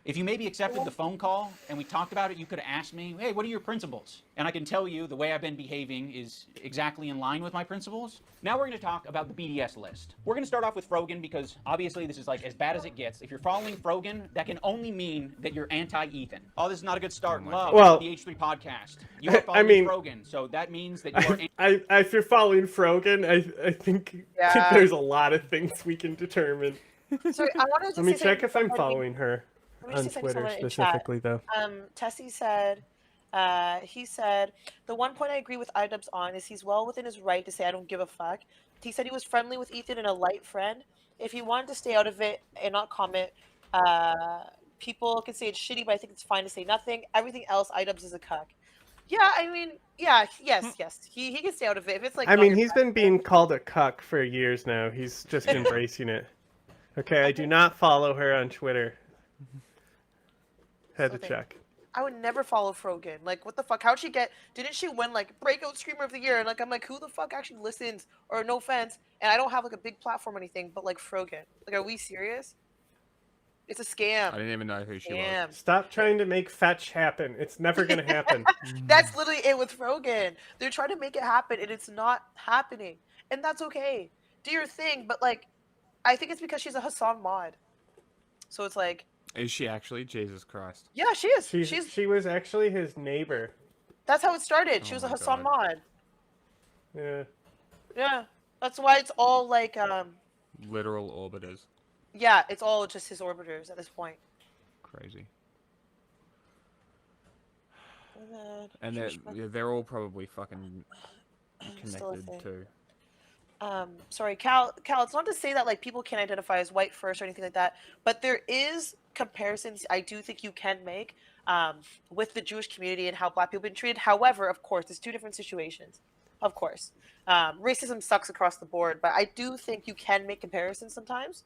Speaker 12: If you maybe accepted the phone call and we talked about it, you could have asked me, hey, what are your principles? And I can tell you the way I've been behaving is exactly in line with my principles. Now we're going to talk about the BDS list. We're going to start off with Frogan because obviously this is like as bad as it gets. If you're following Frogan, that can only mean that you're anti-Ethan. Oh, this is not a good start. Love
Speaker 2: well,
Speaker 12: the H3 podcast. You are following Frogan, so that means that you are...
Speaker 2: If you're following Frogan, I think there's a lot of things we can determine.
Speaker 3: Sorry, I wanted to
Speaker 2: Let me
Speaker 3: say
Speaker 2: check if I'm
Speaker 3: something.
Speaker 2: following her
Speaker 3: Let me
Speaker 2: on
Speaker 3: just say
Speaker 2: Twitter
Speaker 3: something in
Speaker 2: specifically,
Speaker 3: chat.
Speaker 2: though.
Speaker 3: Tessie said, he said, the one point I agree with iDubbbz on is he's well within his right to say I don't give a fuck. He said he was friendly with Ethan and a light friend. If he wanted to stay out of it and not comment, people can say it's shitty, but I think it's fine to say nothing. Everything else, iDubbbz is a cuck. Yeah, I mean, yeah, yes. He can stay out of it. If it's like,
Speaker 2: I mean, he's been being called a cuck for years now. He's just embracing it. Okay, I do not follow her on Twitter. Had to check.
Speaker 3: I would never follow Frogan. Like, what the fuck? How'd she get? Didn't she win like Breakout Screamer of the Year? And like, I'm like, who the fuck actually listens? Or no offense, and I don't have like a big platform or anything, but like Frogan. Like, are we serious? It's a scam.
Speaker 5: I didn't even know who she was.
Speaker 2: Stop trying to make fetch happen. It's never gonna happen.
Speaker 3: That's literally it with Frogan. They're trying to make it happen, and it's not happening, and that's okay. Do your thing, but like, I think it's because she's a Hassan mod. So it's like.
Speaker 5: Is she actually? Jesus Christ.
Speaker 3: Yeah, she is.
Speaker 2: She was actually his neighbor.
Speaker 3: That's how it started. She was a Hassan mod.
Speaker 2: Yeah.
Speaker 3: Yeah. That's why it's all like
Speaker 5: Literal orbiters.
Speaker 3: yeah, it's all just his orbiters at this point.
Speaker 5: Crazy.
Speaker 3: And
Speaker 5: And they're all probably fucking connected too.
Speaker 3: Sorry, Cal, it's not to say that like people can't identify as white first or anything like that, but there is comparisons I do think you can make with the Jewish community and how black people have been treated. However, of course, there's two different situations. Of course. Racism sucks across the board, but I do think you can make comparisons sometimes.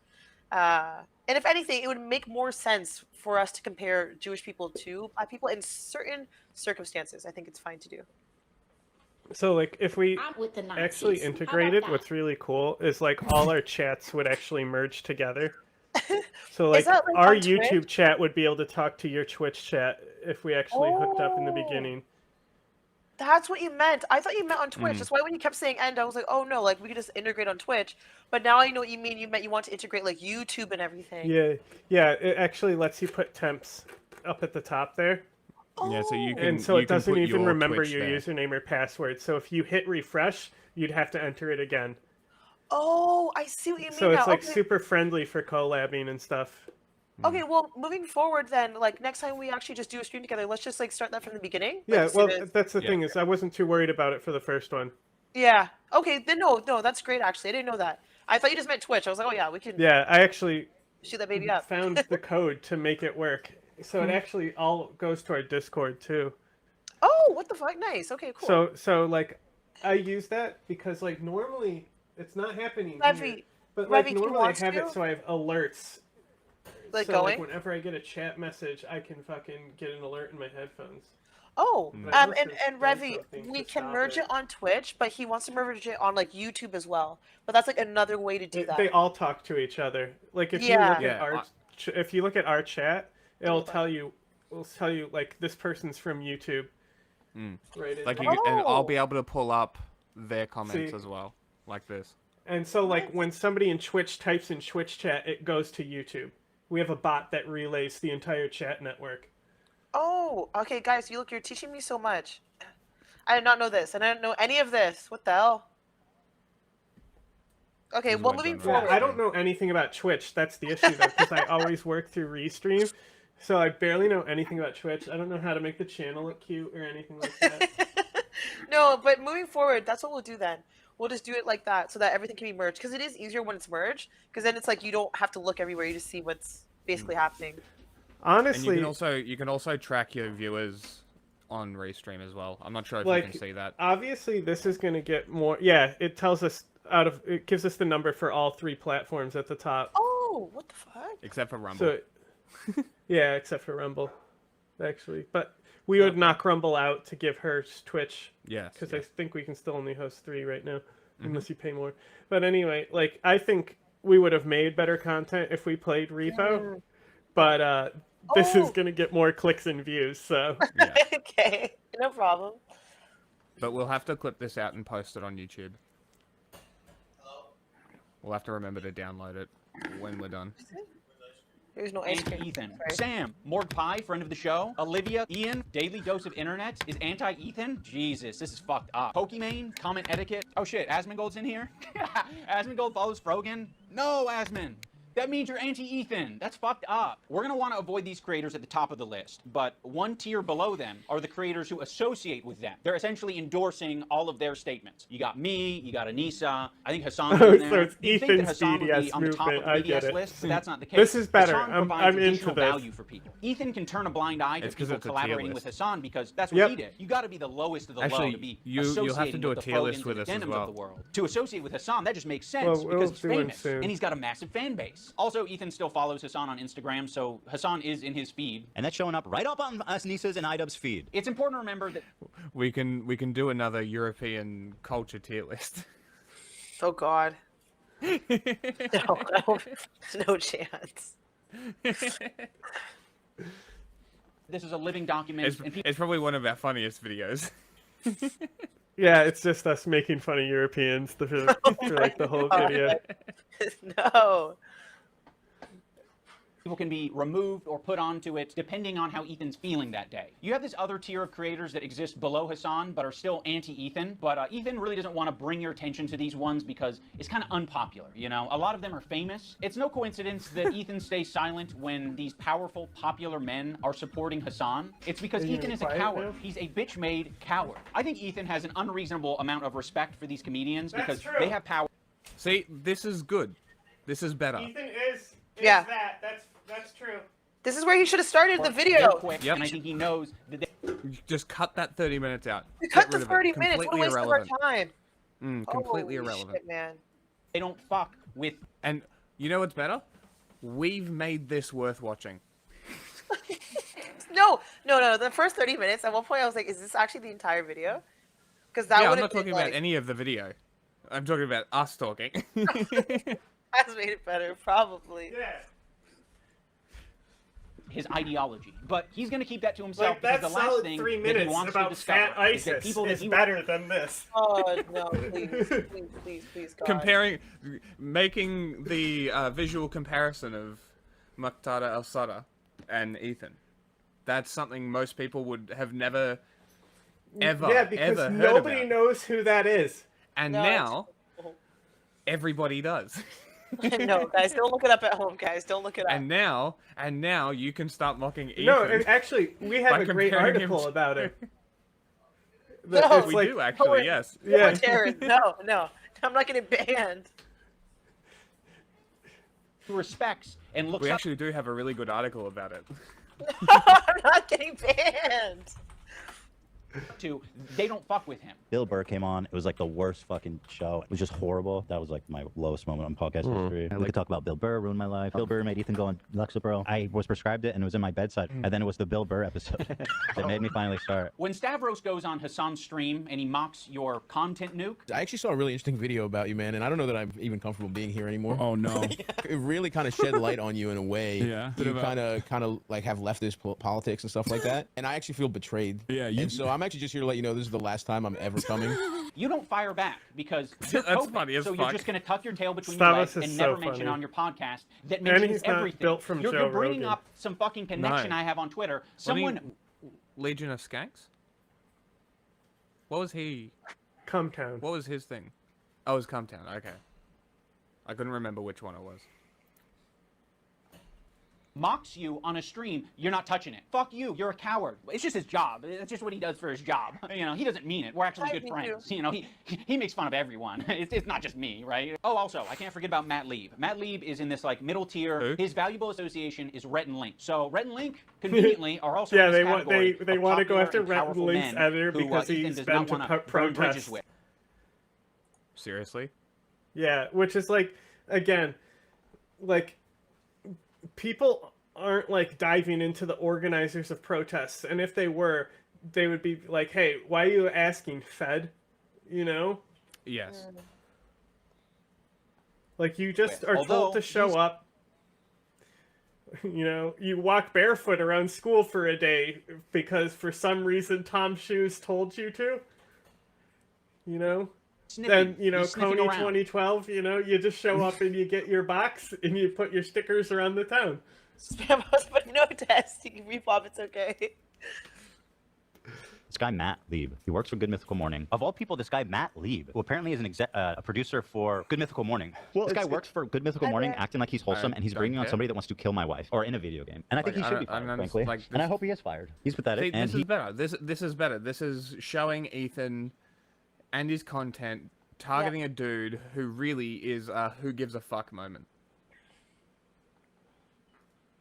Speaker 3: And if anything, it would make more sense for us to compare Jewish people to black people in certain circumstances. I think it's fine to do.
Speaker 2: So, like, if we actually integrated, what's really cool is, like, all our chats would actually merge together. So, like,
Speaker 3: that, like,
Speaker 2: our
Speaker 3: on Twitch?
Speaker 2: YouTube chat would be able to talk to your Twitch chat if we actually hooked up in the beginning.
Speaker 3: That's what you meant. I thought you meant on Twitch. That's why when you kept saying end, I was like, oh no, like we could just integrate on Twitch. But now I know what you mean. You meant you want to integrate like YouTube and everything.
Speaker 2: Yeah, it actually lets you put temps up at the top there.
Speaker 5: Yeah, so you can.
Speaker 2: And so
Speaker 5: you
Speaker 2: it
Speaker 5: can
Speaker 2: doesn't
Speaker 5: put
Speaker 2: even
Speaker 5: your
Speaker 2: remember
Speaker 5: Twitch
Speaker 2: your
Speaker 5: there.
Speaker 2: username or password. So if you hit refresh, you'd have to enter it again.
Speaker 3: Oh, I see what you mean
Speaker 2: So it's
Speaker 3: now.
Speaker 2: like
Speaker 3: Okay.
Speaker 2: super friendly for collabing and stuff.
Speaker 3: Okay, well, moving forward then, like next time we actually just do a stream together, let's just like start that from the beginning.
Speaker 2: Yeah,
Speaker 3: like,
Speaker 2: well,
Speaker 3: as soon as-
Speaker 2: that's the thing is I wasn't too worried about it for the first one.
Speaker 3: Yeah. Okay, then no, that's great actually. I didn't know that. I thought you just meant Twitch. I was like, oh yeah, we can.
Speaker 2: Yeah, I actually
Speaker 3: shoot that baby up.
Speaker 2: found the code to make it work. So it actually all goes to our Discord too.
Speaker 3: Oh, what the fuck? Nice. Okay, cool.
Speaker 2: So like, I use that because like normally it's not happening
Speaker 3: Levy,
Speaker 2: here, but
Speaker 3: Levy,
Speaker 2: like
Speaker 3: do you
Speaker 2: normally I
Speaker 3: want
Speaker 2: have
Speaker 3: to?
Speaker 2: it so I have alerts.
Speaker 3: Like
Speaker 2: so
Speaker 3: going?
Speaker 2: like whenever I get a chat message, I can fucking get an alert in my headphones.
Speaker 3: Oh,
Speaker 2: But I must
Speaker 3: and
Speaker 2: have done
Speaker 3: Revy,
Speaker 2: something
Speaker 3: we
Speaker 2: to
Speaker 3: can
Speaker 2: stop
Speaker 3: merge it on Twitch, but he wants to merge it on like YouTube as well. But that's like another way to do that.
Speaker 2: They all talk to each other. Like if you
Speaker 3: Yeah.
Speaker 2: look at our if you look at our chat, it'll tell you like this person's from YouTube. Right.
Speaker 5: Like
Speaker 2: in
Speaker 5: you,
Speaker 2: there.
Speaker 5: and I'll be able to pull up their comments
Speaker 2: See?
Speaker 5: as well, like this.
Speaker 2: And so like when somebody in Twitch types in Twitch chat, it goes to YouTube. We have a bot that relays the entire chat network.
Speaker 3: Oh, okay, guys, you're teaching me so much. I did not know this. I didn't know any of this. What the hell? Okay, well, moving forward.
Speaker 2: I don't know anything about Twitch. That's the issue, though, because I always work through Restream, so I barely know anything about Twitch. I don't know how to make the channel look cute or anything like that.
Speaker 3: No, but moving forward, that's what we'll do then. We'll just do it like that so that everything can be merged. Because it is easier when it's merged. Because then it's like you don't have to look everywhere. You just see what's basically happening.
Speaker 2: Honestly,
Speaker 5: and you can also track your viewers on Restream as well. I'm not sure if
Speaker 2: like,
Speaker 5: you can see that.
Speaker 2: Obviously, this is going to get more. Yeah, it tells us it gives us the number for all 3 platforms at the top.
Speaker 3: Oh, what the fuck?
Speaker 5: Except for Rumble.
Speaker 2: So, yeah, except for Rumble, actually. But we would knock Rumble out to give her Twitch.
Speaker 5: Yes.
Speaker 2: Because I think we can still only host 3 right now, unless you pay more. But anyway, like, I think we would have made better content if we played Repo. But this is going to get more clicks and views, so.
Speaker 5: Yeah.
Speaker 3: Okay, no problem.
Speaker 5: But we'll have to clip this out and post it on YouTube. We'll have to remember to download it when we're done.
Speaker 3: There's no ice cream.
Speaker 12: Ethan.
Speaker 3: Sorry.
Speaker 12: Sam, Morg Pie, friend of the show. Olivia, Ian, Daily Dose of Internet is anti-Ethan. Jesus, this is fucked up. Pokimane, comment etiquette. Oh shit, Asmongold's in here? Asmongold follows Frogan? No, Asmon. That means you're anti-Ethan. That's fucked up. We're going to want to avoid these creators at the top of the list, but one tier below them are the creators who associate with them. They're essentially endorsing all of their statements. You got me, you got Anissa, I think Hassan's in there.
Speaker 2: So it's
Speaker 12: You'd think that
Speaker 2: Ethan's
Speaker 12: Hassan would be
Speaker 2: BDS
Speaker 12: on the top of
Speaker 2: movement.
Speaker 12: the
Speaker 2: I get
Speaker 12: BDS
Speaker 2: it.
Speaker 12: list, but that's not the case.
Speaker 2: This is better.
Speaker 12: Hassan
Speaker 2: I'm
Speaker 12: provides
Speaker 2: into
Speaker 12: additional
Speaker 2: this.
Speaker 12: value for people. Ethan can turn a blind eye to
Speaker 5: 'cause
Speaker 12: people
Speaker 5: it's a tier
Speaker 12: collaborating
Speaker 5: list.
Speaker 12: with Hassan because that's what he did. You got to be the lowest of the low to be
Speaker 5: you'll have to
Speaker 12: associating
Speaker 5: do a
Speaker 12: with the
Speaker 5: tier list
Speaker 12: Frogans
Speaker 5: with
Speaker 12: and
Speaker 5: us
Speaker 12: the
Speaker 5: as
Speaker 12: Denims
Speaker 5: well.
Speaker 12: of the world. To associate with Hassan, that just makes sense
Speaker 2: Well,
Speaker 12: because he's
Speaker 2: we'll do it
Speaker 12: famous
Speaker 2: soon.
Speaker 12: and he's got a massive fan base. Also, Ethan still follows Hassan on Instagram, so Hassan is in his feed.
Speaker 15: And that's showing up right up on Anissa's and iDubbbz feed.
Speaker 12: It's important to remember that
Speaker 5: We can do another European culture tier list.
Speaker 3: Oh God. No, no chance.
Speaker 12: this is a living document.
Speaker 5: It's,
Speaker 12: and people
Speaker 5: it's probably one of our funniest videos.
Speaker 2: Yeah, it's just us making fun of Europeans for like the whole video.
Speaker 3: No.
Speaker 12: People can be removed or put onto it depending on how Ethan's feeling that day. You have this other tier of creators that exist below Hassan but are still anti-Ethan, but Ethan really doesn't want to bring your attention to these ones because it's kind of unpopular, you know? A lot of them are famous. It's no coincidence that Ethan stays silent when these powerful, popular men are supporting Hassan. It's because Ethan is a coward. He's a bitch-made coward. I think Ethan has an unreasonable amount of respect for these comedians because they have power.
Speaker 5: See, this is good. This is better.
Speaker 2: Ethan is
Speaker 3: Yeah.
Speaker 2: that. That's true.
Speaker 3: This is where he should have started the video.
Speaker 12: Quick, and I think he knows that they
Speaker 5: Just cut that 30 minutes out.
Speaker 3: We
Speaker 5: Get
Speaker 3: cut the
Speaker 5: rid of it.
Speaker 3: 30 minutes. What a
Speaker 5: Completely
Speaker 3: waste of
Speaker 5: irrelevant.
Speaker 3: our time.
Speaker 5: Completely
Speaker 3: Holy
Speaker 5: irrelevant.
Speaker 3: shit, man.
Speaker 12: they don't fuck with.
Speaker 5: And you know what's better? We've made this worth watching.
Speaker 3: No. The first 30 minutes, at one point I was like, is this actually the entire video? Because that
Speaker 5: Yeah,
Speaker 3: would
Speaker 5: I'm
Speaker 3: have
Speaker 5: not talking about any of the video. I'm talking about us talking.
Speaker 3: That's made it better, probably.
Speaker 2: Yeah.
Speaker 12: His ideology, but he's going to keep that to himself
Speaker 2: Like,
Speaker 12: because
Speaker 2: that
Speaker 12: the last
Speaker 2: solid
Speaker 12: thing
Speaker 2: 3
Speaker 12: that he
Speaker 2: minutes
Speaker 12: wants to
Speaker 2: about
Speaker 12: discover
Speaker 2: fat
Speaker 12: is that
Speaker 2: ISIS
Speaker 12: people that
Speaker 2: is
Speaker 12: he
Speaker 2: better than this.
Speaker 3: Oh, no, please, God.
Speaker 5: Making the visual comparison of Muqtada al-Sadr and Ethan. That's something most people would have never, ever,
Speaker 2: Yeah, because
Speaker 5: ever heard
Speaker 2: nobody
Speaker 5: about.
Speaker 2: knows who that is.
Speaker 5: And
Speaker 3: No.
Speaker 5: now, everybody does.
Speaker 3: No, guys, don't look it up at home, guys. Don't look it up.
Speaker 5: And now you can start mocking Ethan.
Speaker 2: No, and actually, we have
Speaker 5: by
Speaker 2: a great
Speaker 5: comparing him
Speaker 2: article
Speaker 5: to-
Speaker 2: about it.
Speaker 3: No,
Speaker 2: It's
Speaker 5: we
Speaker 2: like-
Speaker 5: do actually, yes.
Speaker 2: Yeah.
Speaker 3: No, I'm not getting banned.
Speaker 12: Who respects and looks
Speaker 5: We
Speaker 12: up
Speaker 5: actually do have a really good article about it.
Speaker 3: I'm not getting banned.
Speaker 12: to, they don't fuck with him.
Speaker 21: Bill Burr came on. It was like the worst fucking show. It was just horrible. That was like my lowest moment on podcast history. We could talk about Bill Burr ruined my life. Bill Burr made Ethan go on Lexapro. I was prescribed it and it was in my bedside. And then it was the Bill Burr episode that made me finally start.
Speaker 12: When Stavros goes on Hassan's stream and he mocks your content nuke,
Speaker 20: I actually saw a really interesting video about you, man, and I don't know that I'm even comfortable being here anymore.
Speaker 14: Oh no.
Speaker 20: It really kind of shed light on you in a way.
Speaker 14: Yeah.
Speaker 20: You kind of like have leftist politics and stuff like that, and I actually feel betrayed.
Speaker 14: Yeah.
Speaker 20: And so I'm actually just here to let you know this is the last time I'm ever coming.
Speaker 12: you don't fire back because you're
Speaker 5: That's
Speaker 12: COVID,
Speaker 5: funny as
Speaker 12: so
Speaker 5: fuck.
Speaker 12: you're just going to tuck your tail between
Speaker 2: Stavros
Speaker 12: your legs
Speaker 2: is
Speaker 12: and never
Speaker 2: so
Speaker 12: mention
Speaker 2: funny.
Speaker 12: on your podcast that
Speaker 2: And
Speaker 12: mentions
Speaker 2: he's not
Speaker 12: everything.
Speaker 2: built from
Speaker 12: you're
Speaker 2: Joe
Speaker 12: bringing
Speaker 2: Rogan.
Speaker 12: up some fucking connection
Speaker 5: No.
Speaker 12: I have on Twitter.
Speaker 5: What do you-
Speaker 12: Someone
Speaker 5: Legion of Skanks? What was he?
Speaker 2: Cumtown.
Speaker 5: What was his thing? Oh, it was Cumtown. Okay. I couldn't remember which one it was.
Speaker 12: Mocks you on a stream, you're not touching it. Fuck you, you're a coward. It's just his job. It's just what he does for his job. You know, he doesn't mean it. We're actually good friends. You know, he makes fun of everyone. It's not just me, right? Oh, also, I can't forget about Matt Lieb. Matt Lieb is in this like middle tier.
Speaker 5: Who?
Speaker 12: His valuable association is Rhett and Link. So Rhett and Link conveniently are also
Speaker 2: Yeah,
Speaker 12: in this
Speaker 2: they want to go after
Speaker 12: and
Speaker 2: Rhett and
Speaker 12: powerful
Speaker 2: Link's
Speaker 12: men
Speaker 2: editor
Speaker 12: who,
Speaker 2: because
Speaker 12: Ethan
Speaker 2: he's
Speaker 12: does
Speaker 2: been
Speaker 12: not
Speaker 2: to
Speaker 12: wanna burn bridges
Speaker 2: protest.
Speaker 12: with.
Speaker 5: Seriously?
Speaker 2: Yeah, which is like, again, like, people aren't like diving into the organizers of protests, and if they were, they would be like, hey, why are you asking, Fed? You know?
Speaker 5: Yes.
Speaker 2: Like, you just are told to show up. You know, you walk barefoot around school for a day because for some reason Tom's shoes told you to. You know? Then, you know, Coney 2012, you know, you just show up and you get your box and you put your stickers around the town.
Speaker 3: Spam us, but no test. You can repop, it's okay.
Speaker 21: This guy, Matt Lieb, he works for Good Mythical Morning. Of all people, this guy, Matt Lieb, who apparently is a producer for Good Mythical Morning. This guy works for Good Mythical Morning, acting like he's wholesome, and he's bringing on somebody that wants to kill my wife, or in a video game. And I think he should be fired, frankly. And I hope he is fired. He's pathetic.
Speaker 5: See, this is better. This is better. This is showing Ethan and his content targeting a dude who really is a who gives a fuck moment.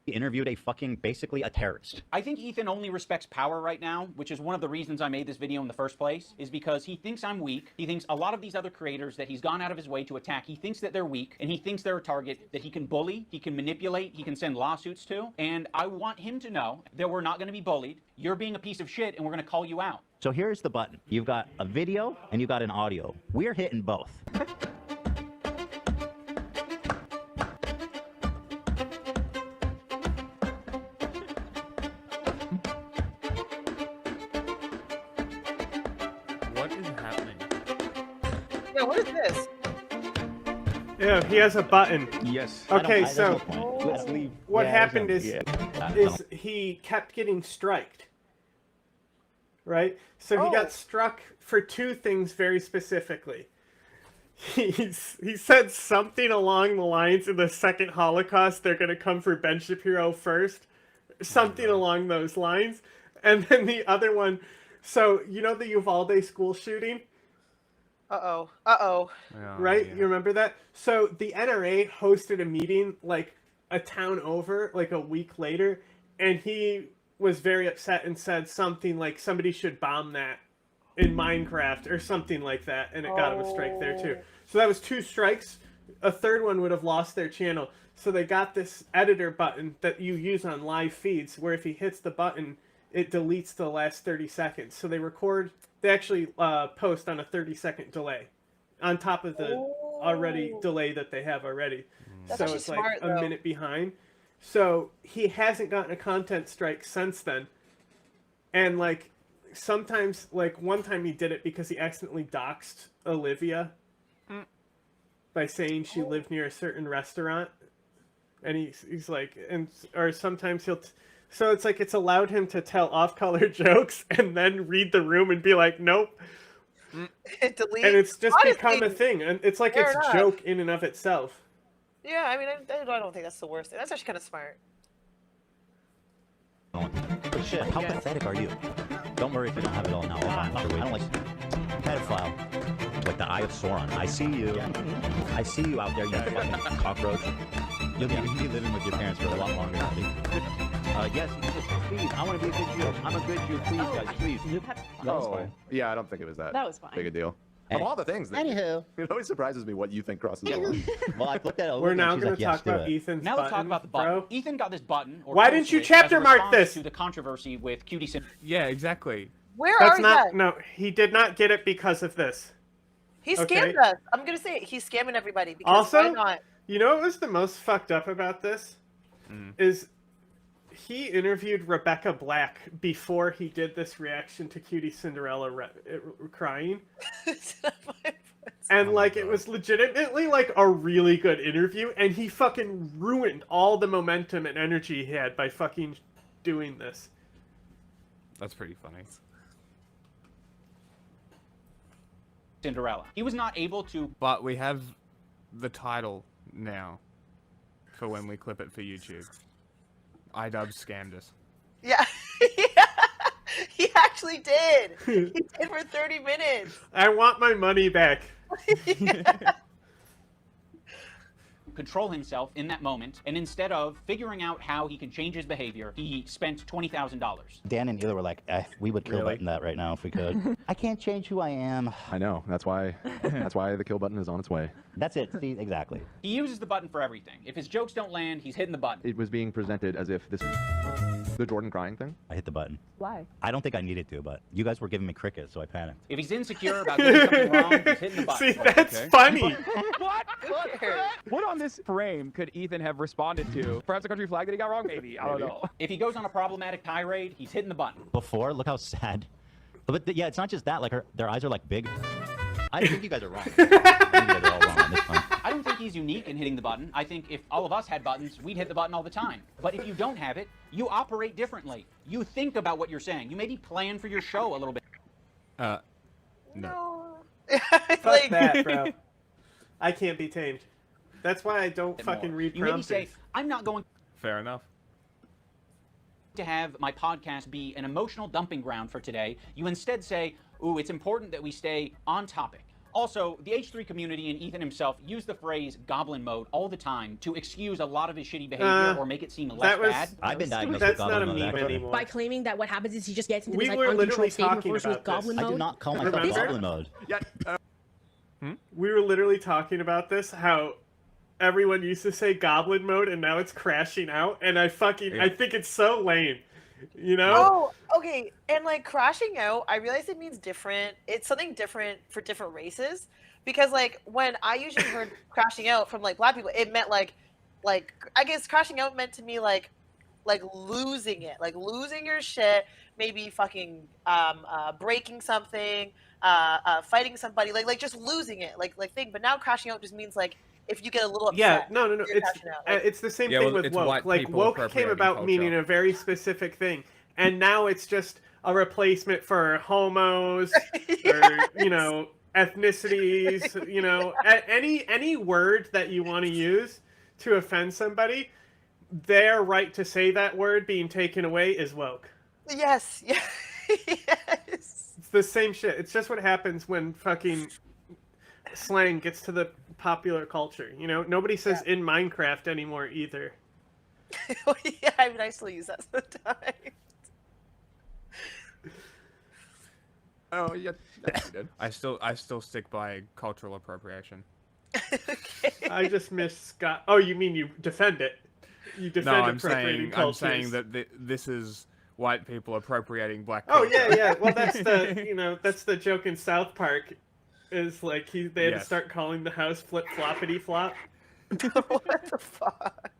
Speaker 21: He interviewed basically a terrorist.
Speaker 12: I think Ethan only respects power right now, which is one of the reasons I made this video in the first place, is because he thinks I'm weak. He thinks a lot of these other creators that he's gone out of his way to attack, he thinks that they're weak, and he thinks they're a target that he can bully, he can manipulate, he can send lawsuits to, and I want him to know that we're not going to be bullied. You're being a piece of shit, and we're going to call you out.
Speaker 21: So here's the button. You've got a video and you've got an audio. We're hitting both.
Speaker 5: What is happening?
Speaker 3: Yeah, what is this?
Speaker 2: Yeah, he has a button.
Speaker 1: Yes.
Speaker 2: Okay, so
Speaker 1: Let's leave.
Speaker 2: what
Speaker 1: Yeah,
Speaker 2: happened
Speaker 1: there's
Speaker 2: is he kept getting striked. Right? So he got struck for two things very specifically. He said something along the lines of the second Holocaust, they're going to come for Ben Shapiro first. Something along those lines. And then the other one, so you know the Uvalde school shooting?
Speaker 3: Uh-oh. Uh-oh.
Speaker 2: Right? You remember that? So the NRA hosted a meeting like a town over, like a week later, and he was very upset and said something like somebody should bomb that in Minecraft or something like that, and it got him a strike there too. So that was 2 strikes. A third one would have lost their channel. So they got this editor button that you use on live feeds where if he hits the button, it deletes the last 30 seconds. So they actually post on a 30-second delay on top of the already delay that they have already.
Speaker 3: That's
Speaker 2: so
Speaker 3: actually
Speaker 2: it's like
Speaker 3: smart,
Speaker 2: a
Speaker 3: though.
Speaker 2: minute behind. So he hasn't gotten a content strike since then. And like sometimes, like one time he did it because he accidentally doxed Olivia by saying she lived near a certain restaurant. And he's like, or sometimes so it's like it's allowed him to tell off-color jokes and then read the room and be like, nope.
Speaker 3: Delete.
Speaker 2: And it's just
Speaker 3: Honestly,
Speaker 2: become a thing. And it's like
Speaker 3: fair
Speaker 2: it's
Speaker 3: enough.
Speaker 2: joke in and of itself.
Speaker 3: Yeah, I mean, I don't think that's the worst thing. That's actually kind of smart.
Speaker 21: Shit, how pathetic are you? Don't worry if you don't have it all now. I don't like pedophile. Like the Eye of Sauron. I see you. I see you out there, you fucking cockroach. You'll be living with your parents for a lot longer than me. Yes, please. I want to be a good Jew. I'm a good Jew. Please, guys, please.
Speaker 9: That was fine. Yeah, I don't think it was that.
Speaker 11: That was fine.
Speaker 9: Big a deal. Of all the things,
Speaker 21: Anywho,
Speaker 9: it always surprises me what you think crosses the line.
Speaker 21: Well, I looked at it.
Speaker 2: We're now going to talk about Ethan's
Speaker 12: Now let's talk
Speaker 2: button,
Speaker 12: about the button.
Speaker 2: bro.
Speaker 12: Ethan got this button. Or
Speaker 2: Why didn't you
Speaker 12: posted it
Speaker 2: chapter
Speaker 12: as a
Speaker 2: mark
Speaker 12: response
Speaker 2: this?
Speaker 12: To the controversy with Cutie Sin.
Speaker 5: Yeah, exactly.
Speaker 3: Where
Speaker 2: That's
Speaker 3: are
Speaker 2: not.
Speaker 3: you?
Speaker 2: No, he did not get it because of this.
Speaker 3: He scammed
Speaker 2: Okay.
Speaker 3: us. I'm going to say it. He's scamming everybody. Because why
Speaker 2: Also,
Speaker 3: not?
Speaker 2: you know what was the most fucked up about this? Is he interviewed Rebecca Black before he did this reaction to Cutie Cinderella crying. And like it was legitimately like a really good interview, and he fucking ruined all the momentum and energy he had by fucking doing this.
Speaker 5: That's pretty funny.
Speaker 12: Cinderella. He was not able to.
Speaker 5: But we have the title now for when we clip it for YouTube. iDubbbz scammed us.
Speaker 3: Yeah. He actually did. He did for 30 minutes.
Speaker 2: I want my money back.
Speaker 12: Control himself in that moment, and instead of figuring out how he can change his behavior, he spent $20,000.
Speaker 21: Dan and Ela were like, we would kill button that right now if we could. I can't change who I am.
Speaker 9: I know. That's why the kill button is on its way.
Speaker 21: That's it. See, exactly.
Speaker 12: He uses the button for everything. If his jokes don't land, he's hitting the button.
Speaker 9: It was being presented as if this the Jordan crying thing.
Speaker 21: I hit the button.
Speaker 6: Why?
Speaker 21: I don't think I needed to, but you guys were giving me crickets, so I panicked.
Speaker 12: If he's insecure about doing something wrong, he's hitting the button.
Speaker 2: See, that's funny.
Speaker 13: What on this frame could Ethan have responded to? Perhaps a country flag that he got wrong? Maybe. I don't know.
Speaker 12: If he goes on a problematic tirade, he's hitting the button.
Speaker 21: Before, look how sad. But yeah, it's not just that. Like their eyes are like big. I think you guys are wrong. I think you guys are all wrong on this one.
Speaker 12: I don't think he's unique in hitting the button. I think if all of us had buttons, we'd hit the button all the time. But if you don't have it, you operate differently. You think about what you're saying. You maybe plan for your show a little bit.
Speaker 5: No.
Speaker 2: Fuck that, bro. I can't be tamed. That's why I don't fucking read
Speaker 12: You maybe
Speaker 2: prompters.
Speaker 12: say, I'm not going
Speaker 5: Fair enough.
Speaker 12: to have my podcast be an emotional dumping ground for today. You instead say, ooh, it's important that we stay on topic. Also, the H3 community and Ethan himself use the phrase goblin mode all the time to excuse a lot of his shitty behavior or make it seem less bad.
Speaker 21: I've been diagnosed
Speaker 2: That's
Speaker 21: with
Speaker 2: not a
Speaker 21: goblin mode
Speaker 2: meme
Speaker 21: actually.
Speaker 2: anymore.
Speaker 7: By claiming that what happens is he just gets into
Speaker 2: We
Speaker 7: this
Speaker 2: were
Speaker 7: like
Speaker 2: literally
Speaker 7: uncontrolled state and
Speaker 2: talking
Speaker 7: refers to his
Speaker 2: about this.
Speaker 7: goblin
Speaker 21: I
Speaker 7: mode.
Speaker 21: do not call myself
Speaker 2: Remember?
Speaker 21: goblin mode.
Speaker 5: Yeah.
Speaker 2: We were literally talking about this, how everyone used to say goblin mode and now it's crashing out, and I think it's so lame. You know?
Speaker 3: Oh, okay. And like crashing out, I realize it means different. It's something different for different races. Because like when I usually heard crashing out from like black people, it meant like I guess crashing out meant to me like losing it, like losing your shit, maybe fucking breaking something, fighting somebody, like just losing it, like thing. But now crashing out just means like if you get a little upset.
Speaker 2: Yeah, no.
Speaker 3: you're crashing out. Like,
Speaker 2: It's the same
Speaker 5: Yeah,
Speaker 2: thing
Speaker 5: well,
Speaker 2: with
Speaker 5: it's
Speaker 2: woke.
Speaker 5: white
Speaker 2: Like
Speaker 5: people
Speaker 2: woke came
Speaker 5: appropriating
Speaker 2: about
Speaker 5: culture.
Speaker 2: meaning a very specific thing, and now it's just a replacement for homos or ethnicities. Any word that you want to use to offend somebody, their right to say that word being taken away is woke.
Speaker 3: yes, yes.
Speaker 2: It's the same shit. It's just what happens when fucking slang gets to the popular culture. Nobody says in Minecraft anymore either.
Speaker 3: Yeah, I mean I still use that sometimes.
Speaker 5: Oh yeah, that's good. I still stick by cultural appropriation.
Speaker 2: I just miss Scott. Oh, you mean you defend it? You defend appropriating cultures.
Speaker 5: I'm saying that this is white people appropriating black
Speaker 2: Oh
Speaker 5: culture.
Speaker 2: yeah. Well, that's the that's the joke in South Park. Is like they had to start calling the house flip floppity flop.
Speaker 3: What the fuck?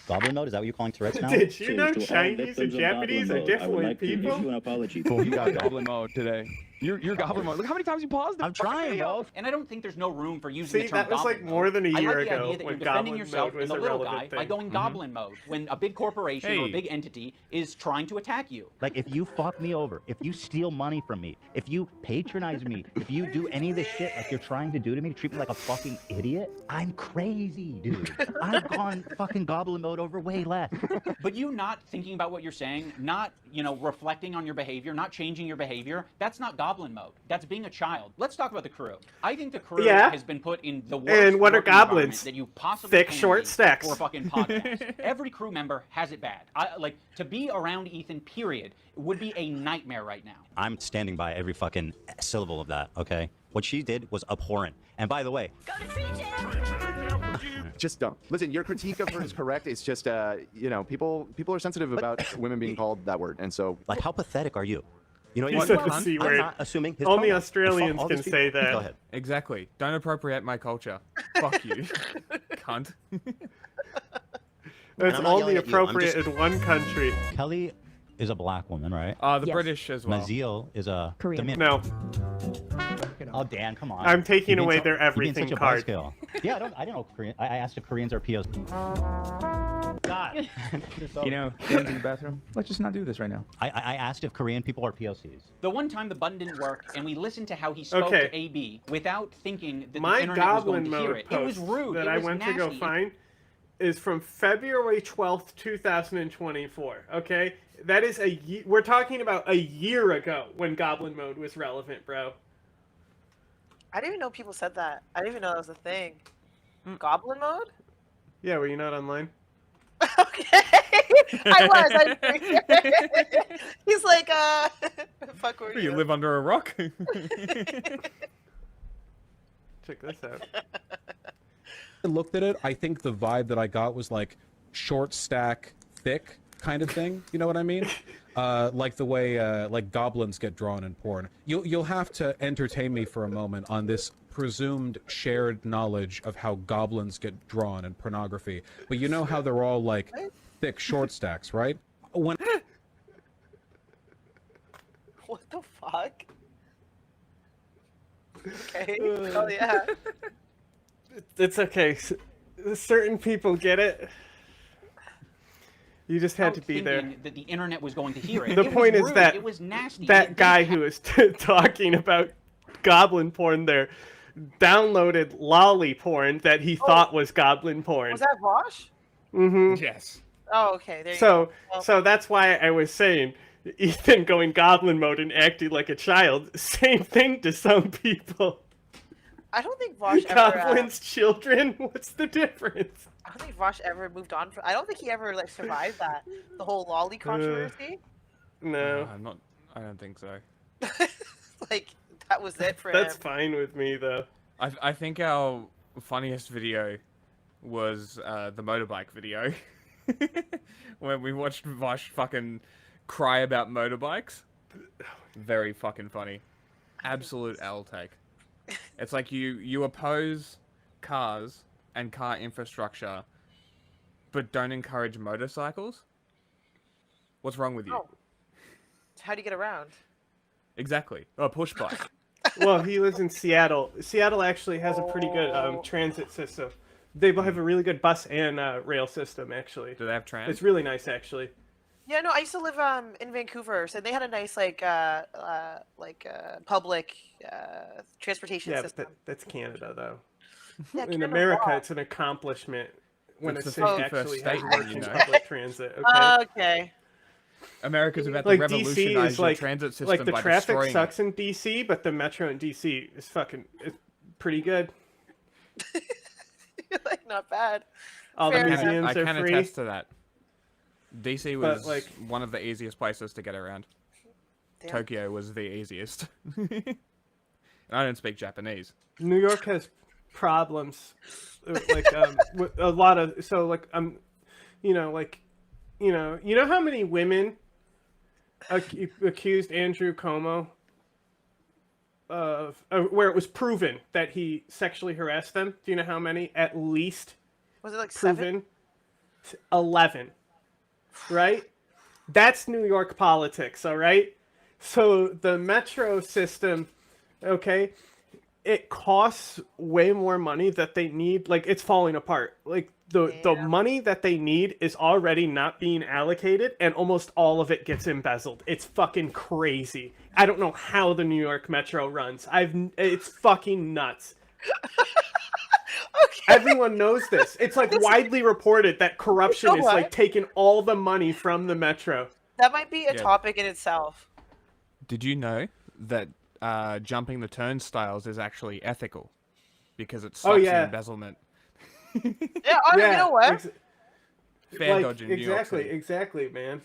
Speaker 21: Goblin mode? Is that what you're calling Tourette's now?
Speaker 2: Did you know Chinese and Japanese are different people?
Speaker 21: an apology.
Speaker 13: You got goblin mode today. You're goblin mode. Look how many times you paused it.
Speaker 21: I'm trying, bro.
Speaker 12: And I don't think there's no room for using
Speaker 2: See,
Speaker 12: the term
Speaker 2: that was like
Speaker 12: goblin
Speaker 2: more
Speaker 12: mode.
Speaker 2: than a
Speaker 12: I
Speaker 2: year
Speaker 12: like the
Speaker 2: ago
Speaker 12: idea that
Speaker 2: when
Speaker 12: you're defending
Speaker 2: goblin
Speaker 12: yourself
Speaker 2: mode was
Speaker 12: in the
Speaker 2: a
Speaker 12: little
Speaker 2: relevant
Speaker 12: guy
Speaker 2: thing.
Speaker 12: by going goblin mode when a big corporation or a big entity is trying to attack you.
Speaker 21: Like, if you fuck me over, if you steal money from me, if you patronize me, if you do any of this shit like you're trying to do to me, treat me like a fucking idiot, I'm crazy, dude. I've gone fucking goblin mode over way less.
Speaker 12: But you not thinking about what you're saying, not, reflecting on your behavior, not changing your behavior, that's not goblin mode. That's being a child. Let's talk about the crew. I think the crew has been put in the worst
Speaker 2: And what are
Speaker 12: working environment
Speaker 2: goblins?
Speaker 12: that you possibly
Speaker 2: Thick,
Speaker 12: can
Speaker 2: short
Speaker 12: be
Speaker 2: stacks.
Speaker 12: for a fucking podcast. Every crew member has it bad. To be around Ethan, period, would be a nightmare right now.
Speaker 21: I'm standing by every fucking syllable of that, okay? What she did was abhorrent. And by the way,
Speaker 9: Just don't. Listen, your critique of her is correct. It's just, people are sensitive about women being called that word, and so.
Speaker 21: like, how pathetic are you? You know
Speaker 2: He
Speaker 21: what?
Speaker 2: said the C word.
Speaker 21: I'm not assuming his
Speaker 2: Only
Speaker 21: pronoun.
Speaker 2: Australians
Speaker 21: All
Speaker 2: can
Speaker 21: these people-
Speaker 2: say that.
Speaker 21: Go ahead.
Speaker 5: Exactly. Don't appropriate my culture. Fuck you, cunt.
Speaker 2: That's
Speaker 21: I'm not
Speaker 2: only
Speaker 21: yelling at you, I'm
Speaker 2: appropriate
Speaker 21: just-
Speaker 2: in one country.
Speaker 21: Kelly is a black woman, right?
Speaker 5: The British as well.
Speaker 21: Maziel is a
Speaker 7: Korean.
Speaker 21: Dominican.
Speaker 2: No,
Speaker 21: Oh, Dan, come on.
Speaker 2: I'm taking
Speaker 21: You're being
Speaker 2: away
Speaker 21: so-
Speaker 2: their
Speaker 21: you're being
Speaker 2: everything
Speaker 21: such a
Speaker 2: card.
Speaker 21: buzzkill. Yeah, I didn't know Korean. I asked if Koreans are POs.
Speaker 15: God.
Speaker 1: You know, in the bathroom. Let's just not do this right now.
Speaker 21: I asked if Korean people are POCs.
Speaker 12: The one time the button didn't work and we listened to how he spoke
Speaker 2: Okay.
Speaker 12: to AB without thinking that
Speaker 2: My
Speaker 12: the internet was going
Speaker 2: Goblin
Speaker 12: to hear
Speaker 2: Mode
Speaker 12: it. It was
Speaker 2: post
Speaker 12: rude.
Speaker 2: that
Speaker 12: It
Speaker 2: I
Speaker 12: was
Speaker 2: went
Speaker 12: nasty.
Speaker 2: to go find is from February 12th, 2024. Okay, that is we're talking about a year ago when Goblin Mode was relevant, bro.
Speaker 3: I didn't even know people said that. I didn't even know that was a thing. Goblin mode?
Speaker 2: Yeah, were you not online?
Speaker 3: I was. He's like, fuck, were
Speaker 5: You live under a rock?
Speaker 2: Check this out.
Speaker 11: I looked at it. I think the vibe that I got was like short stack, thick kind of thing. You know what I mean? Like the way like goblins get drawn in porn. You'll have to entertain me for a moment on this presumed shared knowledge of how goblins get drawn in pornography. But you know how they're all like thick short stacks, right? When
Speaker 3: what the fuck? Okay. Oh yeah.
Speaker 2: It's okay. Certain people get it. You just had to be there.
Speaker 12: That the internet was going to hear it.
Speaker 2: The
Speaker 12: It
Speaker 2: point
Speaker 12: was
Speaker 2: is
Speaker 12: rude.
Speaker 2: that
Speaker 12: it was nasty.
Speaker 2: that guy who was talking about goblin porn there downloaded lolly porn that he thought was goblin porn.
Speaker 3: Was that Vosh?
Speaker 2: Mm-hmm.
Speaker 5: Yes.
Speaker 3: Oh, okay. There you
Speaker 2: So,
Speaker 3: go. Well,
Speaker 2: so that's why I was saying Ethan going goblin mode and acting like a child. Same thing to some people.
Speaker 3: I don't think Vosh ever.
Speaker 2: Goblins, children. What's the difference?
Speaker 3: I don't think Vosh ever moved on from. I don't think he ever like survived that the whole lolly controversy.
Speaker 2: No.
Speaker 5: I'm not. I don't think so.
Speaker 3: Like that was it for
Speaker 2: That's
Speaker 3: him.
Speaker 2: fine with me though.
Speaker 5: I think our funniest video was the motorbike video when we watched Vosh fucking cry about motorbikes. Very fucking funny. Absolute L take. It's like you oppose cars and car infrastructure, but don't encourage motorcycles. What's wrong with you?
Speaker 3: Oh. How do you get around?
Speaker 5: Exactly. Oh, push bike.
Speaker 2: Well, he lives in Seattle. Seattle actually has a pretty good transit system. They have a really good bus and rail system, actually.
Speaker 5: Do they have trams?
Speaker 2: It's really nice, actually.
Speaker 3: Yeah, no, I used to live in Vancouver, so they had a nice public transportation
Speaker 2: Yeah,
Speaker 3: system.
Speaker 2: but that's Canada, though.
Speaker 3: Yeah,
Speaker 2: In
Speaker 3: Canada
Speaker 2: America,
Speaker 3: law.
Speaker 2: it's an accomplishment when
Speaker 5: It's
Speaker 2: a
Speaker 5: the
Speaker 2: city
Speaker 5: 51st
Speaker 2: actually
Speaker 5: state,
Speaker 2: has working
Speaker 5: you know.
Speaker 2: public transit. Okay.
Speaker 3: Okay.
Speaker 5: America's about to
Speaker 2: Like DC
Speaker 5: revolutionize
Speaker 2: is
Speaker 5: your
Speaker 2: like
Speaker 5: transit system
Speaker 2: like the
Speaker 5: by
Speaker 2: traffic
Speaker 5: destroying
Speaker 2: sucks in DC, but the metro in DC is it's pretty good.
Speaker 3: Like not bad.
Speaker 2: All the
Speaker 3: Fair enough.
Speaker 2: museums
Speaker 5: I
Speaker 2: are
Speaker 5: can
Speaker 2: free.
Speaker 5: attest to that. DC
Speaker 2: But,
Speaker 5: was
Speaker 2: like-
Speaker 5: one of the easiest places to get around.
Speaker 3: Damn.
Speaker 5: Tokyo was the easiest. And I don't speak Japanese.
Speaker 2: New York has problems, like with a lot of you know how many women accused Andrew Cuomo of where it was proven that he sexually harassed them. Do you know how many? At least
Speaker 3: Was it like
Speaker 2: proven 11. Right? That's New York politics, all right? So the metro system, okay, it costs way more money that they need. Like, it's falling apart. Like, the money that they need is already not being allocated, and almost all of it gets embezzled. It's fucking crazy. I don't know how the New York Metro runs. It's fucking nuts. Everyone knows this. It's like widely reported that corruption
Speaker 3: You know
Speaker 2: is
Speaker 3: what?
Speaker 2: like taking all the money from the Metro.
Speaker 3: That might be a
Speaker 5: Yeah.
Speaker 3: topic in itself.
Speaker 5: Did you know that jumping the turnstiles is actually ethical? Because it stops
Speaker 2: yeah.
Speaker 5: embezzlement.
Speaker 3: Yeah, you know what?
Speaker 5: Fair dodge in New York City.
Speaker 2: Exactly, man.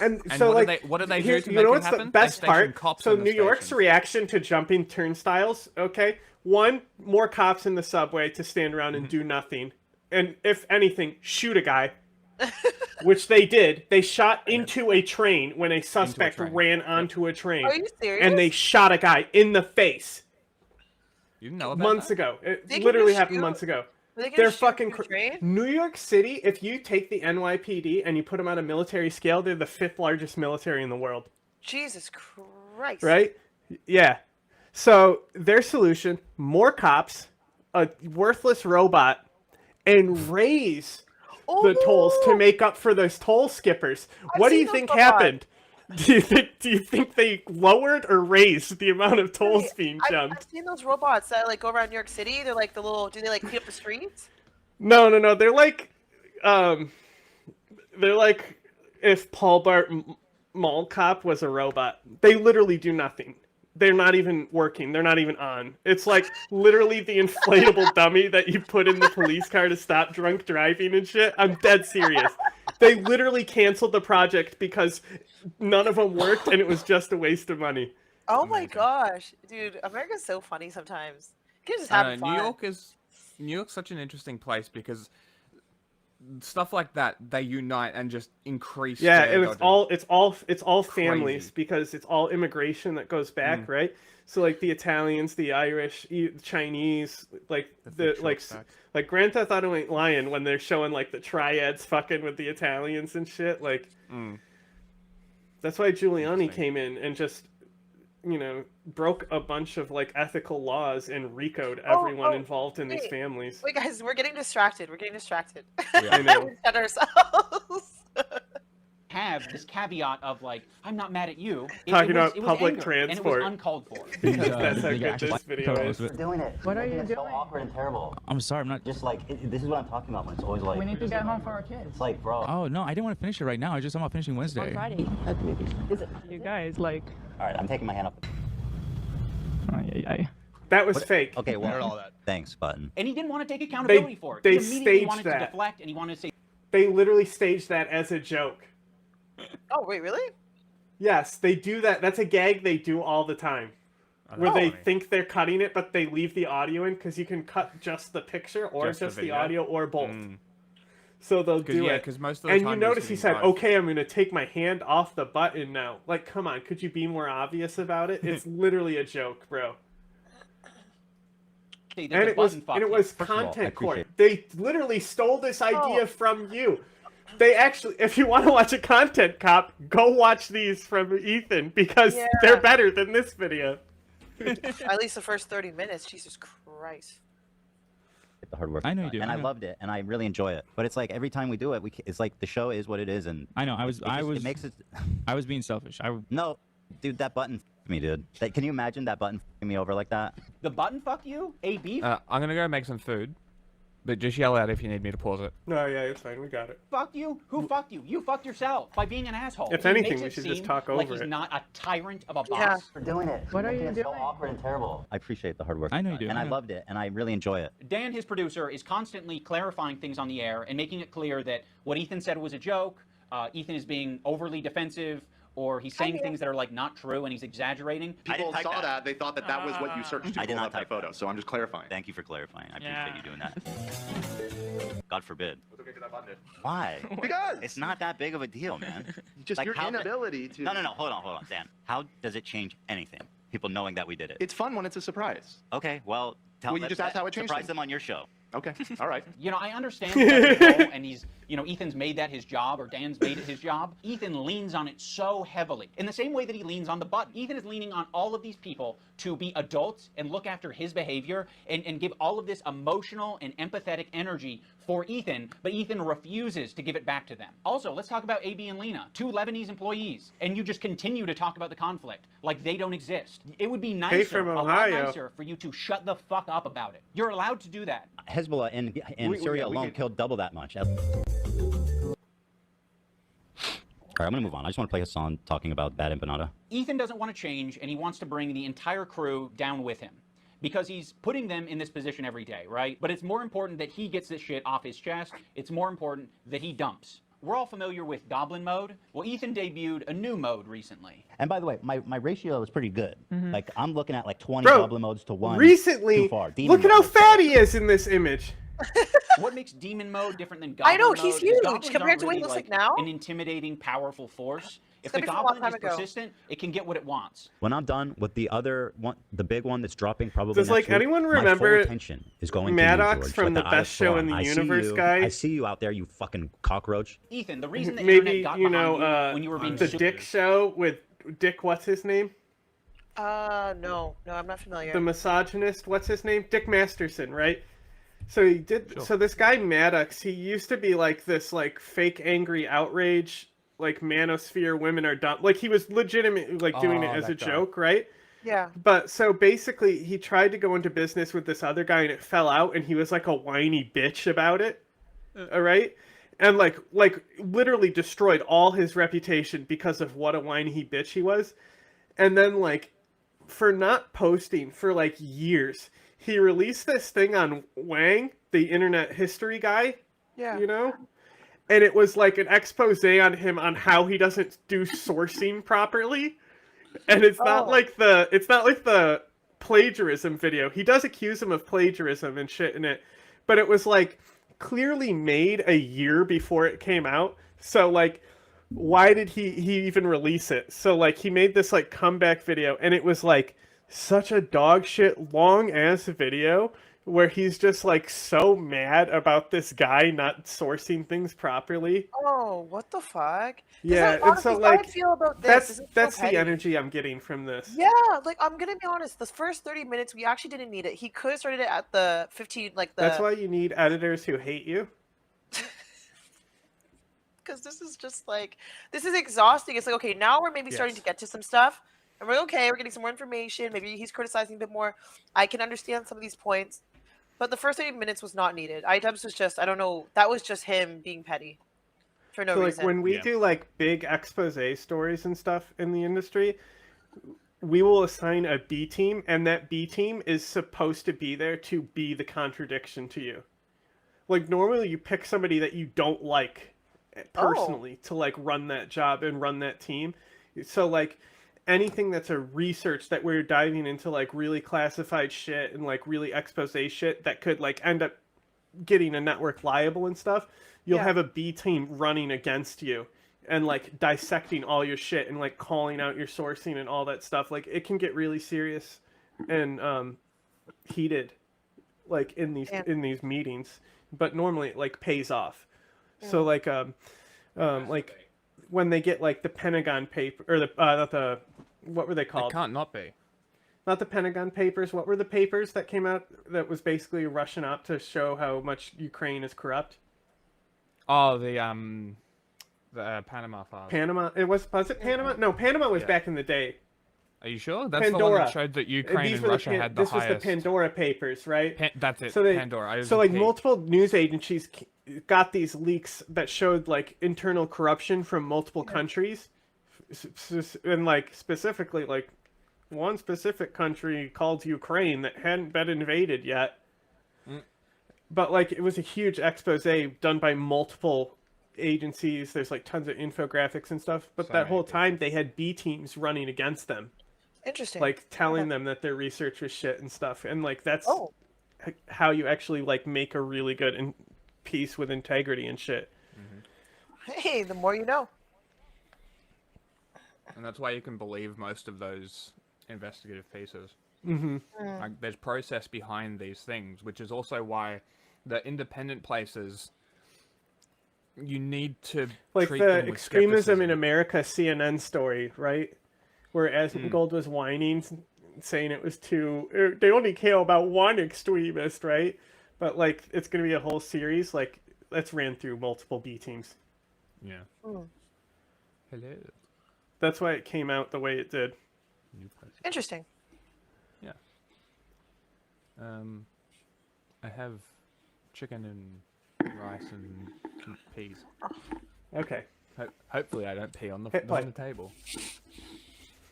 Speaker 2: And
Speaker 5: And
Speaker 2: so,
Speaker 5: what do
Speaker 2: like,
Speaker 5: they- what do they do
Speaker 2: here's-
Speaker 5: to
Speaker 2: you
Speaker 5: make
Speaker 2: know
Speaker 5: it
Speaker 2: what's the
Speaker 5: happen? They
Speaker 2: best
Speaker 5: station
Speaker 2: part?
Speaker 5: cops
Speaker 2: So
Speaker 5: in the
Speaker 2: New York's reaction to jumping turnstiles, okay? One, more cops in the subway to stand around and do nothing. And if anything, shoot a guy. Which they did. They shot into a train when a suspect ran onto a train.
Speaker 3: Are you serious?
Speaker 2: And they shot a guy in the face.
Speaker 5: You didn't know about
Speaker 2: Months
Speaker 5: that?
Speaker 2: ago. It
Speaker 3: They can
Speaker 2: literally
Speaker 3: just
Speaker 2: happened
Speaker 3: shoot-
Speaker 2: months ago.
Speaker 3: Are they gonna
Speaker 2: They're
Speaker 3: shoot
Speaker 2: fucking
Speaker 3: through a train?
Speaker 2: New York City, if you take the NYPD and you put them on a military scale, they're the 5th largest military in the world.
Speaker 3: Jesus Christ.
Speaker 2: Right? Yeah. So their solution, more cops, a worthless robot, and raise the tolls to make up for those toll skippers. What do you think happened? Do you think they lowered or raised the amount of tolls being jumped?
Speaker 3: I've seen those robots that like go around New York City. They're like the little. Do they like clean up the streets?
Speaker 2: No. They're like if Paul Blart Mall Cop was a robot. They literally do nothing. They're not even working. They're not even on. It's like literally the inflatable dummy that you put in the police car to stop drunk driving and shit. I'm dead serious. They literally canceled the project because none of them worked and it was just a waste of money.
Speaker 3: Oh my gosh, dude! America's so funny sometimes. You can just have fun.
Speaker 5: New York's such an interesting place because stuff like that, they unite and just increase.
Speaker 2: Yeah, and it's all families because it's all immigration that goes back, right? So like the Italians, the Irish, Chinese, like like Grand Theft Auto ain't lying when they're showing like the triads fucking with the Italians and shit. Like that's why Giuliani came in and just broke a bunch of like ethical laws and RICO'd everyone involved in these families.
Speaker 3: Wait, guys, we're getting distracted.
Speaker 2: Yeah, I know.
Speaker 3: We set ourselves.
Speaker 12: Have this caveat of like, I'm not mad at you.
Speaker 2: Talking about
Speaker 12: it was
Speaker 2: public
Speaker 12: anger,
Speaker 2: transport.
Speaker 12: and it was uncalled for.
Speaker 2: Because that's how good this video is.
Speaker 21: We're doing it.
Speaker 17: What are you
Speaker 21: It's so
Speaker 17: doing?
Speaker 21: awkward and terrible.
Speaker 20: I'm sorry, I'm not.
Speaker 21: Just like this is what I'm talking about when it's always like.
Speaker 17: We need to get home for our kids.
Speaker 21: It's like, bro.
Speaker 20: Oh no, I didn't want to finish it right now. I just I'm not finishing Wednesday.
Speaker 17: On Friday. Is it? You guys like.
Speaker 21: All right, I'm taking my hand up.
Speaker 2: That was fake.
Speaker 21: Okay, well, thanks, Button.
Speaker 12: And he didn't want to take accountability for it.
Speaker 2: They
Speaker 12: He immediately
Speaker 2: staged
Speaker 12: wanted
Speaker 2: that.
Speaker 12: to deflect, and he wanted to say.
Speaker 2: They literally staged that as a joke.
Speaker 3: Oh wait, really?
Speaker 2: Yes, they do that. That's a gag they do all the time. Where they think they're cutting it, but they leave the audio in because you can cut just the picture or just the
Speaker 5: video?
Speaker 2: audio or both. So they'll do it.
Speaker 5: Because most of the
Speaker 2: and
Speaker 5: time
Speaker 2: you notice he said,
Speaker 5: both.
Speaker 2: "Okay, I'm going to take my hand off the button now." Like, come on, could you be more obvious about it? It's literally a joke, bro. And it was content court. They literally stole this idea from you. They actually, if you want to watch a content cop, go watch these from Ethan because they're better than this video.
Speaker 3: At least the first 30 minutes. Jesus Christ.
Speaker 21: The hard work.
Speaker 20: I know you do.
Speaker 21: And I loved it, and I really enjoy it. But it's like every time we do it, it's like the show is what it is, and
Speaker 20: I know.
Speaker 21: It makes it.
Speaker 20: I was being selfish.
Speaker 21: No, dude, that button f***ed me, dude. Can you imagine that button f***ing me over like that?
Speaker 12: The button fuck you? AB?
Speaker 5: I'm gonna go make some food, but just yell out if you need me to pause it.
Speaker 2: No, yeah, it's fine. We got it.
Speaker 12: Fucked you? Who fucked you? You fucked yourself by being an asshole.
Speaker 2: If
Speaker 12: He
Speaker 2: anything,
Speaker 12: makes
Speaker 2: we
Speaker 12: it
Speaker 2: should just
Speaker 12: seem
Speaker 2: talk
Speaker 12: like
Speaker 2: over
Speaker 12: he's
Speaker 2: it.
Speaker 12: not a tyrant of a boss.
Speaker 3: Yeah.
Speaker 21: We're doing it.
Speaker 17: What are you
Speaker 21: It's
Speaker 17: doing?
Speaker 21: so awkward and terrible. I appreciate the hard work.
Speaker 20: I know you do.
Speaker 21: And I loved it, and I really enjoy it.
Speaker 12: Dan, his producer, is constantly clarifying things on the air and making it clear that what Ethan said was a joke. Ethan is being overly defensive, or he's saying things that are like not true, and he's exaggerating.
Speaker 9: People saw that. They thought that was what you searched to
Speaker 21: I did
Speaker 9: pull
Speaker 21: not
Speaker 9: up that
Speaker 21: type
Speaker 9: photo. So I'm just clarifying.
Speaker 21: Thank you for clarifying. I appreciate you doing that. God forbid. Why?
Speaker 9: Because
Speaker 21: it's not that big of a deal, man.
Speaker 9: Just
Speaker 21: Like,
Speaker 9: your
Speaker 21: how
Speaker 9: inability to.
Speaker 21: No, hold on, Dan. How does it change anything? People knowing that we did it.
Speaker 9: It's fun when it's a surprise.
Speaker 21: Okay, well,
Speaker 9: Well, you just asked how it changed
Speaker 21: surprise
Speaker 9: things.
Speaker 21: them on your show.
Speaker 9: Okay, all right.
Speaker 12: You know, I understand that role, and he's, Ethan's made that his job, or Dan's made it his job. Ethan leans on it so heavily. In the same way that he leans on the button. Ethan is leaning on all of these people to be adults and look after his behavior and give all of this emotional and empathetic energy for Ethan, but Ethan refuses to give it back to them. Also, let's talk about AB and Lena, 2 Lebanese employees, and you just continue to talk about the conflict like they don't exist. It would be nicer,
Speaker 2: from
Speaker 12: a lot
Speaker 2: Ohio.
Speaker 12: nicer for you to shut the fuck up about it. You're allowed to do that.
Speaker 21: Hezbollah in Syria alone killed double that much. All right, I'm gonna move on. I just want to play a song talking about bad empanada.
Speaker 12: Ethan doesn't want to change, and he wants to bring the entire crew down with him. Because he's putting them in this position every day, right? But it's more important that he gets this shit off his chest. It's more important that he dumps. We're all familiar with Goblin mode. Well, Ethan debuted a new mode recently.
Speaker 21: And by the way, my ratio is pretty good. Like, I'm looking at like 20
Speaker 2: Bro,
Speaker 21: Goblin modes to 1.
Speaker 2: recently,
Speaker 21: Too far. Demon
Speaker 2: look at how
Speaker 21: mode.
Speaker 2: fat he is in this image.
Speaker 12: What makes Demon mode different than Goblin
Speaker 3: I know,
Speaker 12: mode?
Speaker 3: he's
Speaker 12: is
Speaker 3: huge
Speaker 12: Goblins
Speaker 3: compared
Speaker 12: aren't
Speaker 3: to what he
Speaker 12: really,
Speaker 3: looks like now.
Speaker 12: An intimidating, powerful force. If
Speaker 3: gonna
Speaker 12: the
Speaker 3: be from a long
Speaker 12: Goblin is
Speaker 3: time ago.
Speaker 12: persistent, it can get what it wants.
Speaker 21: When I'm done with the other one, the big one that's dropping probably
Speaker 2: Does,
Speaker 21: next
Speaker 2: like,
Speaker 21: week,
Speaker 2: anyone
Speaker 21: my
Speaker 2: remember
Speaker 21: full attention is going to
Speaker 2: Maddox
Speaker 21: you, George,
Speaker 2: from
Speaker 21: like
Speaker 2: the best show in the
Speaker 21: I see
Speaker 2: universe
Speaker 21: you.
Speaker 2: guy?
Speaker 21: I see you out there, you fucking cockroach.
Speaker 12: Ethan, the reason the
Speaker 2: Maybe,
Speaker 12: internet got
Speaker 2: you
Speaker 12: behind
Speaker 2: know,
Speaker 12: you when you were being
Speaker 2: the
Speaker 12: super...
Speaker 2: Dick show with Dick, what's his name?
Speaker 3: No, I'm not familiar.
Speaker 2: The misogynist, what's his name? Dick Masterson, right? So he did. Sure. So this guy Maddox, he used to be like this like fake angry outrage, like manosphere women are dumb. Like he was legitimately like doing it as a joke, right?
Speaker 3: Yeah.
Speaker 2: But so basically, he tried to go into business with this other guy, and it fell out, and he was like a whiny bitch about it. All right. And like literally destroyed all his reputation because of what a whiny bitch he was. And then like for not posting for like years, he released this thing on Wang, the internet history guy.
Speaker 3: Yeah.
Speaker 2: You know? And it was like an expose on him on how he doesn't do sourcing properly. And it's not like the plagiarism video. He does accuse him of plagiarism and shit in it. But it was like clearly made a year before it came out. So like why did he even release it? So like he made this like comeback video, and it was like such a dog shit long ass video where he's just like so mad about this guy not sourcing things properly.
Speaker 3: Oh, what the fuck?
Speaker 2: Yeah, and so like
Speaker 3: I feel about this.
Speaker 2: that's the energy I'm getting from this.
Speaker 3: Yeah, like I'm gonna be honest, the first 30 minutes we actually didn't need it. He could have started it at the 15, like the.
Speaker 2: That's why you need editors who hate you.
Speaker 3: Because this is just like, this is exhausting. It's like, okay, now we're maybe starting to get to some stuff, and we're okay. We're getting some more information. Maybe he's criticizing a bit more. I can understand some of these points, but the first 30 minutes was not needed. iDubbbz was just, I don't know, that was just him being petty for no reason.
Speaker 2: Like when we do like big expose stories and stuff in the industry, we will assign a B team, and that B team is supposed to be there to be the contradiction to you. Like normally you pick somebody that you don't like personally to like run that job and run that team. So like anything that's a research that we're diving into like really classified shit and like really expose shit that could like end up getting a network liable and stuff, you'll have a B team running against you and like dissecting all your shit and like calling out your sourcing and all that stuff. Like it can get really serious and heated like in these meetings, but normally it like pays off. So like when they get like the Pentagon paper or the what were they called?
Speaker 5: It can't not be.
Speaker 2: Not the Pentagon Papers. What were the papers that came out that was basically a Russian op to show how much Ukraine is corrupt?
Speaker 5: Oh, the Panama files.
Speaker 2: Panama. Was it Panama? No, Panama was back in the day.
Speaker 5: Are you sure? That's
Speaker 2: Pandora.
Speaker 5: the one that showed that Ukraine and Russia had the highest.
Speaker 2: This was the Pandora Papers, right?
Speaker 5: That's it.
Speaker 2: So
Speaker 5: Pandora.
Speaker 2: So like multiple news agencies got these leaks that showed like internal corruption from multiple countries, and like specifically like one specific country called Ukraine that hadn't been invaded yet. But like it was a huge expose done by multiple agencies. There's like tons of infographics and stuff, but that whole time they had B teams running against them.
Speaker 3: Interesting.
Speaker 2: Like telling them that their research was shit and stuff, and like that's how you actually like make a really good piece with integrity and shit.
Speaker 3: Hey, the more you know.
Speaker 5: And that's why you can believe most of those investigative pieces. Like, there's process behind these things, which is also why the independent places, you need to
Speaker 2: like
Speaker 5: treat
Speaker 2: the
Speaker 5: them with
Speaker 2: extremism in America CNN story, right? Where Asmongold was whining, saying it was too. They only care about one extremist, right? But like, it's gonna be a whole series. Like, that's ran through multiple B teams.
Speaker 5: Yeah. Hello.
Speaker 2: That's why it came out the way it did.
Speaker 3: Interesting.
Speaker 5: Yeah. I have chicken and rice and peas.
Speaker 2: Okay.
Speaker 5: Hopefully I don't pee on the table.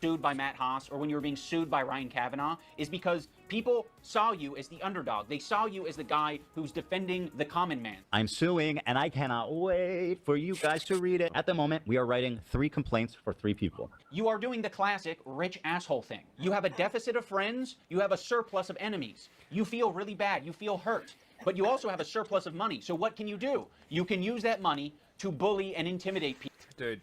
Speaker 12: Sued by Matt Haas, or when you were being sued by Ryan Kavanaugh, is because people saw you as the underdog. They saw you as the guy who's defending the common man.
Speaker 21: I'm suing, and I cannot wait for you guys to read it. At the moment, we are writing 3 complaints for 3 people.
Speaker 12: You are doing the classic rich asshole thing. You have a deficit of friends, you have a surplus of enemies. You feel really bad, you feel hurt, but you also have a surplus of money. So what can you do? You can use that money to bully and intimidate people.
Speaker 5: Dude,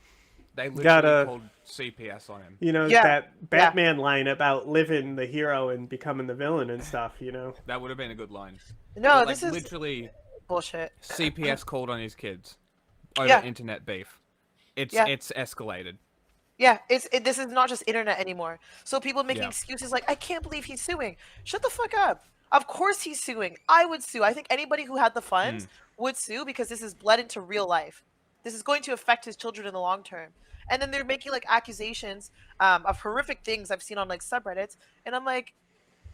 Speaker 5: they literally called CPS on him.
Speaker 2: You know, that Batman line about living the hero and becoming the villain and stuff, you know?
Speaker 5: That would have been a good line.
Speaker 3: No,
Speaker 5: like,
Speaker 3: this is
Speaker 5: literally
Speaker 3: bullshit.
Speaker 5: CPS called on his kids over internet beef. It's escalated.
Speaker 3: Yeah, this is not just internet anymore. So people making excuses like, I can't believe he's suing. Shut the fuck up. Of course he's suing. I would sue. I think anybody who had the funds would sue because this is bled into real life. This is going to affect his children in the long term. And then they're making like accusations of horrific things I've seen on like subreddits. And I'm like,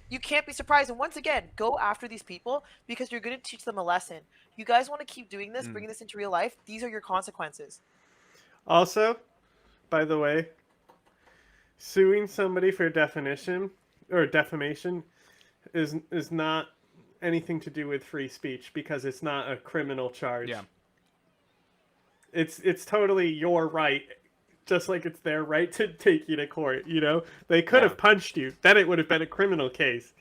Speaker 3: you can't be surprised. And once again, go after these people because you're going to teach them a lesson. You guys want to keep doing this, bringing this into real life. These are your consequences.
Speaker 2: Also, by the way, suing somebody for defamation is not anything to do with free speech because it's not a criminal charge.
Speaker 5: Yeah.
Speaker 2: It's totally your right, just like it's their right to take you to court, you know? They could have punched you. Then it would have been a criminal case.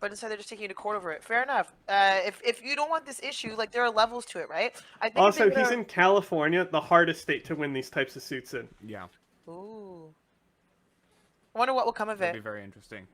Speaker 3: But instead they're just taking you to court over it. Fair enough. If you don't want this issue, like there are levels to it, right? I think
Speaker 2: Also, he's in California, the hardest state to win these types of suits in.
Speaker 5: Yeah.
Speaker 3: Ooh. I wonder what will come of it.
Speaker 5: That'd be very interesting.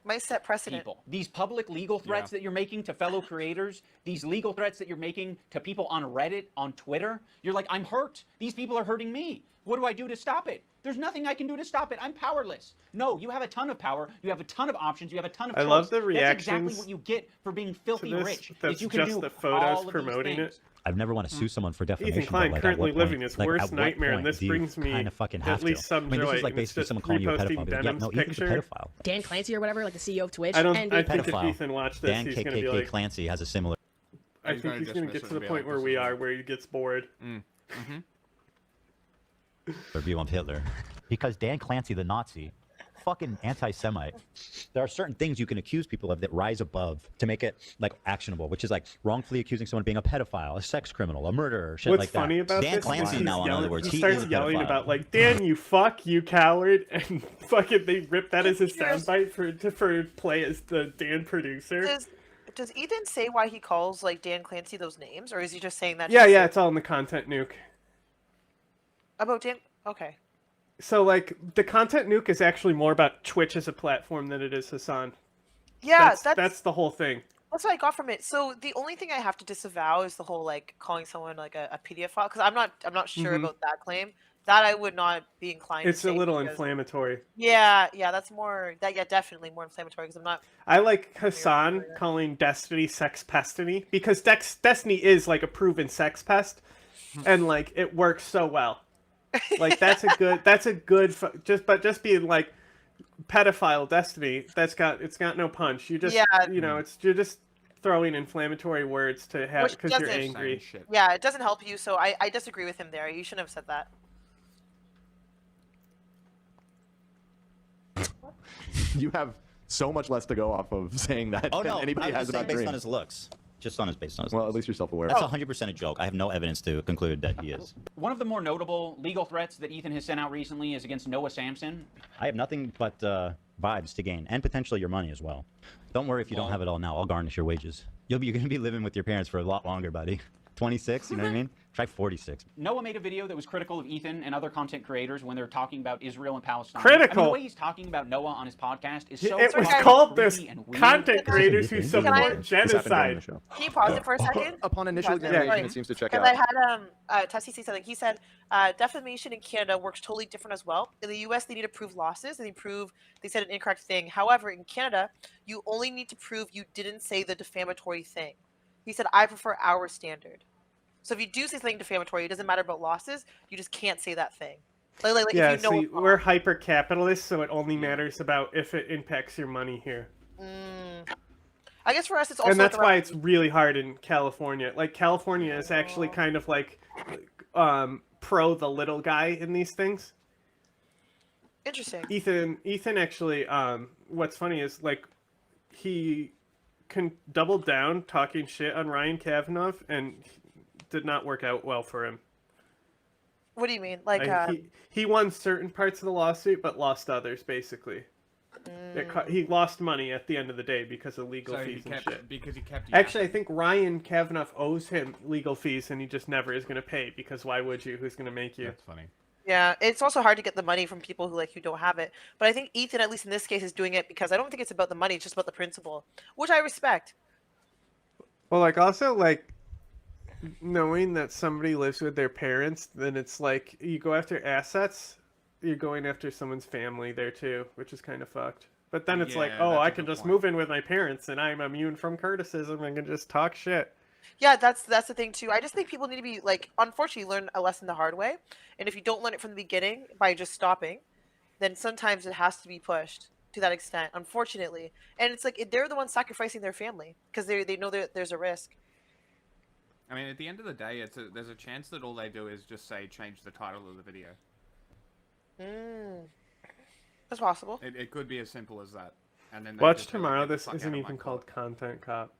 Speaker 3: Might set precedent.
Speaker 12: People. These public legal threats that you're making to fellow creators, these legal threats that you're making to people on Reddit, on Twitter, you're like, I'm hurt. These people are hurting me. What do I do to stop it? There's nothing I can do to stop it. I'm powerless. No, you have a ton of power. You have a ton of options. You have a ton of choice.
Speaker 2: I love the
Speaker 12: That's
Speaker 2: reactions.
Speaker 12: exactly what you get for being filthy rich.
Speaker 2: That's
Speaker 12: is you can
Speaker 2: just
Speaker 12: do
Speaker 2: the photos
Speaker 12: all of these
Speaker 2: promoting
Speaker 12: things.
Speaker 2: it.
Speaker 21: I've never want to sue someone for defamation.
Speaker 2: Ethan Klein
Speaker 21: but, like,
Speaker 2: currently
Speaker 21: at what
Speaker 2: living
Speaker 21: point,
Speaker 2: his
Speaker 21: like,
Speaker 2: worst
Speaker 21: at what
Speaker 2: nightmare, and
Speaker 21: point
Speaker 2: this
Speaker 21: do you
Speaker 2: brings me
Speaker 21: kind of fucking have
Speaker 2: at least
Speaker 21: to?
Speaker 2: some
Speaker 21: I mean, this
Speaker 2: joy.
Speaker 21: is like
Speaker 2: and it's
Speaker 21: basically
Speaker 2: just
Speaker 21: someone calling you a
Speaker 2: reposting
Speaker 21: pedophile. But yeah,
Speaker 2: Denham's
Speaker 21: no, Ethan's a
Speaker 2: picture.
Speaker 21: pedophile.
Speaker 7: Dan Clancy or whatever, like the CEO of Twitch.
Speaker 2: I
Speaker 7: and
Speaker 2: think if
Speaker 21: Pedophile.
Speaker 2: Ethan watched this,
Speaker 21: Dan
Speaker 2: he's going to be
Speaker 21: KKK
Speaker 2: like...
Speaker 21: Clancy has a similar...
Speaker 2: I think he's going to get to the point where we are, where he gets bored.
Speaker 21: view of Hitler. Because Dan Clancy, the Nazi, fucking anti-Semite. There are certain things you can accuse people of that rise above to make it like actionable, which is like wrongfully accusing someone of being a pedophile, a sex criminal, a murderer, shit
Speaker 2: What's
Speaker 21: like that.
Speaker 2: funny about
Speaker 21: Dan
Speaker 2: this
Speaker 21: Clancy
Speaker 2: is
Speaker 21: now, in other words,
Speaker 2: he
Speaker 21: he
Speaker 2: starts
Speaker 21: is a
Speaker 2: yelling
Speaker 21: pedophile.
Speaker 2: about like, Dan, you fuck, you coward, and fucking they rip that as a soundbite for play as the Dan producer.
Speaker 3: Does Ethan say why he calls like Dan Clancy those names, or is he just saying that?
Speaker 2: Yeah, it's all in the content nuke.
Speaker 3: About Dan? Okay.
Speaker 2: So like the content nuke is actually more about Twitch as a platform than it is Hassan.
Speaker 3: Yeah,
Speaker 2: that's the whole thing.
Speaker 3: That's what I got from it. So the only thing I have to disavow is the whole like calling someone like a pedophile, because I'm not sure about that claim. That I would not be inclined.
Speaker 2: It's
Speaker 3: to say
Speaker 2: a little
Speaker 3: because,
Speaker 2: inflammatory.
Speaker 3: Yeah, that's more that. Yeah, definitely more inflammatory because I'm not.
Speaker 2: I like Hassan calling Destiny sex pestiny because Destiny is like a proven sex pest, and like it works so well. Like that's a good just being like pedophile Destiny. It's got no punch. You just you're just throwing inflammatory words to have because you're angry.
Speaker 3: Yeah, it doesn't help you. So I disagree with him there. You shouldn't have said that.
Speaker 9: You have so much less to go off of saying that than anybody has about
Speaker 21: based
Speaker 9: Dream.
Speaker 21: on his looks. Just based on his
Speaker 9: Well,
Speaker 21: looks.
Speaker 9: at least you're self-aware.
Speaker 21: That's 100% a joke. I have no evidence to conclude that he is.
Speaker 12: One of the more notable legal threats that Ethan has sent out recently is against Noah Samson.
Speaker 21: I have nothing but vibes to gain, and potentially your money as well. Don't worry if you don't have it all now. I'll garnish your wages. You're going to be living with your parents for a lot longer, buddy. 26, you know what I mean? Try 46.
Speaker 12: Noah made a video that was critical of Ethan and other content creators when they're talking about Israel and Palestine.
Speaker 2: Critical?
Speaker 12: I mean, the way he's talking about Noah on his podcast is so
Speaker 2: It was called this content creators who support genocide.
Speaker 3: Can you pause it for a second?
Speaker 9: Upon initial
Speaker 3: Pause it.
Speaker 9: examination, it seems to check out.
Speaker 3: Because I had Tessie say something. He said defamation in Canada works totally different as well. In the U.S., they need to prove losses, and they said an incorrect thing. However, in Canada, you only need to prove you didn't say the defamatory thing. He said, I prefer our standard. So if you do say something defamatory, it doesn't matter about losses. You just can't say that thing. Like
Speaker 2: yeah,
Speaker 3: if you know
Speaker 2: see, we're hyper-capitalist, so it only matters about if it impacts your money here.
Speaker 3: I guess for us, it's also...
Speaker 2: And that's why it's really hard in California. Like, California is actually kind of like pro the little guy in these things.
Speaker 3: Interesting.
Speaker 2: Ethan actually, what's funny is, like, he doubled down talking shit on Ryan Kavanaugh, and did not work out well for him.
Speaker 3: What do you mean? Like
Speaker 2: he won certain parts of the lawsuit, but lost others, basically. He lost money at the end of the day because of legal fees and shit.
Speaker 5: Because he kept...
Speaker 2: Actually, I think Ryan Kavanaugh owes him legal fees, and he just never is going to pay, because why would you? Who's going to make you?
Speaker 5: That's funny.
Speaker 3: Yeah, it's also hard to get the money from people who don't have it. But I think Ethan, at least in this case, is doing it because I don't think it's about the money, it's just about the principle, which I respect.
Speaker 2: Well, like, also, like, knowing that somebody lives with their parents, then it's like you go after assets, you're going after someone's family there too, which is kind of fucked. But then it's like, oh, I can just move in with my parents and I'm immune from criticism and can just talk shit.
Speaker 3: Yeah, that's the thing too. I just think people need to be like, unfortunately, learn a lesson the hard way. And if you don't learn it from the beginning by just stopping, then sometimes it has to be pushed to that extent, unfortunately. And it's like they're the ones sacrificing their family because they know that there's a risk.
Speaker 5: I mean, at the end of the day, there's a chance that all they do is just say change the title of the video.
Speaker 3: That's possible.
Speaker 5: It could be as simple as that. And then
Speaker 2: Watch tomorrow. This isn't even called Content Cop.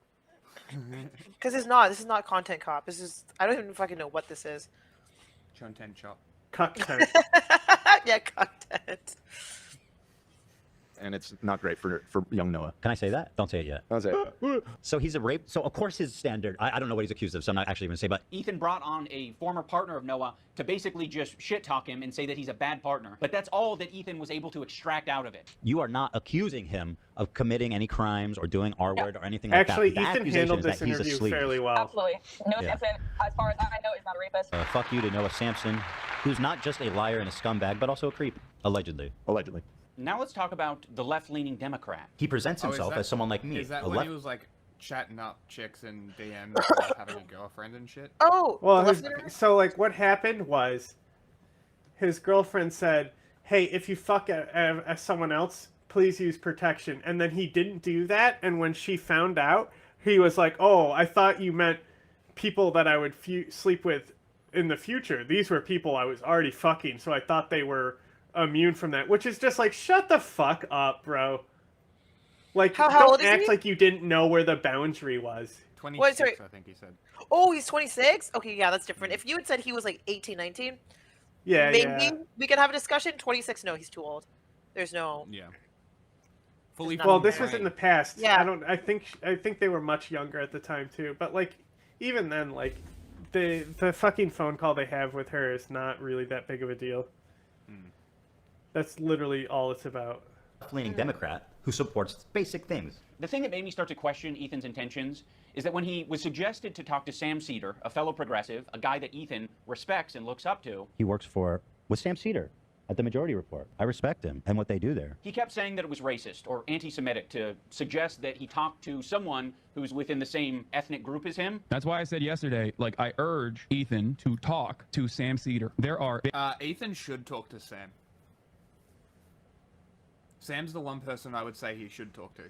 Speaker 3: Because it's not. This is not Content Cop. This is. I don't even fucking know what this is.
Speaker 5: Content Chop.
Speaker 2: Content.
Speaker 3: Yeah, content.
Speaker 9: And it's not great for young Noah.
Speaker 21: Can I say that? Don't say it yet.
Speaker 9: Don't say it.
Speaker 21: So he's a rape. So of course his standard. I don't know what he's accused of, so I'm not actually going to say. But
Speaker 12: Ethan brought on a former partner of Noah to basically just shit talk him and say that he's a bad partner. But that's all that Ethan was able to extract out of it.
Speaker 21: you are not accusing him of committing any crimes or doing R-word or anything like that.
Speaker 2: Actually,
Speaker 21: The
Speaker 2: Ethan
Speaker 21: accusation
Speaker 2: handled
Speaker 21: is that
Speaker 2: this
Speaker 21: he's a
Speaker 2: interview
Speaker 21: sleaze.
Speaker 2: fairly well.
Speaker 16: Absolutely. Noah
Speaker 21: Yeah.
Speaker 16: Sampson, as far as I know, is not a rapist.
Speaker 21: Fuck you to Noah Sampson, who's not just a liar and a scumbag, but also a creep. Allegedly. Allegedly.
Speaker 12: Now let's talk about the left-leaning Democrat.
Speaker 21: He presents himself as someone like me.
Speaker 5: Is that
Speaker 21: a
Speaker 5: when
Speaker 21: left-
Speaker 5: he was like chatting up chicks in DMs about having a girlfriend and shit?
Speaker 3: Oh,
Speaker 2: Well, so like what happened was his girlfriend said, "Hey, if you fuck someone else, please use protection." And then he didn't do that. And when she found out, he was like, "Oh, I thought you meant people that I would sleep with in the future. These were people I was already fucking, so I thought they were immune from that." Which is just like, shut the fuck up, bro. Like,
Speaker 3: How
Speaker 2: don't
Speaker 3: old is
Speaker 2: act
Speaker 3: he?
Speaker 2: like you didn't know where the boundary was.
Speaker 5: 26,
Speaker 3: Wait, sorry.
Speaker 5: I think he said.
Speaker 3: Oh, he's 26? Okay, yeah, that's different. If you had said he was like 18, 19,
Speaker 2: Yeah,
Speaker 3: maybe
Speaker 2: yeah.
Speaker 3: we could have a discussion. 26, no, he's too old. There's no.
Speaker 5: Yeah.
Speaker 2: Well, this was in the past.
Speaker 3: Yeah.
Speaker 2: I think they were much younger at the time too. But like, even then, like, the fucking phone call they have with her is not really that big of a deal. That's literally all it's about.
Speaker 21: Left-leaning Democrat who supports basic things.
Speaker 12: The thing that made me start to question Ethan's intentions is that when he was suggested to talk to Sam Cedar, a fellow progressive, a guy that Ethan respects and looks up to,
Speaker 21: He works with Sam Cedar at the Majority Report. I respect him and what they do there.
Speaker 12: he kept saying that it was racist or anti-Semitic to suggest that he talked to someone who's within the same ethnic group as him.
Speaker 14: That's why I said yesterday, like, I urge Ethan to talk to Sam Cedar. There are...
Speaker 5: Ethan should talk to Sam. Sam's the one person I would say he should talk to.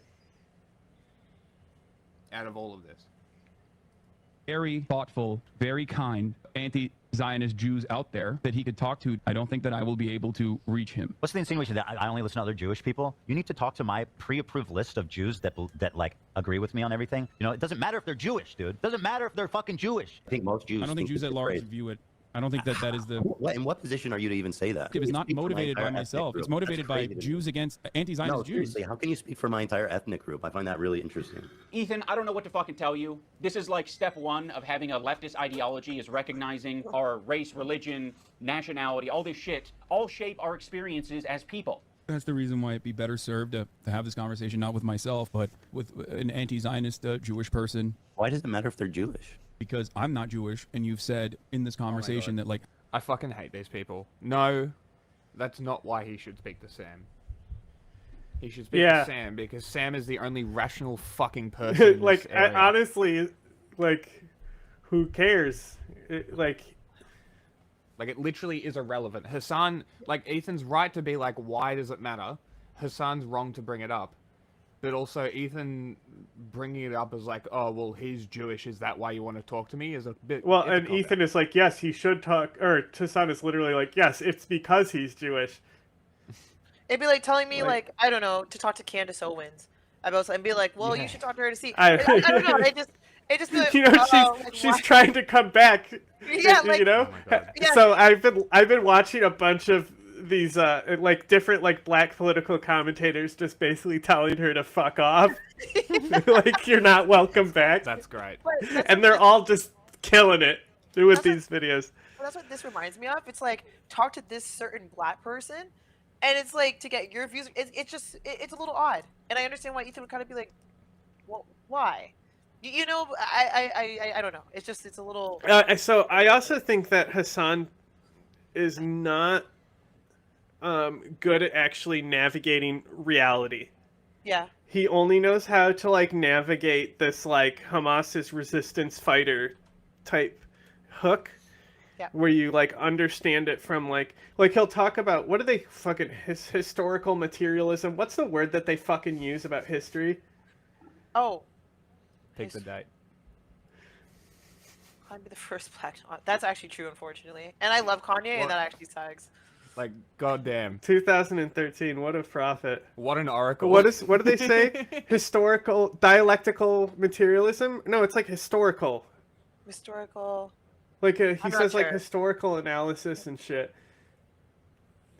Speaker 5: Out of all of this.
Speaker 14: very thoughtful, very kind anti-Zionist Jews out there that he could talk to. I don't think that I will be able to reach him.
Speaker 21: What's the insinuation that I only listen to other Jewish people? You need to talk to my pre-approved list of Jews that like agree with me on everything. You know, it doesn't matter if they're Jewish, dude. It doesn't matter if they're fucking Jewish.
Speaker 18: I think most Jews.
Speaker 14: I don't think Jews at large view it. I don't think that that is the...
Speaker 18: In what position are you to even say that?
Speaker 14: It's not motivated by myself. It's motivated by Jews against anti-Zionist
Speaker 18: No,
Speaker 14: Jews.
Speaker 18: seriously, how can you speak for my entire ethnic group? I find that really interesting.
Speaker 12: Ethan, I don't know what to fucking tell you. This is like step one of having a leftist ideology, is recognizing our race, religion, nationality, all this shit, all shape our experiences as people.
Speaker 14: That's the reason why it'd be better served to have this conversation not with myself, but with an anti-Zionist Jewish person.
Speaker 18: Why does it matter if they're Jewish?
Speaker 14: Because I'm not Jewish, and you've said in this conversation that, like...
Speaker 5: I fucking hate these people. No, that's not why he should speak to Sam. He should speak to Sam because Sam is the only rational fucking person in
Speaker 2: like,
Speaker 5: this area.
Speaker 2: honestly, like, who cares? Like,
Speaker 5: it literally is irrelevant. Hassan, like, Ethan's right to be like, why does it matter? Hassan's wrong to bring it up. But also, Ethan bringing it up as like, oh, well, he's Jewish, is that why you want to talk to me? Is a bit...
Speaker 2: well, and Ethan is like, yes, he should talk, or Hassan is literally like, yes, it's because he's Jewish.
Speaker 3: It'd be like telling me, like, I don't know, to talk to Candace Owens about something, and be like, well, you should talk to her to see. I don't know, it just be like,
Speaker 2: you know, she's trying to come back.
Speaker 3: Yeah, like,
Speaker 2: you know.
Speaker 3: Yeah.
Speaker 2: So I've been watching a bunch of these like different like black political commentators just basically telling her to fuck off. Like, you're not welcome back.
Speaker 5: That's great.
Speaker 2: And they're all just killing it with these videos.
Speaker 3: Well, that's what this reminds me of. It's like, talk to this certain black person, and it's like, to get your views. It's a little odd, and I understand why Ethan would kind of be like, well, why? You know, I don't know. It's a little.
Speaker 2: So I also think that Hassan is not good at actually navigating reality.
Speaker 3: Yeah.
Speaker 2: He only knows how to like navigate this like Hamas's resistance fighter type hook.
Speaker 3: Yeah.
Speaker 2: Where you like understand it from like he'll talk about what do they fucking historical materialism? What's the word that they fucking use about history?
Speaker 3: Oh.
Speaker 5: Pick the date.
Speaker 3: I'd be the first black. That's actually true, unfortunately. And I love Kanye, and that actually sucks.
Speaker 5: Like, goddamn.
Speaker 2: 2013. What a prophet.
Speaker 5: What an oracle.
Speaker 2: What do they say? Historical, dialectical materialism? No, it's like historical.
Speaker 3: Historical.
Speaker 2: Like he
Speaker 3: I'm
Speaker 2: says
Speaker 3: not
Speaker 2: like
Speaker 3: sure.
Speaker 2: historical analysis and shit.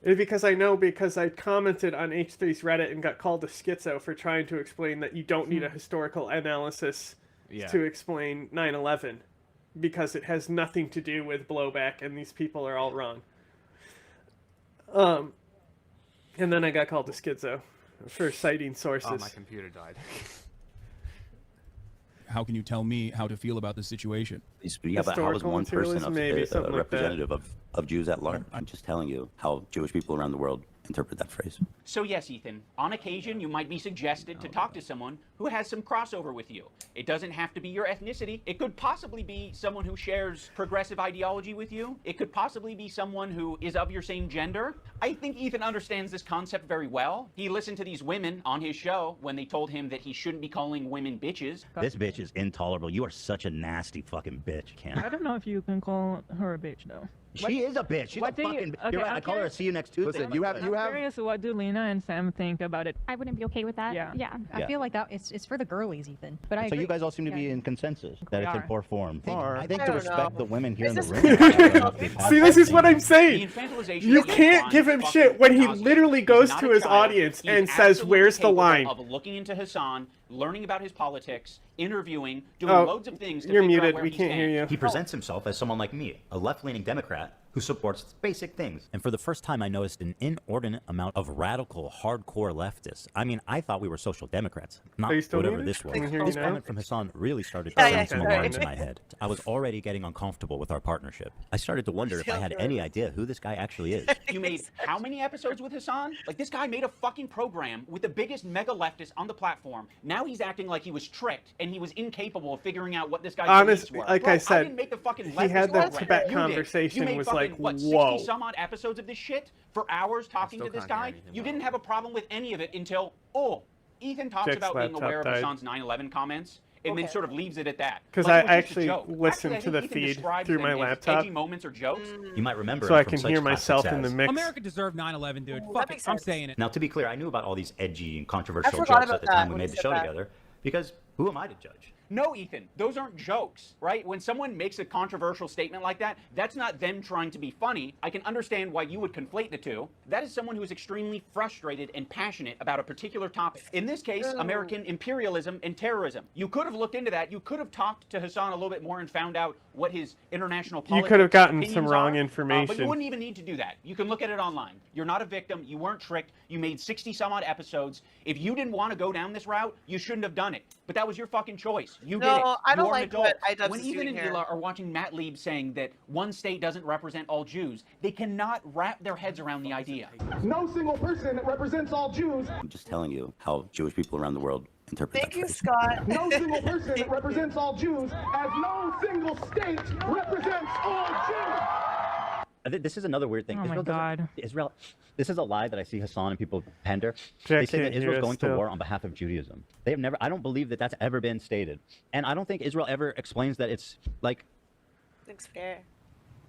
Speaker 2: Because I commented on H3's Reddit and got called a schizo for trying to explain that you don't need a historical analysis to explain 9/11 because it has nothing to do with blowback and these people are all wrong. And then I got called a schizo for citing sources.
Speaker 5: Oh, my computer died.
Speaker 10: How can you tell me how to feel about this situation?
Speaker 18: Yeah, but how is one person
Speaker 2: maybe,
Speaker 18: a
Speaker 2: something like that.
Speaker 18: representative of Jews at large? I'm just telling you how Jewish people around the world interpret that phrase.
Speaker 12: So yes, Ethan, on occasion you might be suggested to talk to someone who has some crossover with you. It doesn't have to be your ethnicity. It could possibly be someone who shares progressive ideology with you. It could possibly be someone who is of your same gender. I think Ethan understands this concept very well. He listened to these women on his show when they told him that he shouldn't be calling women bitches.
Speaker 18: This bitch is intolerable. You are such a nasty fucking bitch, Cam.
Speaker 17: I don't know if you can call her a bitch though.
Speaker 18: She is a bitch. She's a fucking. You're right. I call her a see you next Tuesday.
Speaker 9: Listen, you have.
Speaker 17: I'm curious, what do Lena and Sam think about it?
Speaker 19: I wouldn't be okay with that.
Speaker 17: Yeah.
Speaker 19: I feel like that it's for the girlies, Ethan. But I
Speaker 18: So
Speaker 19: agree.
Speaker 18: you guys all seem to be in consensus that it's in
Speaker 17: are.
Speaker 18: poor form. I think
Speaker 3: I
Speaker 18: to
Speaker 3: don't
Speaker 18: respect
Speaker 3: know.
Speaker 18: the women here in the
Speaker 3: Is
Speaker 18: room.
Speaker 2: See, this is what I'm saying.
Speaker 12: The infantilization
Speaker 2: You
Speaker 12: of the
Speaker 2: can't
Speaker 12: Islam
Speaker 2: give
Speaker 12: is
Speaker 2: him
Speaker 12: fucking
Speaker 2: shit when he
Speaker 12: nauseous.
Speaker 2: literally
Speaker 12: He's
Speaker 2: goes
Speaker 12: not
Speaker 2: to
Speaker 12: a
Speaker 2: his
Speaker 12: child.
Speaker 2: audience
Speaker 12: He's
Speaker 2: and says,
Speaker 12: absolutely
Speaker 2: "Where's the
Speaker 12: capable
Speaker 2: line?"
Speaker 12: Of looking into Hassan, learning about his politics, interviewing, doing
Speaker 2: Oh,
Speaker 12: loads of things to
Speaker 2: you're
Speaker 12: figure out
Speaker 2: muted.
Speaker 12: where
Speaker 2: We
Speaker 12: he
Speaker 2: can't hear
Speaker 12: stands.
Speaker 2: you.
Speaker 18: He presents himself as someone like me, a left-leaning Democrat who supports basic things. And for the first time, I noticed an inordinate amount of radical, hardcore leftists. I mean, I thought we were social democrats, not
Speaker 2: Are you still
Speaker 18: whatever
Speaker 2: muted?
Speaker 18: this was.
Speaker 2: Can you hear me
Speaker 18: This
Speaker 2: now?
Speaker 18: comment from Hassan really started
Speaker 3: Yeah,
Speaker 18: to
Speaker 3: yeah,
Speaker 18: send some
Speaker 3: sorry.
Speaker 18: alarms in my head. I was already getting uncomfortable with our partnership. I started to wonder if I had any idea who this guy actually is.
Speaker 12: You made how many episodes with Hassan? Like, this guy made a fucking program with the biggest mega leftist on the platform. Now he's acting like he was tricked and he was incapable of figuring out what this guy's beliefs were.
Speaker 2: Like
Speaker 12: Bro,
Speaker 2: I said,
Speaker 12: didn't make the fucking
Speaker 2: he
Speaker 12: leftist
Speaker 2: had that
Speaker 12: program.
Speaker 2: Tibet
Speaker 12: You did.
Speaker 2: conversation
Speaker 12: You made
Speaker 2: was
Speaker 12: fucking,
Speaker 2: like,
Speaker 12: what,
Speaker 2: whoa.
Speaker 12: 60 some odd episodes of this shit for hours talking to this
Speaker 5: can't hear
Speaker 12: guy?
Speaker 5: anything,
Speaker 12: You
Speaker 5: by the
Speaker 12: didn't have a problem with any of it until, oh, Ethan talks
Speaker 2: Jack's
Speaker 12: about being
Speaker 2: laptop
Speaker 12: aware of
Speaker 2: died.
Speaker 12: Hassan's 9/11 comments and then sort of leaves it at that.
Speaker 2: Because
Speaker 12: Like,
Speaker 2: I
Speaker 12: it was just a
Speaker 2: actually
Speaker 12: joke.
Speaker 2: listened
Speaker 12: Actually,
Speaker 2: to the
Speaker 12: I think Ethan
Speaker 2: feed
Speaker 12: describes
Speaker 2: through
Speaker 12: them
Speaker 2: my
Speaker 12: as
Speaker 2: laptop.
Speaker 12: edgy moments or jokes.
Speaker 18: You might remember
Speaker 2: So
Speaker 18: him
Speaker 2: I
Speaker 18: from
Speaker 2: can
Speaker 18: such
Speaker 2: hear
Speaker 18: classics
Speaker 2: myself in the
Speaker 18: as-
Speaker 2: mix.
Speaker 13: America deserved 9/11, dude.
Speaker 3: Ooh,
Speaker 13: Fuck
Speaker 3: that
Speaker 13: it.
Speaker 3: makes
Speaker 13: I'm
Speaker 3: sense.
Speaker 13: saying it.
Speaker 18: Now, to be clear, I knew about all these edgy and
Speaker 3: I
Speaker 18: controversial
Speaker 3: forgot
Speaker 18: jokes
Speaker 3: about
Speaker 18: at the
Speaker 3: that
Speaker 18: time we
Speaker 3: when
Speaker 18: made
Speaker 3: you
Speaker 18: the
Speaker 3: said
Speaker 18: show
Speaker 3: that.
Speaker 18: together, because who am I to judge?
Speaker 12: No, Ethan, those aren't jokes, right? When someone makes a controversial statement like that, that's not them trying to be funny. I can understand why you would conflate the two. That is someone who is extremely frustrated and passionate about a particular topic. In this case, American imperialism and terrorism. You could have looked into that. You could have talked to Hassan a little bit more and found out what his international
Speaker 2: You
Speaker 12: politics
Speaker 2: could have gotten some
Speaker 12: opinions
Speaker 2: wrong
Speaker 12: are,
Speaker 2: information.
Speaker 12: but you wouldn't even need to do that. You can look at it online. You're not a victim. You weren't tricked. You made 60 some odd episodes. If you didn't want to go down this route, you shouldn't have done it. But that was your fucking choice. You did it.
Speaker 3: No, I don't
Speaker 12: You're an
Speaker 3: like
Speaker 12: adult.
Speaker 3: what iDubbbz
Speaker 12: When
Speaker 3: is
Speaker 12: Ethan
Speaker 3: doing
Speaker 12: and
Speaker 3: here.
Speaker 12: Hila are watching Matt Lieb saying that one state doesn't represent all Jews, they cannot wrap their heads around the idea.
Speaker 23: No single person represents all Jews.
Speaker 18: I'm just telling you how Jewish people around the world interpret
Speaker 3: Thank
Speaker 18: that
Speaker 3: you,
Speaker 18: phrase.
Speaker 3: Scott.
Speaker 23: No single person represents all Jews, as no single state represents all Jews.
Speaker 18: This is another weird thing.
Speaker 17: Oh my
Speaker 18: Israel doesn't-
Speaker 17: God.
Speaker 18: Israel, this is a lie that I see Hassan and people pander.
Speaker 2: Jack
Speaker 18: They say that
Speaker 2: can't hear
Speaker 18: Israel's
Speaker 2: us
Speaker 18: going to
Speaker 2: still.
Speaker 18: war on behalf of Judaism. They have never. I don't believe that that's ever been stated, and I don't think Israel ever explains that it's like.
Speaker 3: Thanks, fair.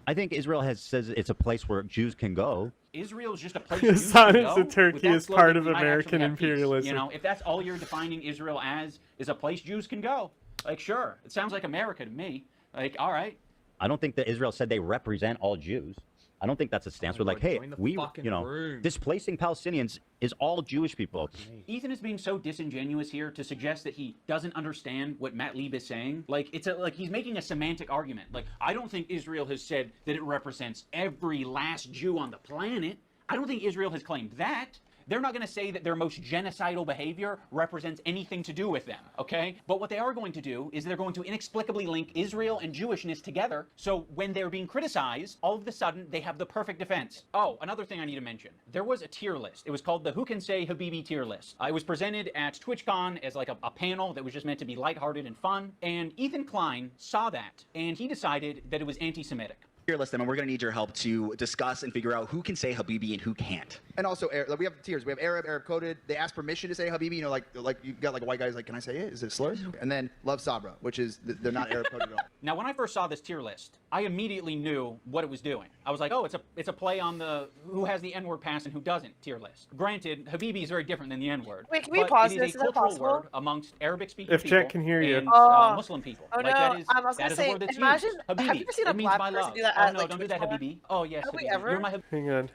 Speaker 18: I think Israel says it's a place where Jews can go.
Speaker 12: Israel is just a place
Speaker 2: Hassan
Speaker 12: Jews
Speaker 2: is
Speaker 12: can
Speaker 2: the
Speaker 12: go.
Speaker 2: Turkey
Speaker 12: With that
Speaker 2: is
Speaker 12: slogan,
Speaker 2: part of
Speaker 12: we might
Speaker 2: American
Speaker 12: actually have peace.
Speaker 2: imperialism.
Speaker 12: You know, if that's all you're defining Israel as, is a place Jews can go. Like, sure, it sounds like America to me. Like, all right.
Speaker 18: I don't think that Israel said they represent all Jews. I don't think that's a stance. We're like, hey,
Speaker 5: join the
Speaker 18: we,
Speaker 5: fucking
Speaker 18: you know,
Speaker 5: room.
Speaker 18: displacing Palestinians is all Jewish people.
Speaker 12: Ethan is being so disingenuous here to suggest that he doesn't understand what Matt Lieb is saying. Like, like he's making a semantic argument. Like, I don't think Israel has said that it represents every last Jew on the planet. I don't think Israel has claimed that. They're not going to say that their most genocidal behavior represents anything to do with them, okay? But what they are going to do is they're going to inexplicably link Israel and Jewishness together, so when they're being criticized, all of a sudden, they have the perfect defense. Oh, another thing I need to mention. There was a tier list. It was called the Who Can Say Habibi tier list. It was presented at TwitchCon as like a panel that was just meant to be lighthearted and fun, and Ethan Klein saw that, and he decided that it was anti-Semitic.
Speaker 4: Tier list them, and we're going to need your help to discuss and figure out who can say Habibi and who can't. And also, we have tiers. We have Arab coded. They ask permission to say Habibi. You know, like you got like a white guy's like, can I say it? Is it slurs? And then Love Sabra, which is they're not Arab coded at all.
Speaker 12: Now, when I first saw this tier list, I immediately knew what it was doing. I was like, oh, it's a play on the who has the N-word pass and who doesn't tier list. Granted, Habibi is very different than the N-word.
Speaker 3: Wait, can we pause this?
Speaker 12: It is a cultural word amongst Arabic-speaking
Speaker 2: If
Speaker 12: people
Speaker 2: Jack can hear you.
Speaker 12: and Muslim people.
Speaker 3: Oh,
Speaker 12: like,
Speaker 3: no,
Speaker 12: that is,
Speaker 3: I was
Speaker 12: that
Speaker 3: gonna
Speaker 12: is
Speaker 3: say,
Speaker 12: a word that's
Speaker 3: imagine,
Speaker 12: used. Habibi,
Speaker 3: have you ever seen a
Speaker 12: it means
Speaker 3: black
Speaker 12: my
Speaker 3: person
Speaker 12: love.
Speaker 3: do that
Speaker 12: Oh
Speaker 3: at,
Speaker 12: no,
Speaker 3: like,
Speaker 12: don't do that,
Speaker 3: TwitchCon?
Speaker 12: Habibi. Oh yes,
Speaker 3: Have we
Speaker 12: Habibi.
Speaker 3: ever?
Speaker 12: You're my
Speaker 2: Hang on.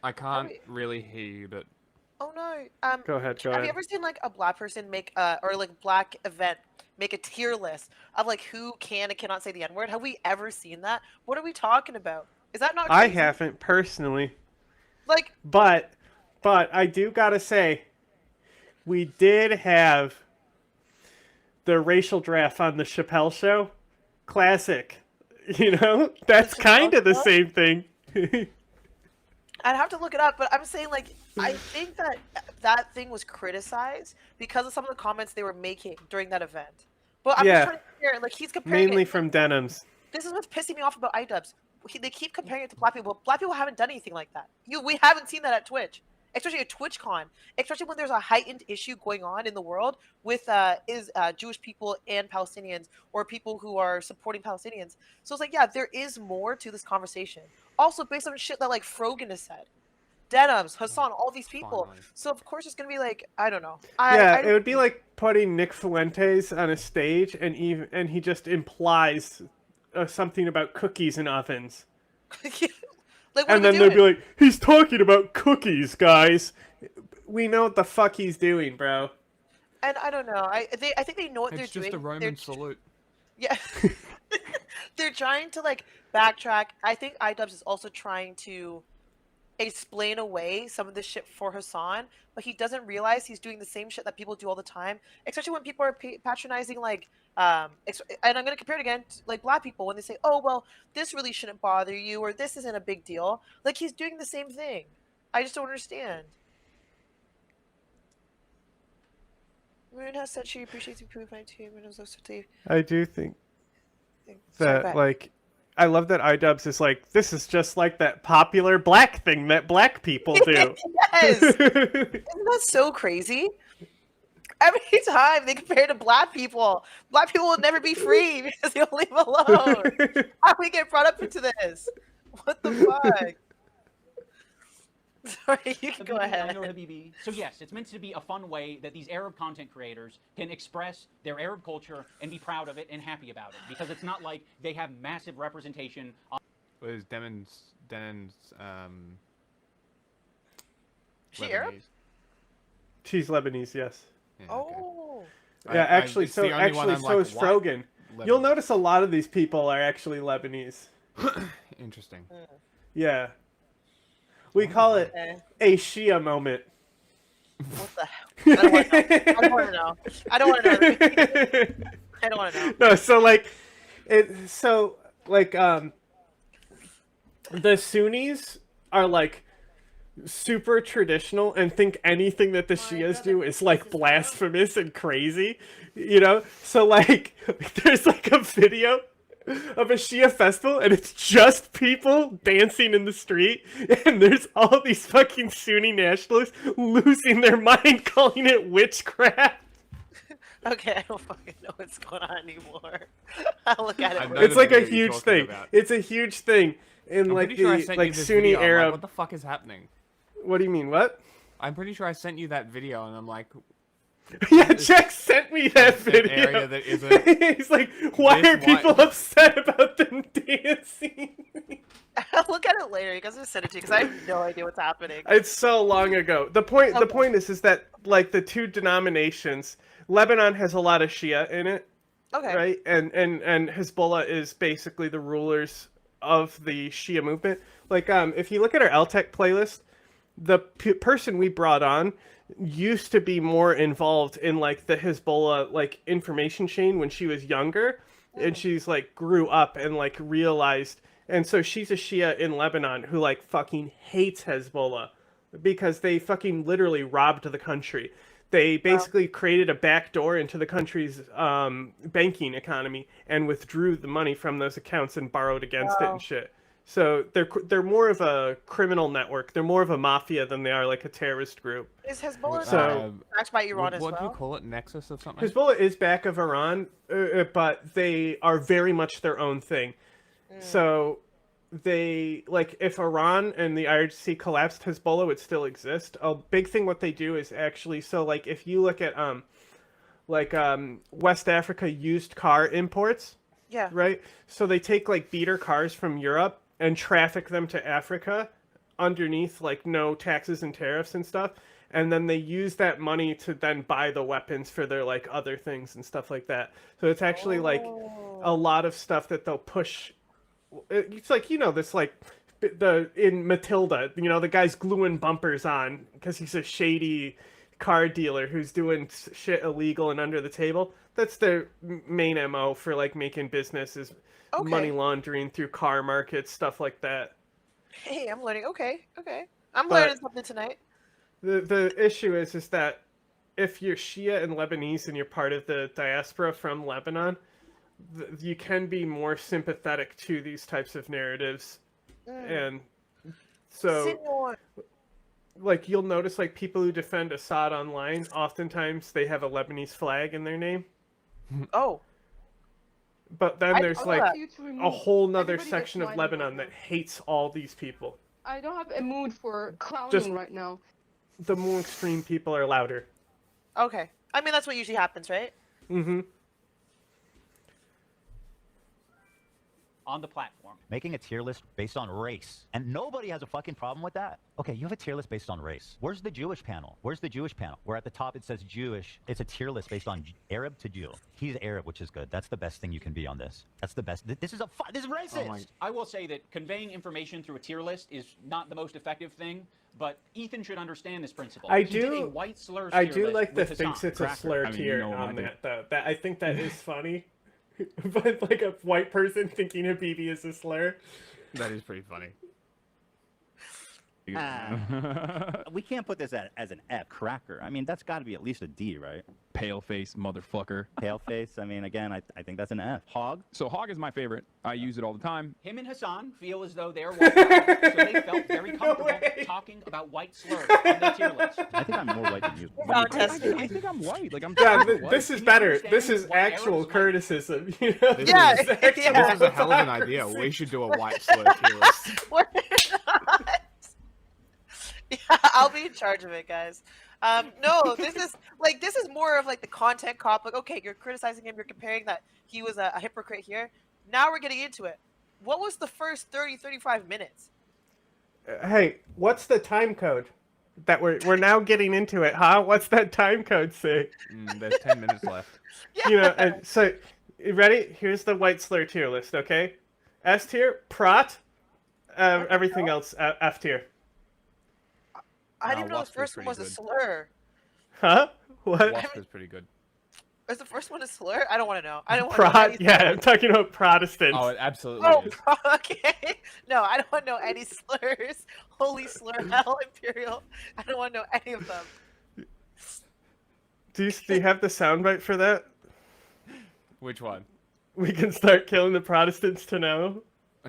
Speaker 5: I can't really hear you, but
Speaker 3: Oh no.
Speaker 2: Go ahead.
Speaker 3: Have you ever seen like a black person make or like black event make a tier list of like who can and cannot say the N-word? Have we ever seen that? What are we talking about? Is that not crazy?
Speaker 2: I haven't personally.
Speaker 3: Like,
Speaker 2: but I do gotta say, we did have the racial draft on the Chappelle Show. Classic. You know, that's kind of the same thing.
Speaker 3: I'd have to look it up, but I'm saying like I think that that thing was criticized because of some of the comments they were making during that event. But I'm just trying to compare, like he's comparing
Speaker 2: mainly
Speaker 3: it,
Speaker 2: from denims.
Speaker 3: This is what's pissing me off about iDubbbz. They keep comparing it to black people. Black people haven't done anything like that. We haven't seen that at Twitch, especially at TwitchCon, especially when there's a heightened issue going on in the world with Jewish people and Palestinians or people who are supporting Palestinians. So it's like, yeah, there is more to this conversation. Also based on shit that like Frogan has said. Denims, Hassan, all these people. Finally. So of course it's gonna be like, I don't know.
Speaker 2: It would be like putting Nick Fuentes on a stage and he just implies something about cookies and ovens.
Speaker 3: Like,
Speaker 2: and then they'd be like, he's talking about cookies, guys. We know what the fuck he's doing, bro.
Speaker 3: And I don't know. I think they know what they're doing.
Speaker 5: It's just a Roman salute.
Speaker 3: Yeah. They're trying to like backtrack. I think iDubbbz is also trying to explain away some of this shit for Hassan, but he doesn't realize he's doing the same shit that people do all the time, especially when people are patronizing like and I'm going to compare it again to, like black people when they say, oh well, this really shouldn't bother you or this isn't a big deal. Like he's doing the same thing. I just don't understand. Moon has said she appreciates improved my team and was also
Speaker 2: I do think that like I love that iDubbbz is like, this is just like that popular black thing that black people do.
Speaker 3: Yes! Isn't that so crazy? Every time they compare to black people will never be free because they don't leave them alone. How do we get brought up into this? What the fuck? Sorry, you can go ahead.
Speaker 12: So yes, it's meant to be a fun way that these Arab content creators can express their Arab culture and be proud of it and happy about it. Because it's not like they have massive representation on...
Speaker 5: Was Denon's
Speaker 3: she Arab?
Speaker 2: She's Lebanese, yes.
Speaker 3: Yeah, oh.
Speaker 2: Yeah, actually, so is Frogan. You'll notice a lot of these people are actually Lebanese.
Speaker 5: Interesting.
Speaker 2: Yeah. We call it a Shia moment.
Speaker 3: What the hell? I don't want to know. I don't want to know. I don't want to know.
Speaker 2: No, so the Sunnis are like super traditional and think anything that the Shias do is like blasphemous and crazy, you know? So like there's like a video of a Shia festival and it's just people dancing in the street and there's all these fucking Sunni nationalists losing their mind calling it witchcraft.
Speaker 3: Okay, I don't fucking know what's going on anymore. I'll look at it.
Speaker 2: It's like a huge thing. It's a huge thing in like the like Sunni Arab.
Speaker 5: What the fuck is happening?
Speaker 2: What do you mean? What?
Speaker 5: I'm pretty sure I sent you that video and I'm like,
Speaker 2: yeah, Jack sent me that video.
Speaker 5: Area that isn't
Speaker 2: He's like, why are people upset about them dancing?
Speaker 3: I'll look at it later. You guys just send it to me because I have no idea what's happening.
Speaker 2: It's so long ago. The point is that like the two denominations, Lebanon has a lot of Shia in it.
Speaker 3: Okay.
Speaker 2: Right? And Hezbollah is basically the rulers of the Shia movement. Like if you look at our LTech playlist, the person we brought on used to be more involved in like the Hezbollah like information chain when she was younger, and she's like grew up and like realized, and so she's a Shia in Lebanon who like fucking hates Hezbollah because they fucking literally robbed the country. They basically created a back door into the country's banking economy and withdrew the money from those accounts and borrowed against it and shit. So they're more of a criminal network. They're more of a mafia than they are like a terrorist group.
Speaker 3: Is Hezbollah backed by Iran as well?
Speaker 5: What do you call it? Nexus of something?
Speaker 2: Hezbollah is back of Iran, but they are very much their own thing. So they, like, if Iran and the IRGC collapsed, Hezbollah would still exist. A big thing what they do is actually, so like if you look at West Africa used car imports,
Speaker 3: yeah,
Speaker 2: right? So they take like beater cars from Europe and traffic them to Africa underneath like no taxes and tariffs and stuff, and then they use that money to then buy the weapons for their like other things and stuff like that. So it's actually like a lot of stuff that they'll push. It's like, you know, this like in Matilda, you know, the guy's gluing bumpers on because he's a shady car dealer who's doing shit illegal and under the table. That's their main MO for like making business, is money laundering through car markets, stuff like that.
Speaker 3: Hey, I'm learning. Okay. I'm learning something tonight.
Speaker 2: The issue is that if you're Shia and Lebanese and you're part of the diaspora from Lebanon, you can be more sympathetic to these types of narratives. And so like you'll notice like people who defend Assad online, oftentimes they have a Lebanese flag in their name.
Speaker 3: Oh.
Speaker 2: But then there's like a whole nother
Speaker 6: Everybody
Speaker 2: section
Speaker 6: gets
Speaker 2: of
Speaker 6: mine
Speaker 2: Lebanon that hates all these people.
Speaker 6: I don't have a mood for clowning
Speaker 2: Just-
Speaker 6: right now.
Speaker 2: The more extreme people are louder.
Speaker 3: Okay. I mean, that's what usually happens, right?
Speaker 2: Mm-hmm.
Speaker 12: On the platform.
Speaker 18: Making a tier list based on race. And nobody has a fucking problem with that. Okay, you have a tier list based on race. Where's the Jewish panel? Where's the Jewish panel? Where at the top it says Jewish. It's a tier list based on Arab to Jew. He's Arab, which is good. That's the best thing you can be on this. That's the best. This is this is racist.
Speaker 12: I will say that conveying information through a tier list is not the most effective thing, but Ethan should understand this principle.
Speaker 2: I
Speaker 12: He did a
Speaker 2: do.
Speaker 12: white slurs
Speaker 2: I
Speaker 12: tier
Speaker 2: do
Speaker 12: list
Speaker 2: like the
Speaker 12: with Hassan.
Speaker 2: thinks it's a slur
Speaker 12: I mean,
Speaker 2: tier
Speaker 12: you know
Speaker 2: on
Speaker 12: I do.
Speaker 2: that though. That I think that is funny. But like a white person thinking Habibi is a slur.
Speaker 5: That is pretty funny.
Speaker 18: We can't put this as an F. Cracker. I mean, that's got to be at least a D, right?
Speaker 13: Pale face motherfucker.
Speaker 18: Pale face. I mean, again, I think that's an F. Hog.
Speaker 13: So Hog is my favorite. I use it all the time.
Speaker 12: Him and Hassan feel as though they're white, so they felt very comfortable talking about white slurs on their tier list.
Speaker 18: I think I'm more white than you.
Speaker 13: I think I'm white. Like I'm.
Speaker 2: Yeah,
Speaker 13: white.
Speaker 2: this is better. This is actual criticism. You know?
Speaker 5: This is a hell of an idea. We should do a white slur tier list.
Speaker 3: Yeah, I'll be in charge of it, guys. No, this is more of like the content cop. Like, okay, you're criticizing him, you're comparing that he was a hypocrite here. Now we're getting into it. What was the first 35 minutes?
Speaker 2: Hey, what's the time code? That we're now getting into it, huh? What's that time code say?
Speaker 5: There's 10 minutes left.
Speaker 2: Yeah. You know, and so you ready? Here's the white slur tier list, okay? S tier, Prat. Everything else, F tier.
Speaker 3: I didn't even know the first one was a slur.
Speaker 2: Huh? What?
Speaker 5: Wasp is pretty good.
Speaker 3: Is the first one a slur? I don't want to know. I don't want to know.
Speaker 2: Yeah, I'm talking about Protestants.
Speaker 5: Oh, it absolutely is.
Speaker 3: Okay. No, I don't want to know any slurs. Holy slur, hell, imperial. I don't want to know any of them.
Speaker 2: Do you have the soundbite for that?
Speaker 5: Which one?
Speaker 2: We can start killing the Protestants to know.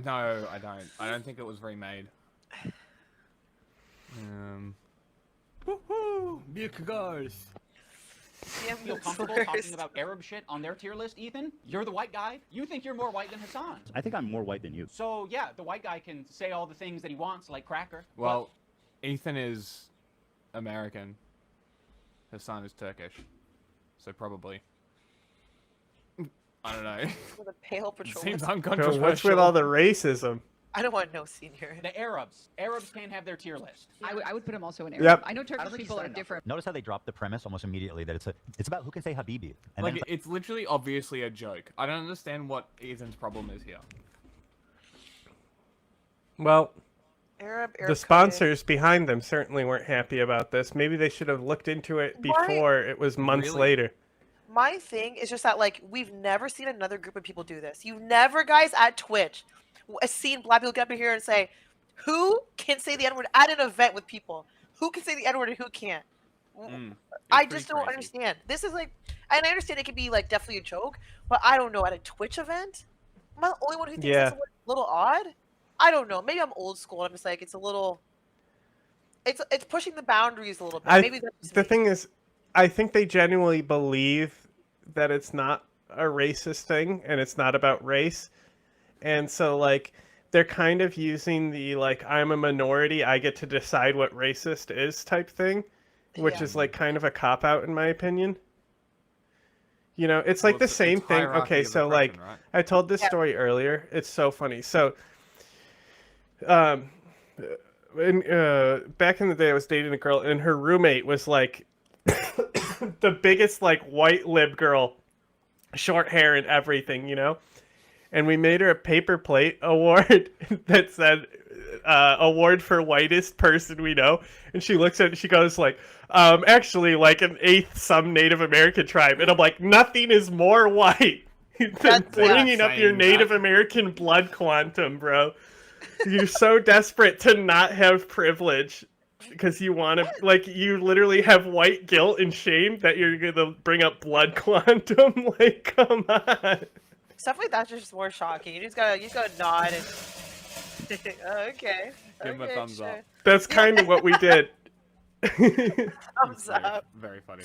Speaker 5: No, I don't. I don't think it was remade.
Speaker 12: Woohoo! Big guys. You feel comfortable talking about Arab shit on their tier list, Ethan? You're the white guy. You think you're more white than Hassan.
Speaker 18: I think I'm more white than you.
Speaker 12: So yeah, the white guy can say all the things that he wants, like Cracker.
Speaker 5: Well, Ethan is American. Hassan is Turkish. So probably. I don't know.
Speaker 3: With a pale patrol.
Speaker 5: Seems
Speaker 2: So
Speaker 5: uncontroversial.
Speaker 2: what's with all the racism?
Speaker 3: I don't want no senior.
Speaker 12: The Arabs. Arabs can't have their tier list.
Speaker 8: I would put him also in Arab.
Speaker 2: Yep.
Speaker 8: I know Turkish people are different.
Speaker 18: Notice how they dropped the premise almost immediately that it's about who can say Habibi. And
Speaker 5: Like,
Speaker 18: then
Speaker 5: it's literally obviously a joke. I don't understand what Ethan's problem is here.
Speaker 2: Well, The sponsors behind them certainly weren't happy about this. Maybe they should have looked into it before it was months later.
Speaker 3: My thing is just that, like, we've never seen another group of people do this. You've never, guys, at Twitch, seen black people get up here and say, who can say the N-word at an event with people? Who can say the N-word and who can't? I just don't understand. This is like, and I understand it could be, like, definitely a joke, but I don't know, at a Twitch event? Am I the only one who thinks it's a little odd? I don't know. Maybe I'm old school. I'm just like, it's a little. It's pushing the boundaries a little bit. Maybe that's
Speaker 2: the thing is, I think they genuinely believe that it's not a racist thing and it's not about race, and so like they're kind of using the like I'm a minority, I get to decide what racist is type thing, which is like kind of a cop out in my opinion. You know, it's like the same thing. Okay, so like I told this story earlier. It's so funny. So, back in the day, I was dating a girl, and her roommate was like the biggest like white lib girl, short hair and everything, you know. And we made her a paper plate award that said award for whitest person we know. And she looks at it and she goes like, actually like an 8th some Native American tribe. And I'm like, nothing is more white than bringing up your Native American blood quantum, bro. You're so desperate to not have privilege because you want to, like, you literally have white guilt and shame that you're going to bring up blood quantum. Like, come on.
Speaker 3: Stuff like that's just more shocking. You just gotta nod and okay.
Speaker 5: Give him a thumbs up.
Speaker 2: That's kind of what we did.
Speaker 3: Thumbs up.
Speaker 5: Very funny.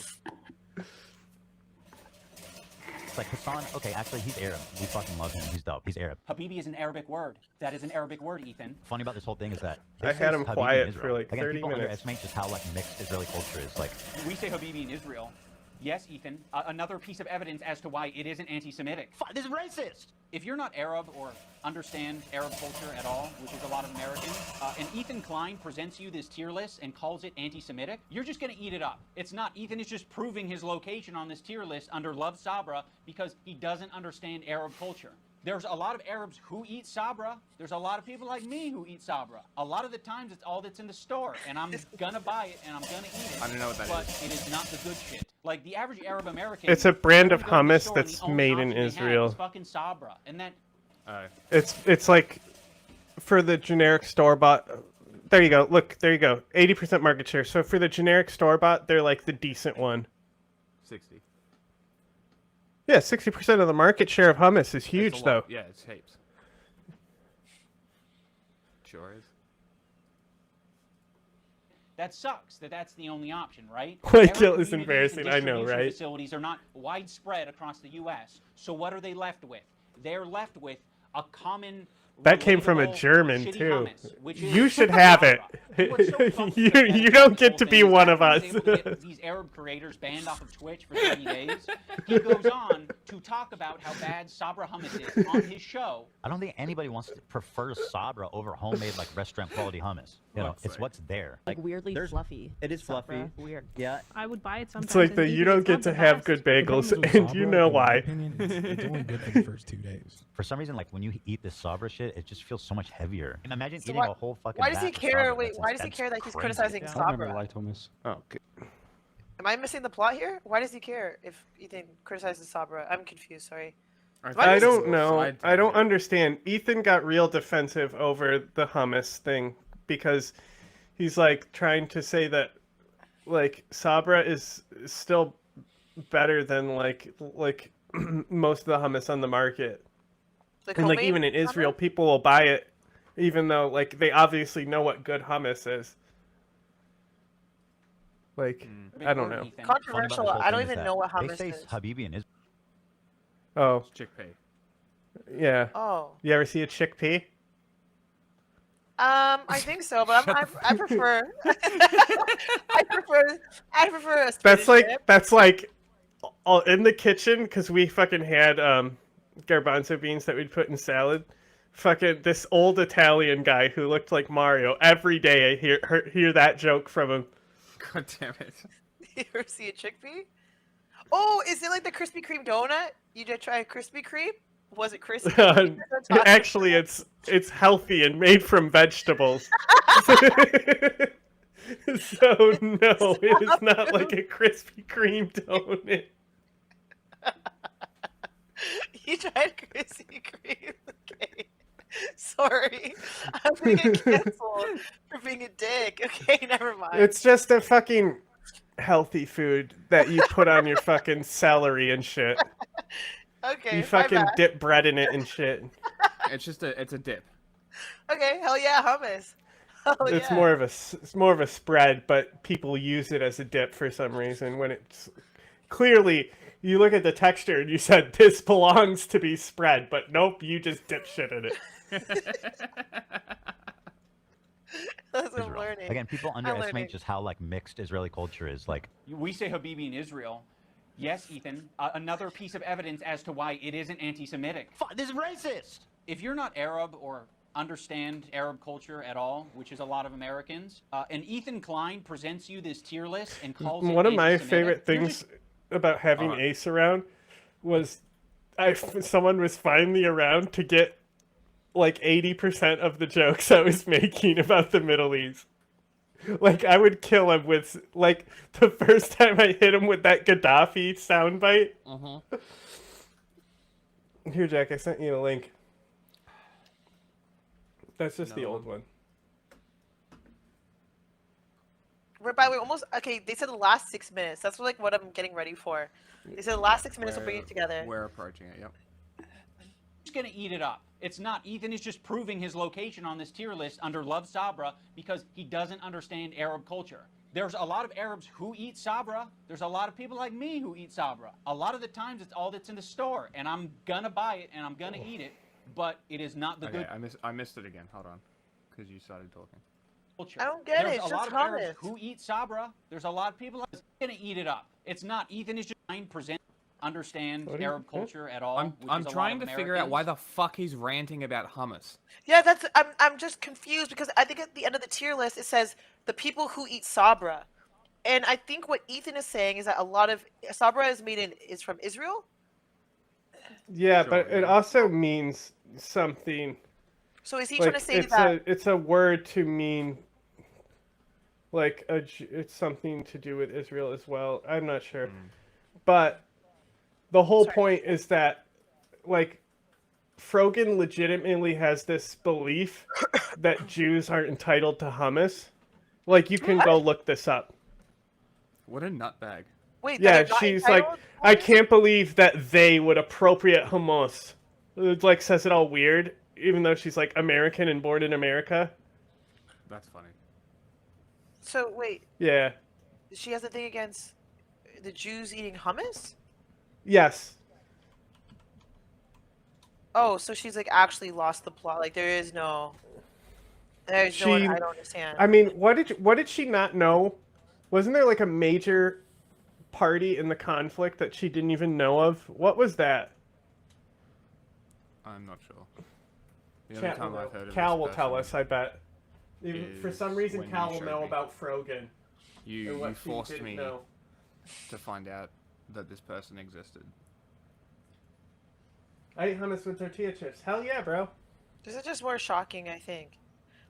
Speaker 18: It's like Hassan, okay, actually he's Arab. We fucking love him. He's dope. He's Arab.
Speaker 12: Habibi is an Arabic word. That is an Arabic word, Ethan.
Speaker 18: Funny about this whole thing is that
Speaker 2: I had him quiet for like 30
Speaker 18: people
Speaker 2: minutes.
Speaker 18: Underestimate just how like mixed Israeli culture is. Like
Speaker 12: we say Habibi in Israel. Yes, Ethan. Another piece of evidence as to why it isn't anti-Semitic.
Speaker 18: This is racist.
Speaker 12: If you're not Arab or understand Arab culture at all, which is a lot of Americans, and Ethan Klein presents you this tier list and calls it anti-Semitic, you're just going to eat it up. It's not. Ethan is just proving his location on this tier list under Love Sabra because he doesn't understand Arab culture. There's a lot of Arabs who eat sabra. There's a lot of people like me who eat sabra. A lot of the times it's all that's in the store, and I'm gonna buy it and I'm gonna eat it.
Speaker 5: I don't know what that
Speaker 12: but it is not the good shit. Like the average Arab American.
Speaker 2: It's a brand of hummus that's made in Israel.
Speaker 12: Fucking sabra, and that.
Speaker 2: It's like for the generic store bought. There you go. Look, there you go. 80% market share. So for the generic store bought, they're like the decent one.
Speaker 5: 60.
Speaker 2: Yeah, 60% of the market share of hummus is huge, though.
Speaker 5: Yeah, it's heaps. Sure is.
Speaker 12: That sucks that that's the only option, right?
Speaker 2: White guilt is embarrassing, I know, right?
Speaker 12: Facilities are not widespread across the U.S. So what are they left with? They're left with a common.
Speaker 2: That came from a German too. You should have it. You don't get to be one of us.
Speaker 12: These Arab creators banned off of Twitch for 30 days. He goes on to talk about how bad Sabra hummus is on his show.
Speaker 18: I don't think anybody wants to prefer Sabra over homemade like restaurant quality hummus. You know, it's what's there.
Speaker 7: Like weirdly fluffy.
Speaker 1: It is fluffy.
Speaker 7: Weird.
Speaker 1: Yeah.
Speaker 17: I would buy it sometimes.
Speaker 2: It's like you don't get to have good bagels, and you know why.
Speaker 11: It's only good for the first 2 days.
Speaker 18: For some reason, like when you eat this Sabra shit, it just feels so much heavier. And imagine
Speaker 3: So
Speaker 18: eating a whole fucking.
Speaker 3: Why does he
Speaker 18: vat of
Speaker 3: care?
Speaker 18: Sabra.
Speaker 3: Wait, why does he care that he's criticizing Sabra?
Speaker 2: Oh, okay.
Speaker 3: Am I missing the plot here? Why does he care if Ethan criticizes Sabra? I'm confused. Sorry.
Speaker 2: I don't know. I don't understand. Ethan got real defensive over the hummus thing because he's like trying to say that like Sabra is still better than like most of the hummus on the market. And like even in Israel, people will buy it even though like they obviously know what good hummus is. Like I don't know.
Speaker 3: Controversial. I don't even know what hummus
Speaker 18: they say
Speaker 3: is.
Speaker 18: Habibi in Israel.
Speaker 2: Oh.
Speaker 5: Chickpea.
Speaker 2: Yeah.
Speaker 3: Oh.
Speaker 2: You ever see a chickpea?
Speaker 3: I think so, but I prefer. I prefer a
Speaker 2: That's like
Speaker 3: chip.
Speaker 2: all in the kitchen because we fucking had garbanzo beans that we'd put in salad. Fucking this old Italian guy who looked like Mario. Every day I hear that joke from him.
Speaker 5: God damn it!
Speaker 3: You ever see a chickpea? Oh, is it like the Krispy Kreme donut? You did try a Krispy Kreme? Was it crispy?
Speaker 2: Actually, it's healthy and made from vegetables. So no, it is not like a Krispy Kreme donut.
Speaker 3: You tried Krispy Kreme. Okay. Sorry. I'm gonna get canceled for being a dick. Okay, never mind.
Speaker 2: It's just a fucking healthy food that you put on your fucking celery and shit.
Speaker 3: Okay.
Speaker 2: You fucking dip bread in it and shit.
Speaker 5: It's a dip.
Speaker 3: Okay, hell yeah, hummus. Hell
Speaker 2: It's
Speaker 3: yeah.
Speaker 2: more of a spread, but people use it as a dip for some reason when it's clearly you look at the texture and you said this belongs to be spread, but nope, you just dip shit in it.
Speaker 3: That's what I'm learning.
Speaker 21: Again, people underestimate just how like mixed Israeli culture is. Like
Speaker 12: We say Habibi in Israel. Yes, Ethan. Another piece of evidence as to why it isn't anti-Semitic.
Speaker 21: This is racist.
Speaker 12: If you're not Arab or understand Arab culture at all, which is a lot of Americans, and Ethan Klein presents you this tier list and calls it
Speaker 2: One of my
Speaker 12: anti-Semitic,
Speaker 2: favorite
Speaker 12: you're
Speaker 2: things
Speaker 12: just-
Speaker 2: about having Ace around was someone was finally around to get like 80% of the jokes I was making about the Middle East. Like, I would kill him with, like, the first time I hit him with that Gaddafi soundbite. Here, Jack, I sent you a link. That's just the old one.
Speaker 3: By the way, almost okay. They said the last 6 minutes. That's like what I'm getting ready for. They said the last 6 minutes will bring it together.
Speaker 5: We're approaching it. Yep.
Speaker 12: He's gonna eat it up. It's not. Ethan is just proving his location on this tier list under Love Sabra because he doesn't understand Arab culture. There's a lot of Arabs who eat Sabra. There's a lot of people like me who eat Sabra. A lot of the times it's all that's in the store, and I'm gonna buy it and I'm gonna eat it, but it is not the good
Speaker 5: I missed it again. Hold on, because you started talking.
Speaker 12: culture.
Speaker 3: I don't get
Speaker 12: There's
Speaker 3: it. It's
Speaker 12: a lot
Speaker 3: just
Speaker 12: of Arabs
Speaker 3: hummus.
Speaker 12: who eat Sabra. There's a lot of people who's gonna eat it up. It's not. Ethan is just trying to present understand Arab culture at all.
Speaker 5: I'm trying to figure out why the fuck he's ranting about hummus.
Speaker 3: Yeah, that's. I'm just confused because I think at the end of the tier list it says the people who eat Sabra, and I think what Ethan is saying is that a lot of Sabra is from Israel.
Speaker 2: Yeah, but it also means something.
Speaker 3: So is he
Speaker 2: like,
Speaker 3: trying to say that
Speaker 2: it's a word to mean like it's something to do with Israel as well. I'm not sure, but the whole point is that like Frogan legitimately has this belief that Jews aren't entitled to hummus. Like, you can go look this up.
Speaker 5: What a nutbag.
Speaker 3: Wait,
Speaker 2: yeah, she's like, I can't believe that they would appropriate hummus. It like says it all weird, even though she's like American and born in America.
Speaker 5: That's funny.
Speaker 3: So wait,
Speaker 2: Yeah.
Speaker 3: she has a thing against the Jews eating hummus?
Speaker 2: Yes.
Speaker 3: Oh, so she's like actually lost the plot. Like there's no one, I don't understand.
Speaker 2: I mean, what did she not know? Wasn't there like a major party in the conflict that she didn't even know of? What was that?
Speaker 5: I'm not sure. The only time I've heard of
Speaker 2: Cal
Speaker 5: this
Speaker 2: will tell
Speaker 5: person
Speaker 2: us, I bet. For some reason,
Speaker 5: when
Speaker 2: Cal
Speaker 5: you
Speaker 2: will
Speaker 5: showed
Speaker 2: know
Speaker 5: me.
Speaker 2: about Frogan.
Speaker 5: You
Speaker 2: and what she
Speaker 5: forced
Speaker 2: didn't
Speaker 5: me
Speaker 2: know.
Speaker 5: to find out that this person existed.
Speaker 2: I ate hummus with tortilla chips. Hell yeah, bro.
Speaker 3: This is just more shocking, I think.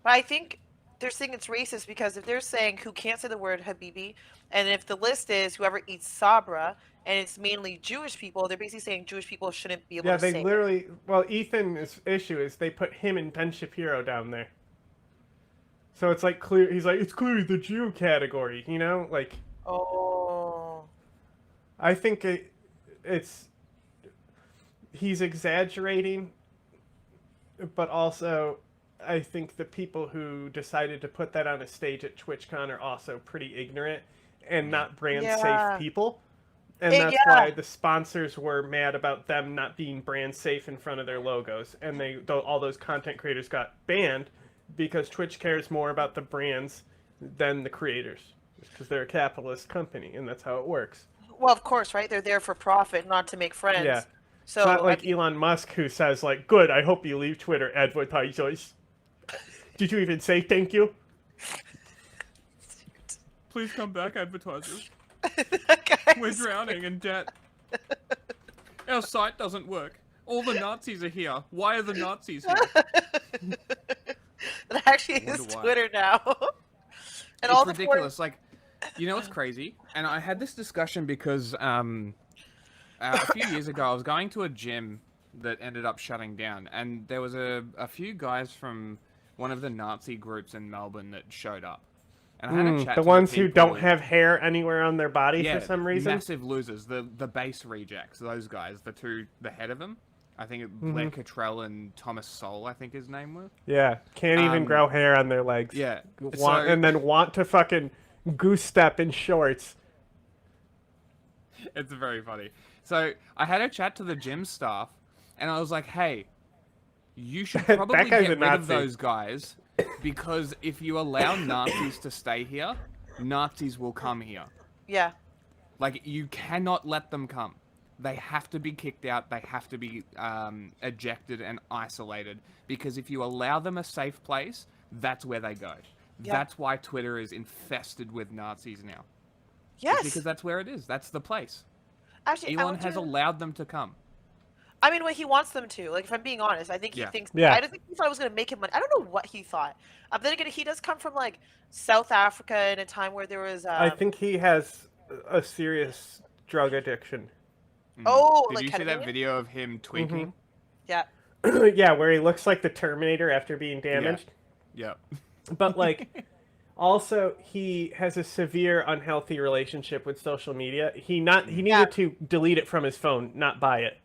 Speaker 3: But I think they're saying it's racist because if they're saying who can't say the word Habibi, and if the list is whoever eats Sabra, and it's mainly Jewish people, they're basically saying Jewish people shouldn't be able
Speaker 2: Yeah,
Speaker 3: to
Speaker 2: they
Speaker 3: say
Speaker 2: literally. Well, Ethan's issue is they put him and Ben Shapiro down there. So it's like clear. He's like, it's clearly the Jew category, you know? Like.
Speaker 3: it. Oh.
Speaker 2: I think it's. He's exaggerating, but also, I think the people who decided to put that on a stage at TwitchCon are also pretty ignorant and not brand safe people. And that's why the sponsors were mad about them not being brand safe in front of their logos. And all those content creators got banned because Twitch cares more about the brands than the creators. Because they're a capitalist company, and that's how it works.
Speaker 3: Well, of course, right? They're there for profit, not to make friends.
Speaker 2: Yeah.
Speaker 3: So
Speaker 2: it's not like Elon Musk who says, like, good, I hope you leave Twitter, advertisers. Did you even say thank you?
Speaker 5: Please come back, advertisers. We're drowning in debt. Our site doesn't work. All the Nazis are here. Why are the Nazis here?
Speaker 3: But actually it's Twitter now. And
Speaker 5: it's ridiculous. Like, you know what's crazy? And I had this discussion because a few years ago I was going to a gym that ended up shutting down, and there was a few guys from one of the Nazi groups in Melbourne that showed up. And I had a chat
Speaker 2: the
Speaker 5: to
Speaker 2: ones
Speaker 5: people,
Speaker 2: who don't have hair anywhere on their body for some reason.
Speaker 5: Massive losers. The base rejects. Those guys, the head of them. I think Blair Cottrell and Thomas Sowell, I think his name was.
Speaker 2: Yeah, can't even grow hair on their legs.
Speaker 5: Yeah,
Speaker 2: and then want to fucking goose step in shorts.
Speaker 5: It's very funny. So I had a chat to the gym staff, and I was like, "Hey, you should probably get rid of those guys, because if you allow Nazis to stay here, Nazis will come here.
Speaker 3: Yeah.
Speaker 5: Like, you cannot let them come. They have to be kicked out. They have to be ejected and isolated, because if you allow them a safe place, that's where they go. Yeah. That's why Twitter is infested with Nazis now.
Speaker 3: Yes.
Speaker 5: It's because that's where it is. That's the place.
Speaker 3: Actually,
Speaker 5: Elon has allowed them to come.
Speaker 3: I mean, he wants them to. Like, if I'm being honest, I think he thinks.
Speaker 2: Yeah.
Speaker 3: I don't think he thought it was going to make him money. I don't know what he thought. But then again, he does come from like South Africa in a time where there was.
Speaker 2: I think he has a serious drug addiction.
Speaker 3: Oh,
Speaker 5: did
Speaker 3: like
Speaker 5: you see that video of him tweaking?
Speaker 3: Yeah.
Speaker 2: Yeah, where he looks like the Terminator after being damaged.
Speaker 5: Yeah.
Speaker 2: But like, also he has a severe unhealthy relationship with social media. He needed to delete it from his phone, not buy it.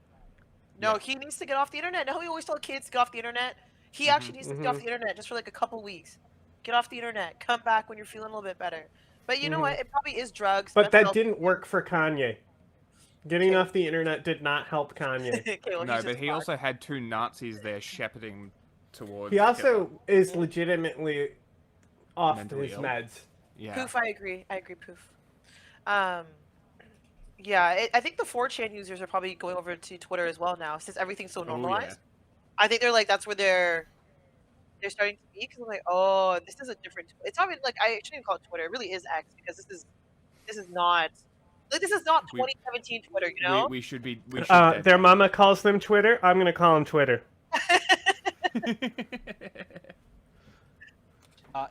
Speaker 3: No, he needs to get off the internet. No, we always tell kids to get off the internet. He actually needs to get off the internet just for like a couple weeks. Get off the internet. Come back when you're feeling a little bit better. But you know what? It probably is drugs.
Speaker 2: But that didn't work for Kanye. Getting off the internet did not help Kanye.
Speaker 5: No, but he also had two Nazis there shepherding towards.
Speaker 2: He also is legitimately off his meds.
Speaker 5: Yeah.
Speaker 3: Poof, I agree. Poof. Yeah, I think the 4chan users are probably going over to Twitter as well now, since everything's so normalized. I think they're like, that's where they're starting to be, because I'm like, oh, this is a different. It's not even like, I shouldn't even call it Twitter. It really is X, because this is not. Like, this is not 2017 Twitter, you know?
Speaker 5: We should be.
Speaker 2: Their mama calls them Twitter. I'm gonna call them Twitter.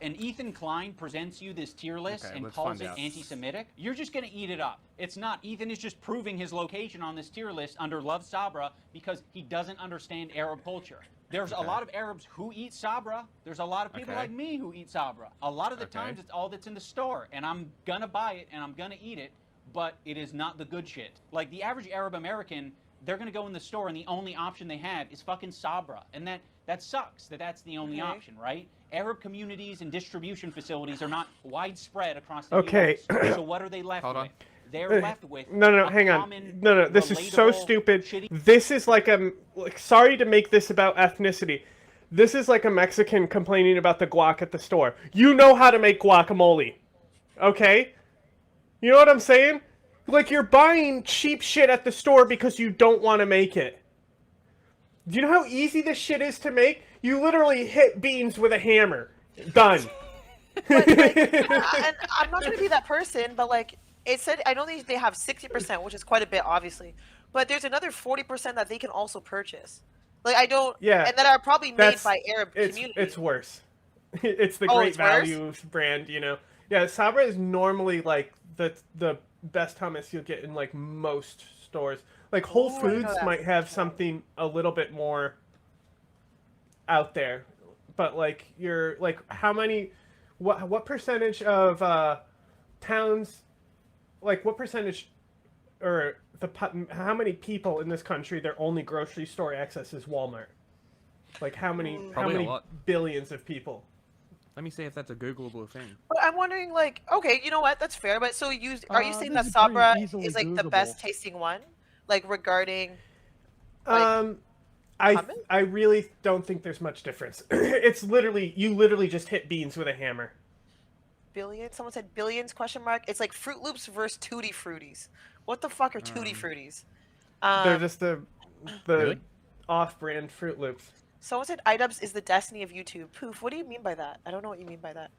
Speaker 12: And Ethan Klein presents you this tier list and calls it anti-Semitic. You're just gonna eat it up. It's not. Ethan is just proving his location on this tier list under Love Sabra because he doesn't understand Arab culture. There's a lot of Arabs who eat Sabra. There's a lot of people like me who eat Sabra. A lot of the times it's all that's in the store, and I'm gonna buy it and I'm gonna eat it. But it is not the good shit. Like, the average Arab American, they're going to go in the store and the only option they have is fucking Sabra. And that sucks that's the only option, right? Arab communities and distribution facilities are not widespread across the US. So what are they left with? They're left with
Speaker 2: No, hang on. No, this is so stupid. This is like sorry to make this about ethnicity. This is like a Mexican complaining about the guac at the store. You know how to make guacamole. Okay? You know what I'm saying? Like, you're buying cheap shit at the store because you don't want to make it. Do you know how easy this shit is to make? You literally hit beans with a hammer. Done.
Speaker 3: But, like, and I'm not going to be that person, but like, it said, I know they have 60%, which is quite a bit, obviously. But there's another 40% that they can also purchase. Like, I don't...
Speaker 2: Yeah.
Speaker 3: And that are probably made by Arab communities.
Speaker 2: It's worse. It's the Great Value brand, you know? Yeah, Sabra is normally, like, the best hummus you'll get in like most stores. Like Whole Foods might have something a little bit more out there, but like you're like how many, what percentage of towns, like what percentage, or how many people in this country their only grocery store access is Walmart? Like how many billions of people?
Speaker 5: Let me see if that's a Googleable thing.
Speaker 3: But I'm wondering, like, okay, you know what? That's fair. But so are you saying that Sabra is like the best tasting one, like regarding? Like,
Speaker 2: I really don't think there's much difference. It's you literally just hit beans with a hammer.
Speaker 3: Billions? Someone said billions? ? It's like Fruit Loops versus Tutti Fruities. What the fuck are Tutti Fruities?
Speaker 2: They're just the off-brand Fruit Loops.
Speaker 3: Someone said iDubbbz is the destiny of YouTube. Poof, what do you mean by that? I don't know what you mean by that.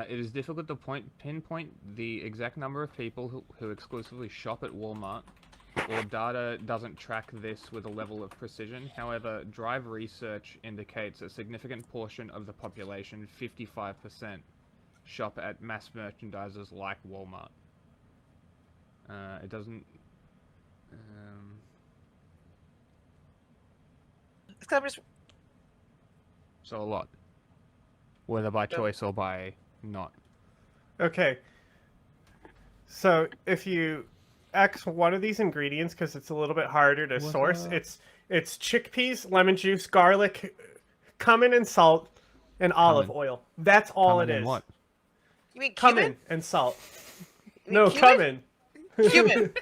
Speaker 5: It is difficult to pinpoint the exact number of people who exclusively shop at Walmart. or data doesn't track this with a level of precision. However, Drive research indicates a significant portion of the population, 55%, shop at mass merchandisers like Walmart. It doesn't... So a lot. Whether by choice or by not.
Speaker 2: Okay. So if you X one of these ingredients, because it's a little bit harder to source, it's chickpeas, lemon juice, garlic, cumin and salt, and olive oil. That's all
Speaker 5: Cumin
Speaker 2: it
Speaker 5: and
Speaker 2: is.
Speaker 5: what?
Speaker 3: You mean
Speaker 2: cumin?
Speaker 3: cumin?
Speaker 2: And salt.
Speaker 3: You mean
Speaker 2: No,
Speaker 3: cumin?
Speaker 2: cumin.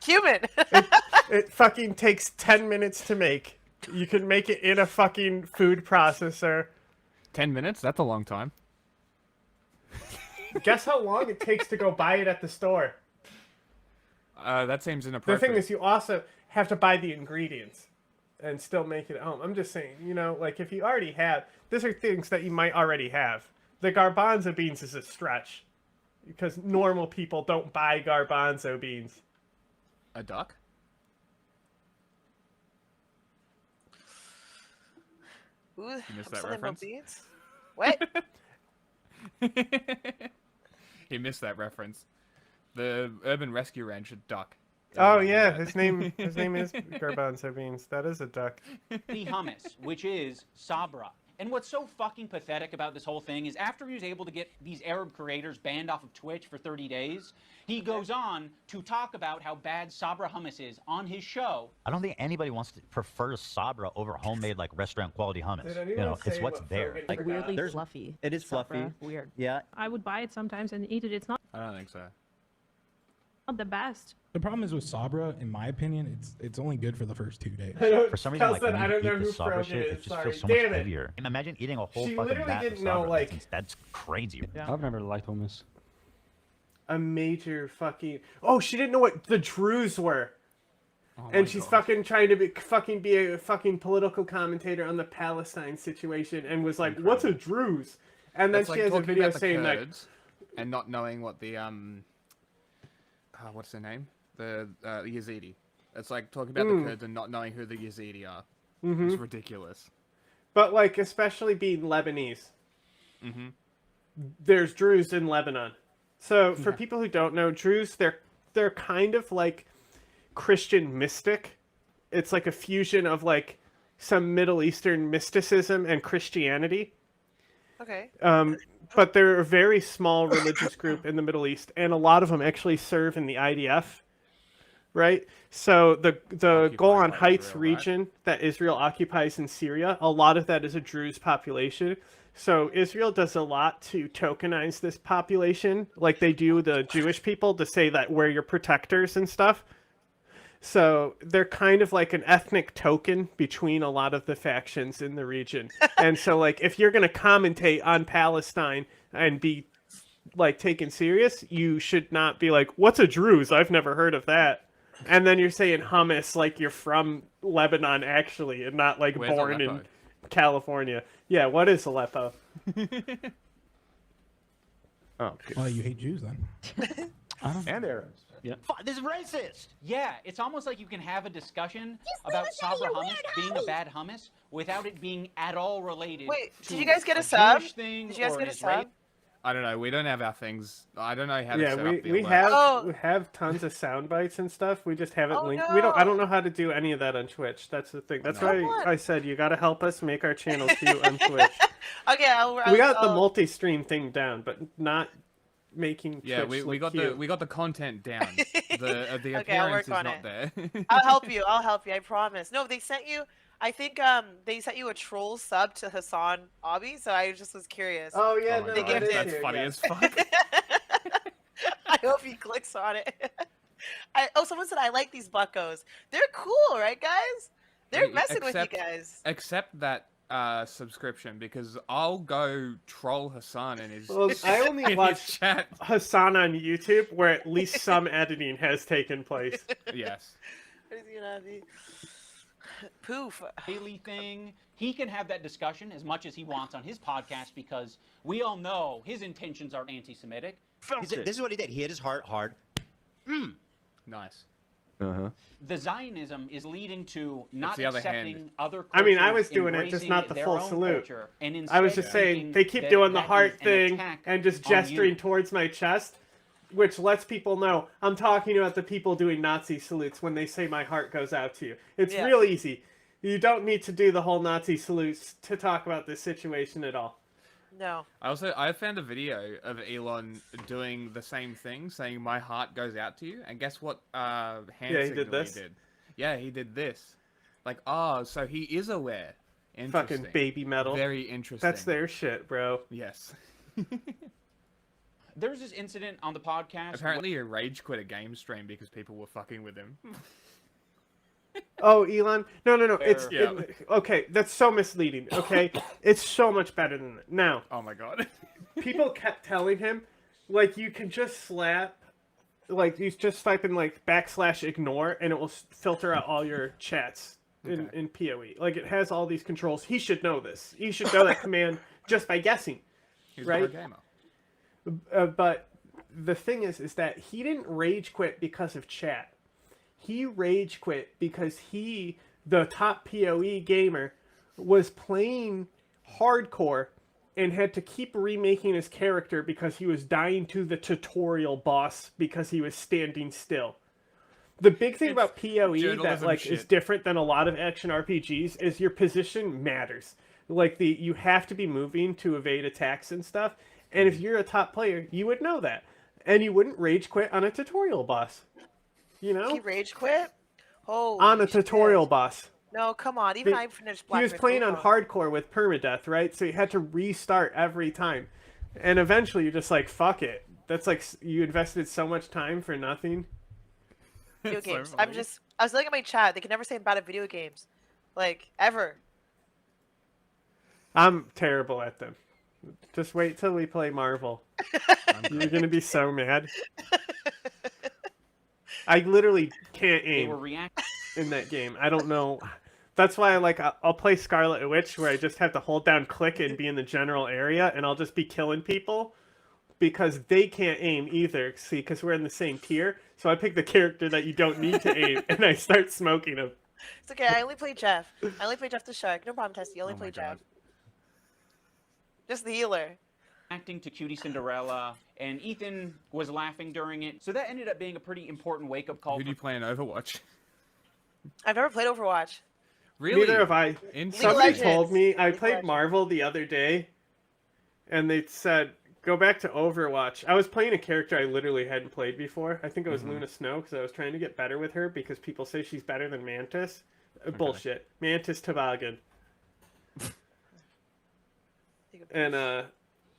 Speaker 3: Cumin.
Speaker 2: It fucking takes 10 minutes to make. You can make it in a fucking food processor.
Speaker 5: 10 minutes? That's a long time.
Speaker 2: Guess how long it takes to go buy it at the store?
Speaker 5: That seems
Speaker 2: The
Speaker 5: inappropriate.
Speaker 2: thing is, you also have to buy the ingredients and still make it at home. I'm just saying, you know, like if you already have, these are things that you might already have. The garbanzo beans is a stretch because normal people don't buy garbanzo beans.
Speaker 5: A duck?
Speaker 3: Ooh,
Speaker 5: You missed that
Speaker 3: something about
Speaker 5: reference?
Speaker 3: beans? What?
Speaker 5: He missed that reference. The Urban Rescue Ranch duck.
Speaker 2: Oh yeah, his name is garbanzo beans. That is a duck.
Speaker 12: The hummus, which is Sabra. And what's so fucking pathetic about this whole thing is after he was able to get these Arab creators banned off of Twitch for 30 days, he goes on to talk about how bad Sabra hummus is on his show.
Speaker 18: I don't think anybody wants to prefer Sabra over homemade like restaurant quality hummus.
Speaker 2: Did
Speaker 18: You
Speaker 2: anyone
Speaker 18: know, it's
Speaker 2: say
Speaker 18: what's
Speaker 2: what
Speaker 18: there.
Speaker 2: Fergan
Speaker 18: Like
Speaker 2: forgot?
Speaker 1: Weirdly
Speaker 18: there's
Speaker 1: fluffy.
Speaker 18: It is fluffy.
Speaker 1: Sabra. Weird.
Speaker 18: Yeah.
Speaker 1: I would buy it sometimes and eat it. It's not
Speaker 5: I don't think so.
Speaker 1: the best.
Speaker 10: The problem is with Sabra, in my opinion, it's only good for the first 2 days.
Speaker 18: For some reason, like when
Speaker 2: I
Speaker 18: you
Speaker 2: don't know
Speaker 18: eat the
Speaker 2: who
Speaker 18: Sabra
Speaker 2: Fergan
Speaker 18: shit,
Speaker 2: is.
Speaker 18: it just
Speaker 2: Sorry.
Speaker 18: feels so
Speaker 2: Damn
Speaker 18: much
Speaker 2: it.
Speaker 18: heavier. Imagine eating a whole
Speaker 2: She
Speaker 18: fucking
Speaker 2: literally
Speaker 18: vat of
Speaker 2: didn't know,
Speaker 18: Sabra.
Speaker 2: like-
Speaker 18: That's crazy.
Speaker 13: I've never liked hummus.
Speaker 2: A major fucking... Oh, she didn't know what the Druze were.
Speaker 5: Oh
Speaker 2: And
Speaker 5: my
Speaker 2: she's
Speaker 5: God.
Speaker 2: fucking trying to be a fucking political commentator on the Palestine situation and was like, what's a Druze? And then
Speaker 5: That's
Speaker 2: she
Speaker 5: like
Speaker 2: has a
Speaker 5: talking
Speaker 2: video
Speaker 5: about the
Speaker 2: saying like...
Speaker 5: Kurds and not knowing what the what's their name? The Yazidi. It's like talking about the Kurds and not knowing who the Yazidi are. It's ridiculous.
Speaker 2: But like, especially being Lebanese.
Speaker 5: Mm-hmm.
Speaker 2: There's Druze in Lebanon. So for people who don't know, Druze, they're kind of like Christian mystic. It's like a fusion of like some Middle Eastern mysticism and Christianity.
Speaker 3: Okay.
Speaker 2: But they're a very small religious group in the Middle East, and a lot of them actually serve in the IDF, right? So the Golan Heights
Speaker 5: Israel,
Speaker 2: region that Israel occupies in Syria, a lot of that is a Druze population. So Israel does a lot to tokenize this population, like they do the Jewish people, to say that we're your protectors and stuff. So they're kind of like an ethnic token between a lot of the factions in the region. And so like if you're going to commentate on Palestine and be like taken serious, you should not be like, what's a Druze? I've never heard of that. And then you're saying hummus like you're from Lebanon actually and not like
Speaker 5: Where's
Speaker 2: born
Speaker 5: Aleppo?
Speaker 2: in California. Yeah, what is Aleppo? Oh,
Speaker 10: Well, you hate Jews then.
Speaker 9: And Arabs.
Speaker 13: Yeah.
Speaker 18: This is racist.
Speaker 12: Yeah, it's almost like you can have a discussion about Sabra hummus being a bad hummus without it being at all related.
Speaker 3: Wait,
Speaker 12: to
Speaker 3: did you guys get a
Speaker 12: Jewish
Speaker 3: sub?
Speaker 12: thing
Speaker 3: Did you guys
Speaker 12: or
Speaker 3: get
Speaker 12: an
Speaker 3: a
Speaker 12: Israeli-
Speaker 3: sub?
Speaker 5: I don't know. We don't have our things. I don't know how to
Speaker 2: yeah,
Speaker 5: set up the
Speaker 2: we
Speaker 5: alerts.
Speaker 2: have tons of sound bites and stuff. We just haven't
Speaker 3: Oh,
Speaker 2: linked.
Speaker 3: no.
Speaker 2: We don't. I don't know how to do any of that on Twitch. That's the thing. That's why I said you got to help us make our channel cute on Twitch.
Speaker 3: Okay,
Speaker 2: We got the multi-stream thing down, but not making.
Speaker 5: Yeah,
Speaker 2: Twitch
Speaker 5: we
Speaker 2: look
Speaker 5: got
Speaker 2: cute.
Speaker 5: the content down. The
Speaker 3: Okay, I'll
Speaker 5: appearance
Speaker 3: work
Speaker 5: is
Speaker 3: on
Speaker 5: not
Speaker 3: it.
Speaker 5: there.
Speaker 3: I'll help you. I'll help you. I promise. No, they sent you. I think they sent you a troll sub to Hassan Abi, so I just was curious.
Speaker 2: Oh yeah,
Speaker 5: Oh my
Speaker 2: no,
Speaker 3: They
Speaker 5: God,
Speaker 3: gifted.
Speaker 5: that's funny as fuck.
Speaker 3: I hope he clicks on it. Someone said I like these buckos. They're cool, right, guys? They're messing with you guys.
Speaker 5: Accept that subscription because I'll go troll Hassan in his.
Speaker 2: Well, I only
Speaker 5: in his
Speaker 2: watch
Speaker 5: chat.
Speaker 2: Hassan on YouTube, where at least some editing has taken place.
Speaker 5: Yes.
Speaker 3: What is he gonna be? Poof.
Speaker 12: Haley thing. He can have that discussion as much as he wants on his podcast because we all know his intentions are anti-Semitic.
Speaker 18: This is what he did. He hit his heart hard.
Speaker 5: Nice.
Speaker 12: The Zionism is leading to not
Speaker 5: the other
Speaker 12: accepting
Speaker 5: hand.
Speaker 12: other cultures.
Speaker 2: I mean, I was doing it, just
Speaker 12: embracing
Speaker 2: not the
Speaker 12: their
Speaker 2: full
Speaker 12: own
Speaker 2: salute.
Speaker 12: culture, and
Speaker 2: I was
Speaker 12: instead
Speaker 2: just saying,
Speaker 12: thinking
Speaker 2: they keep
Speaker 12: that
Speaker 2: doing the
Speaker 12: that
Speaker 2: heart
Speaker 12: is an
Speaker 2: thing
Speaker 12: attack
Speaker 2: and just
Speaker 12: on
Speaker 2: gesturing
Speaker 12: you.
Speaker 2: towards my chest, which lets people know I'm talking about the people doing Nazi salutes when they say my heart goes out to you. It's real easy. You don't need to do the whole Nazi salutes to talk about this situation at all.
Speaker 3: No.
Speaker 5: I found a video of Elon doing the same thing, saying my heart goes out to you, and guess what? Hand
Speaker 2: he
Speaker 5: signal
Speaker 2: did this.
Speaker 5: He did. Yeah, he did this. Like, oh, so he is aware.
Speaker 2: Fucking baby metal.
Speaker 5: Very interesting.
Speaker 2: That's their shit, bro.
Speaker 5: Yes.
Speaker 12: There's this incident on the podcast.
Speaker 5: Apparently, he rage quit a game stream because people were fucking with him.
Speaker 2: Oh, Elon? No. It's
Speaker 5: Yeah.
Speaker 2: okay. That's so misleading. Okay, it's so much better than that. Now,
Speaker 5: oh my god,
Speaker 2: people kept telling him, like, you can just slap, like, you just type in like /ignore, and it will filter out all your chats in PoE. Like, it has all these controls. He should know this. He should know that command just by guessing,
Speaker 5: He's
Speaker 2: right?
Speaker 5: a pro gamer.
Speaker 2: But the thing is that he didn't rage quit because of chat. He rage quit because he, the top PoE gamer, was playing hardcore and had to keep remaking his character because he was dying to the tutorial boss because he was standing still. The big thing about PoE that like is different than a lot of action RPGs is your position matters. Like you have to be moving to evade attacks and stuff. And if you're a top player, you would know that. And you wouldn't rage quit on a tutorial boss. You know?
Speaker 3: He rage quit? Oh.
Speaker 2: On a tutorial boss.
Speaker 3: No, come on. Even I finished Black
Speaker 2: He was playing on hardcore with permadeath, right? So he had to restart every time. And eventually you're just like, fuck it. That's like, you invested so much time for nothing.
Speaker 3: Video games. I was looking at my chat. They can never say bad at video games. Like, ever.
Speaker 2: I'm terrible at them. Just wait till we play Marvel. You're going to be so mad. I literally can't aim in that game. I don't know. That's why I'll play Scarlet Witch where I just have to hold down click and be in the general area, and I'll just be killing people because they can't aim either. See, because we're in the same tier. So I pick the character that you don't need to aim, and I start smoking them.
Speaker 3: It's okay. I only play Jeff. I only play Jeff the Shark. No problem, Tessie. I only play Jeff. Just the healer.
Speaker 12: Acting to Cutie Cinderella, and Ethan was laughing during it. So that ended up being a pretty important wake-up call.
Speaker 5: Who do you play in Overwatch?
Speaker 3: I've never played Overwatch.
Speaker 5: Really?
Speaker 2: Neither have I. Somebody told me, I played Marvel the other day, and they said, go back to Overwatch. I was playing a character I literally hadn't played before. I think it was Luna Snow, because I was trying to get better with her, because people say she's better than Mantis. Bullshit. Mantis Toboggan. And,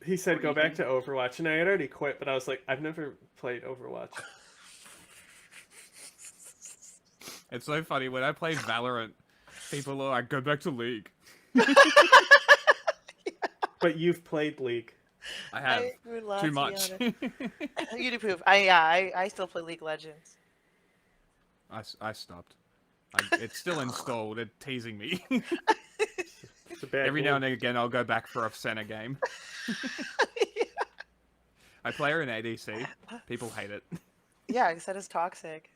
Speaker 2: he said, go back to Overwatch, and I had already quit, but I was like, I've never played Overwatch.
Speaker 5: It's so funny, when I play Valorant, people are like, go back to League.
Speaker 2: But you've played League.
Speaker 5: I have. Too much.
Speaker 3: You do proof. I still play League Legends.
Speaker 5: I stopped. It's still installed, it's teasing me. Every now and again, I'll go back for a center game. I play her in ADC. People hate it.
Speaker 3: Yeah, I said it's toxic.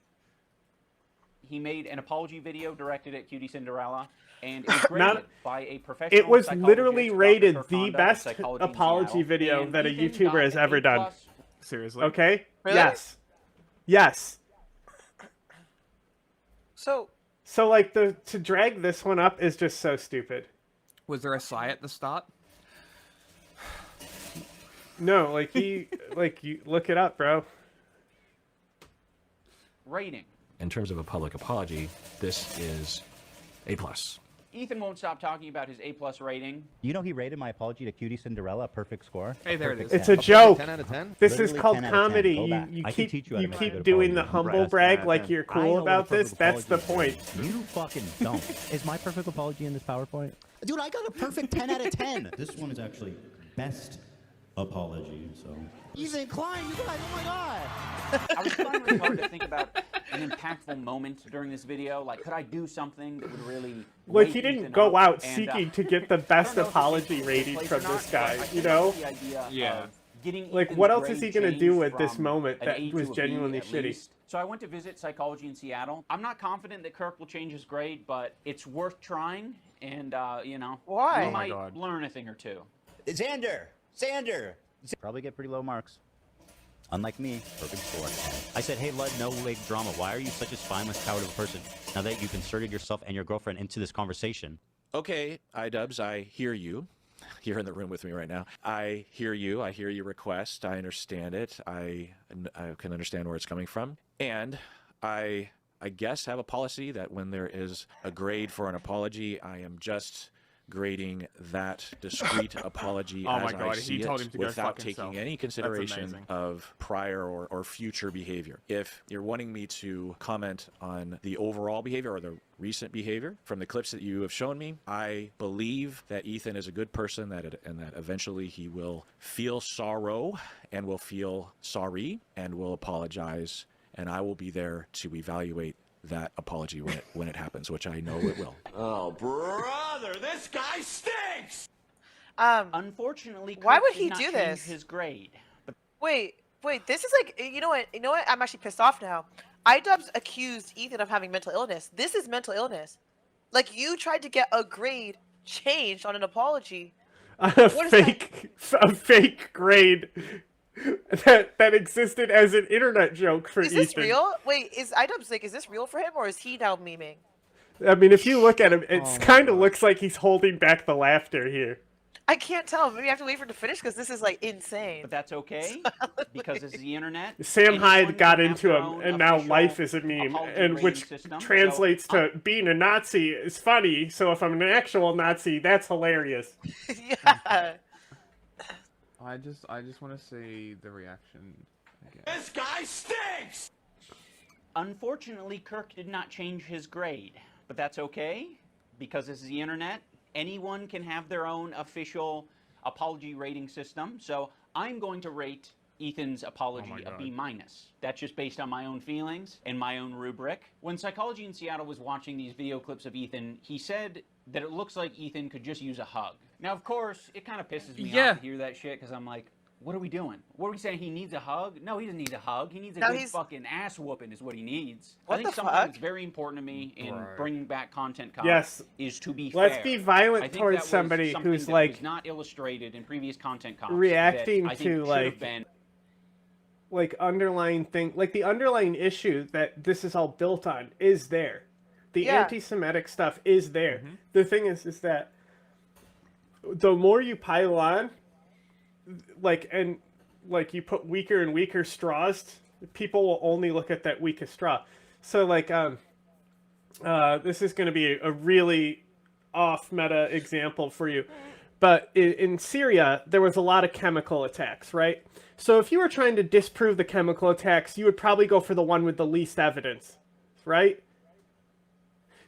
Speaker 12: He made an apology video directed at Cutie Cinderella, and it was graded by a professional.
Speaker 2: It was literally rated the best apology video that a YouTuber has ever done.
Speaker 5: Seriously?
Speaker 2: Okay?
Speaker 3: Really?
Speaker 2: Yes. Yes.
Speaker 3: So
Speaker 2: like to drag this one up is just so stupid.
Speaker 5: Was there a sigh at the start?
Speaker 2: No, like you look it up, bro.
Speaker 12: Rating.
Speaker 15: In terms of a public apology, this is A+.
Speaker 12: Ethan won't stop talking about his A+ rating.
Speaker 18: You know he rated my apology to Cutie Cinderella a perfect score.
Speaker 5: Hey, there it is.
Speaker 2: It's a joke.
Speaker 18: 10 out of 10?
Speaker 2: This is
Speaker 18: Literally
Speaker 2: called
Speaker 18: 10 out of 10.
Speaker 2: comedy.
Speaker 18: Go back.
Speaker 2: You
Speaker 18: I can
Speaker 2: keep
Speaker 18: teach you how to make a good
Speaker 2: doing the
Speaker 18: apology.
Speaker 2: humble brag like you're
Speaker 18: I
Speaker 2: cool
Speaker 18: know what a
Speaker 2: about this.
Speaker 18: perfect
Speaker 2: That's the
Speaker 18: apology
Speaker 2: point.
Speaker 18: is. You fucking don't. Is my perfect apology in this PowerPoint? Dude, I got a perfect 10 out of 10. This one is actually best apology, so. Ethan Klein, you guys, oh my god!
Speaker 12: I was trying really hard to think about an impactful moment during this video. Like, could I do something that would really...
Speaker 2: Like, he didn't go out seeking to get the best apology rating from this guy, you know?
Speaker 12: The idea
Speaker 5: Yeah.
Speaker 12: of getting
Speaker 2: like,
Speaker 12: Ethan's
Speaker 2: what else is
Speaker 12: grade
Speaker 2: he gonna do
Speaker 12: changed
Speaker 2: with this
Speaker 12: from
Speaker 2: moment
Speaker 12: an
Speaker 2: that
Speaker 12: A to
Speaker 2: was
Speaker 12: a B
Speaker 2: genuinely
Speaker 12: at
Speaker 2: shitty?
Speaker 12: least. So I went to visit psychology in Seattle. I'm not confident that Kirk will change his grade, but it's worth trying, and you know,
Speaker 3: Why?
Speaker 12: we might learn a thing or two.
Speaker 18: Xander! Probably get pretty low marks. Unlike me, perfect score. I said, hey, Lud, no big drama. Why are you such a spineless, coward of a person now that you've inserted yourself and your girlfriend into this conversation?
Speaker 15: Okay, iDubbbz, I hear you. You're in the room with me right now. I hear you. I hear your request. I understand it. I can understand where it's coming from. And I guess have a policy that when there is a grade for an apology, I am just grading that discrete apology
Speaker 5: Oh
Speaker 15: as
Speaker 5: my God,
Speaker 15: I see
Speaker 5: he told
Speaker 15: it
Speaker 5: him to go
Speaker 15: without
Speaker 5: fuck
Speaker 15: taking
Speaker 5: himself.
Speaker 15: any
Speaker 5: That's
Speaker 15: consideration
Speaker 5: amazing.
Speaker 15: of prior or future behavior. If you're wanting me to comment on the overall behavior or the recent behavior from the clips that you have shown me, I believe that Ethan is a good person and that eventually he will feel sorrow and will feel sorry and will apologize, and I will be there to evaluate that apology when it happens, which I know it will.
Speaker 12: Oh, brother, this guy stinks! Unfortunately,
Speaker 3: Why
Speaker 12: Kirk
Speaker 3: would
Speaker 12: did
Speaker 3: he
Speaker 12: not
Speaker 3: do
Speaker 12: change
Speaker 3: this?
Speaker 12: his grade.
Speaker 3: Wait, this is like, you know what? I'm actually pissed off now. iDubbbz accused Ethan of having mental illness. This is mental illness. Like, you tried to get a grade changed on an apology.
Speaker 2: A fake grade that existed as an internet joke for
Speaker 3: Is
Speaker 2: Ethan.
Speaker 3: this real? Wait, is iDubbbz like, is this real for him, or is he now memeing?
Speaker 2: I mean, if you look at him, it kind of looks like he's holding back the laughter here.
Speaker 3: I can't tell. Maybe I have to wait for it to finish because this is like insane.
Speaker 12: But that's okay because it's the internet.
Speaker 2: Sam
Speaker 12: Anyone
Speaker 2: Hyde got
Speaker 12: can have
Speaker 2: into
Speaker 12: their
Speaker 2: him,
Speaker 12: own
Speaker 2: and now
Speaker 12: official
Speaker 2: life is a meme,
Speaker 12: apology
Speaker 2: and
Speaker 12: rating
Speaker 2: which
Speaker 12: system.
Speaker 2: translates
Speaker 12: So,
Speaker 2: to being a Nazi is funny. So if I'm an actual Nazi, that's hilarious.
Speaker 3: Yeah.
Speaker 5: I just want to see the reaction again.
Speaker 12: This guy stinks! Unfortunately, Kirk did not change his grade, but that's okay because this is the internet. Anyone can have their own official apology rating system. So I'm going to rate Ethan's apology a B-. That's just based on my own feelings and my own rubric. When Psychology in Seattle was watching these video clips of Ethan, he said that it looks like Ethan could just use a hug. Now, of course, it kind of pisses me off to hear that shit because I'm like, what are we doing? What are we saying? He needs a hug? No, he doesn't need a hug. He needs a good fucking ass whooping is what he needs. I think something that's very important to me in bringing back content is to be fair.
Speaker 2: Let's be violent
Speaker 12: I think
Speaker 2: towards
Speaker 12: that was
Speaker 2: somebody
Speaker 12: something
Speaker 2: who's
Speaker 12: that
Speaker 2: like
Speaker 12: was not illustrated in previous content comps
Speaker 2: reacting
Speaker 12: that I think
Speaker 2: to
Speaker 12: should
Speaker 2: like
Speaker 12: have been.
Speaker 2: like underlying thing, like the underlying issue that this is all built on is there. The anti-Semitic stuff is there. The thing is that the more you pile on, like you put weaker and weaker straws, people will only look at that weakest straw. So like this is going to be a really off meta example for you, but in Syria there was a lot of chemical attacks, right? So if you were trying to disprove the chemical attacks, you would probably go for the one with the least evidence, right?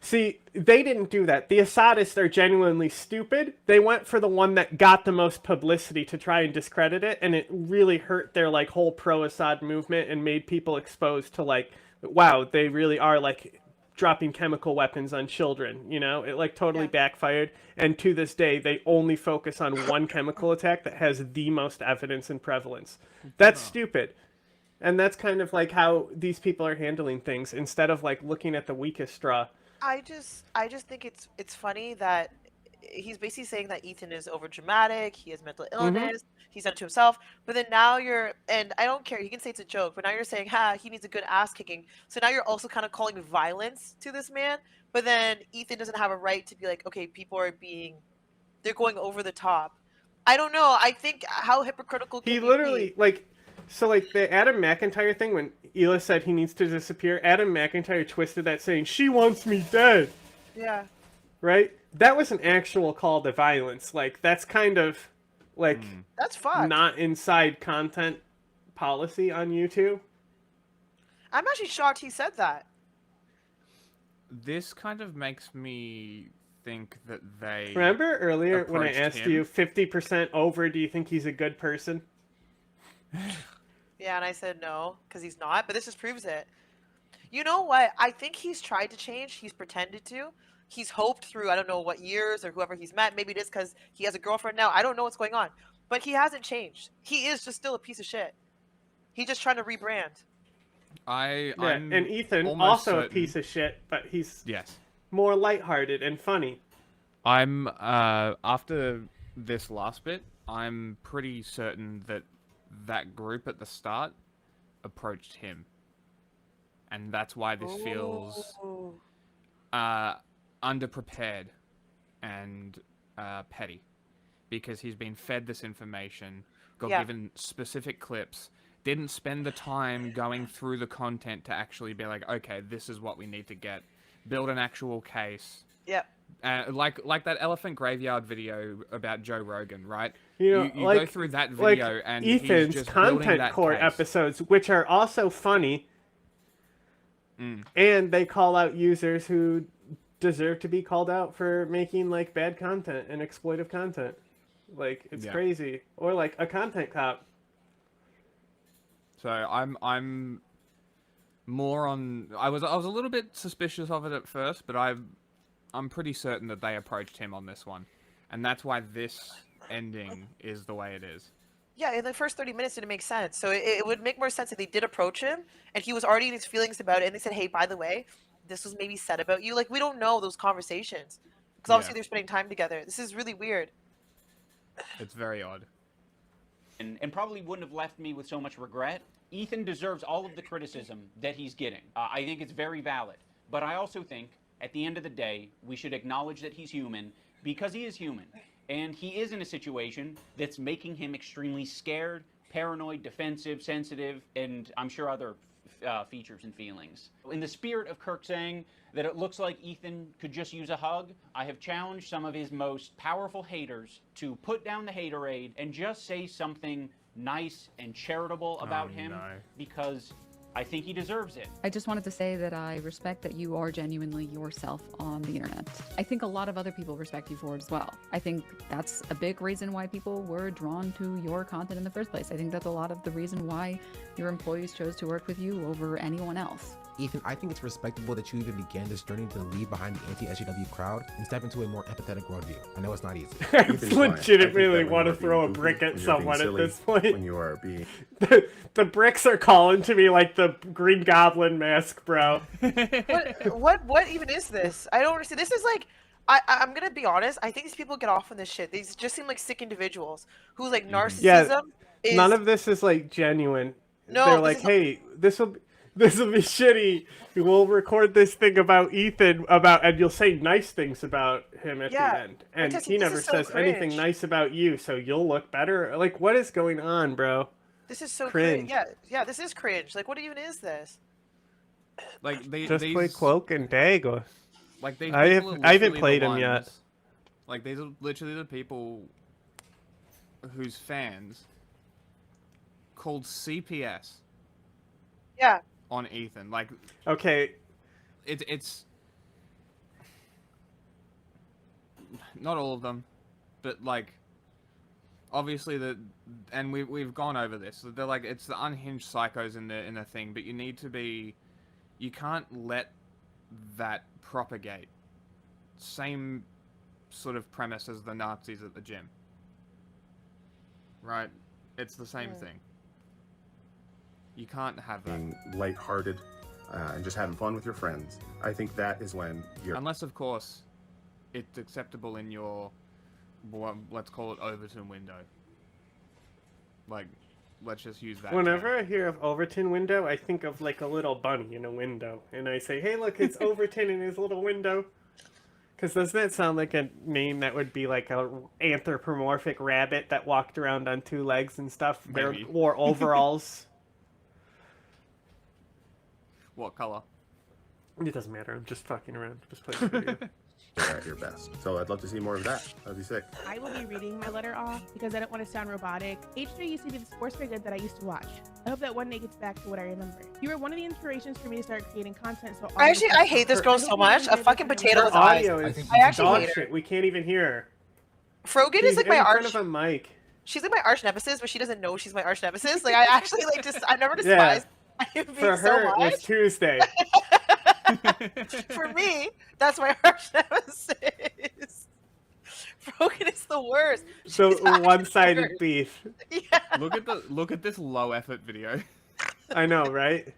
Speaker 2: See, they didn't do that. The Assadists are genuinely stupid. They went for the one that got the most publicity to try and discredit it, and it really hurt their like whole pro-Assad movement and made people exposed to like, wow, they really are like dropping chemical weapons on children, you know? It like totally backfired, and to this day they only focus on one chemical attack that has the most evidence and prevalence. That's stupid. And that's kind of like how these people are handling things instead of like looking at the weakest straw.
Speaker 3: I just think it's funny that he's basically saying that Ethan is over dramatic, he has mental illness, he's done it to himself, but then now and I don't care, he can say it's a joke, but now you're saying, he needs a good ass kicking. So now you're also kind of calling violence to this man, but then Ethan doesn't have a right to be like, okay, people are they're going over the top. I don't know, I think how hypocritical can
Speaker 2: he literally
Speaker 3: be?
Speaker 2: like, so like the Adam McIntyre thing, when Ela said he needs to disappear, Adam McIntyre twisted that saying, she wants me dead.
Speaker 3: Yeah.
Speaker 2: Right? That was an actual call to violence. Like, that's kind of like
Speaker 3: that's fucked.
Speaker 2: Not inside content policy on YouTube.
Speaker 3: I'm actually shocked he said that.
Speaker 5: This kind of makes me think that they
Speaker 2: Remember earlier when I asked
Speaker 5: him?
Speaker 2: you 50% over, do you think he's a good person?
Speaker 3: Yeah, and I said no, because he's not, but this just proves it. You know what? I think he's tried to change. He's pretended to. He's hoped through, I don't know what years or whoever he's met. Maybe it is because he has a girlfriend now. I don't know what's going on. but he hasn't changed. He is just still a piece of shit. He's just trying to rebrand.
Speaker 2: And Ethan, also a piece of shit, but he's more lighthearted and funny.
Speaker 5: I'm after this last bit, I'm pretty certain that that group at the start approached him, and that's why this feels underprepared and petty, because he's been fed this information, got given specific clips, didn't spend the time going through the content to actually be like, okay, this is what we need to get, build an actual case.
Speaker 3: Yep.
Speaker 2: Like
Speaker 5: that elephant graveyard video about Joe Rogan, right?
Speaker 2: You
Speaker 5: go through that video and
Speaker 2: Ethan's
Speaker 5: he's just
Speaker 2: content core episodes, which are also funny, and they call out users who deserve to be called out for making like bad content and exploitive content. Like it's crazy. Or like a content cop.
Speaker 5: So I'm more on. I was a little bit suspicious of it at first, but I'm pretty certain that they approached him on this one, and that's why this ending is the way it is.
Speaker 3: Yeah, in the first 30 minutes didn't make sense. So it would make more sense if they did approach him, and he was already in his feelings about it, and they said, hey, by the way, this was maybe said about you. Like, we don't know those conversations, because obviously they're spending time together. This is really weird.
Speaker 5: It's very odd.
Speaker 12: And probably wouldn't have left me with so much regret. Ethan deserves all of the criticism that he's getting. I think it's very valid. But I also think, at the end of the day, we should acknowledge that he's human, because he is human. And he is in a situation that's making him extremely scared, paranoid, defensive, sensitive, and I'm sure other features and feelings. In the spirit of Kirk saying that it looks like Ethan could just use a hug, I have challenged some of his most powerful haters to put down the haterade and just say something nice and charitable about him, because I think he deserves it.
Speaker 8: I just wanted to say that I respect that you are genuinely yourself on the internet. I think a lot of other people respect you for it as well. I think that's a big reason why people were drawn to your content in the first place. I think that's a lot of the reason why your employees chose to work with you over anyone else.
Speaker 16: Ethan, I think it's respectable that you even began this journey to leave behind the anti-SJW crowd and step into a more empathetic worldview. I know it's not easy.
Speaker 2: I legitimately want to throw a brick at someone at this point.
Speaker 20: When you are being...
Speaker 2: the bricks are calling to me like the Green Goblin mask, bro.
Speaker 3: What even is this? I don't understand. This is like, I'm gonna be honest. I think these people get off on this shit. These just seem like sick individuals who like narcissism.
Speaker 2: Yeah, none of this is like genuine.
Speaker 3: No,
Speaker 2: they're like, hey, this will be shitty. We'll record this thing about Ethan and you'll say nice things about him at the end. And he never says anything nice about you, so you'll look better. Like, what is going on, bro?
Speaker 3: This is so
Speaker 2: cringe.
Speaker 3: Yeah, this is cringe. Like, what even is this?
Speaker 5: Like they
Speaker 2: just play Cloak and Dago.
Speaker 5: Like
Speaker 2: I haven't played him yet.
Speaker 5: Like these are literally the people whose fans called CPS.
Speaker 3: Yeah.
Speaker 5: On Ethan, like,
Speaker 2: okay,
Speaker 5: it's not all of them, but like, obviously and we've gone over this. They're like, it's the unhinged psychos in the thing, but you can't let that propagate. Same sort of premise as the Nazis at the gym, right? It's the same thing. You can't have that.
Speaker 20: Being lighthearted and just having fun with your friends. I think that is when you're...
Speaker 5: Unless, of course, it's acceptable in your, let's call it Overton window. Like, let's just use that.
Speaker 2: Whenever I hear of Overton window, I think of like a little bunny in a window. And I say, hey, look, it's Overton in his little window. Because doesn't that sound like a name that would be like a anthropomorphic rabbit that walked around on two legs and stuff? They wore overalls.
Speaker 5: What color?
Speaker 2: It doesn't matter. I'm just fucking around. Just playing the video.
Speaker 20: You're at your best. So I'd love to see more of that. That'd be sick.
Speaker 22: I will be reading my letter off because I don't want to sound robotic. H3 used to be the sports figure that I used to watch. I hope that one day gets back to what I remember. You were one of the inspirations for me to start creating content. So
Speaker 3: I hate this girl so much. A fucking potato with eyes. I actually hate her.
Speaker 2: We can't even hear her.
Speaker 3: Frogan is like my arch.
Speaker 2: In front of a mic.
Speaker 3: She's like my arch nemesis, but she doesn't know she's my arch nemesis. Like I actually like just I never despised.
Speaker 2: For her, it was Tuesday.
Speaker 3: For me, that's my arch nemesis. Rogan is the worst.
Speaker 2: So one-sided beef.
Speaker 3: Yeah.
Speaker 5: Look at this low effort video.
Speaker 2: I know, right?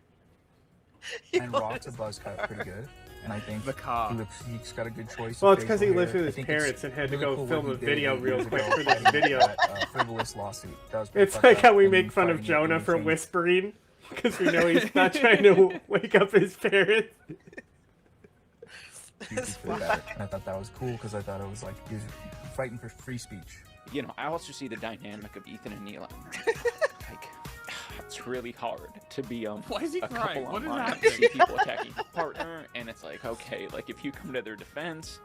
Speaker 14: And Raw to Buzz cut pretty good. And I think
Speaker 5: the car.
Speaker 14: He's got a good choice.
Speaker 2: Well, it's because he lived with his parents and had to go film a video real quick for this video.
Speaker 14: Frivolous lawsuit.
Speaker 2: It's like how we make fun of Jonah for whispering, because we know he's not trying to wake up his parents.
Speaker 14: And I thought that was cool because I thought it was like he was fighting for free speech.
Speaker 12: You know, I also see the dynamic of Ethan and Neela. Like, it's really hard to be
Speaker 5: Why is he
Speaker 12: a
Speaker 5: crying?
Speaker 12: couple
Speaker 5: What is
Speaker 12: online and
Speaker 5: happening?
Speaker 12: see people attacking your partner, and it's like, okay, like if you come to their defense,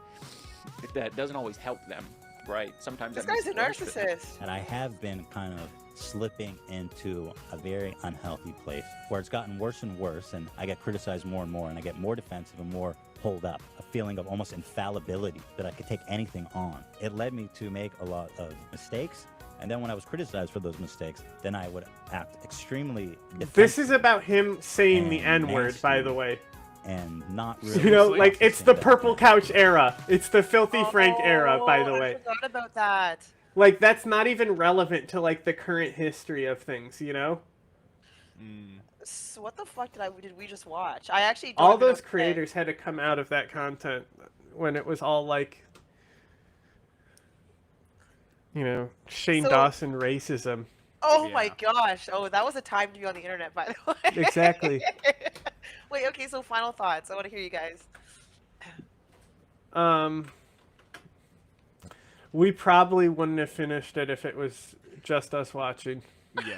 Speaker 12: if that doesn't always help them, right? Sometimes
Speaker 3: This
Speaker 12: that makes
Speaker 3: guy's a
Speaker 12: it worse for them.
Speaker 3: narcissist.
Speaker 21: And I have been kind of slipping into a very unhealthy place where it's gotten worse and worse, and I get criticized more and more, and I get more defensive and more pulled up, a feeling of almost infallibility that I could take anything on. It led me to make a lot of mistakes, and then when I was criticized for those mistakes, then I would act extremely defensive.
Speaker 2: This is about him saying the N-word, by the way.
Speaker 21: And not really.
Speaker 2: You know, like, it's the Purple Couch era. It's the Filthy Frank era, by the
Speaker 3: I
Speaker 2: way.
Speaker 3: forgot about that.
Speaker 2: Like, that's not even relevant to, like, the current history of things, you know?
Speaker 3: So what the fuck did we just watch? I actually don't
Speaker 2: All
Speaker 3: even know
Speaker 2: those
Speaker 3: what to say.
Speaker 2: creators had to come out of that content when it was all, like, you know, Shane
Speaker 3: So-
Speaker 2: Dawson racism.
Speaker 3: Oh my gosh. Oh, that was a time to be on the internet, by the way.
Speaker 2: Exactly.
Speaker 3: Wait, okay, so final thoughts. I want to hear you guys.
Speaker 2: We probably wouldn't have finished it if it was just us watching.
Speaker 5: Yeah.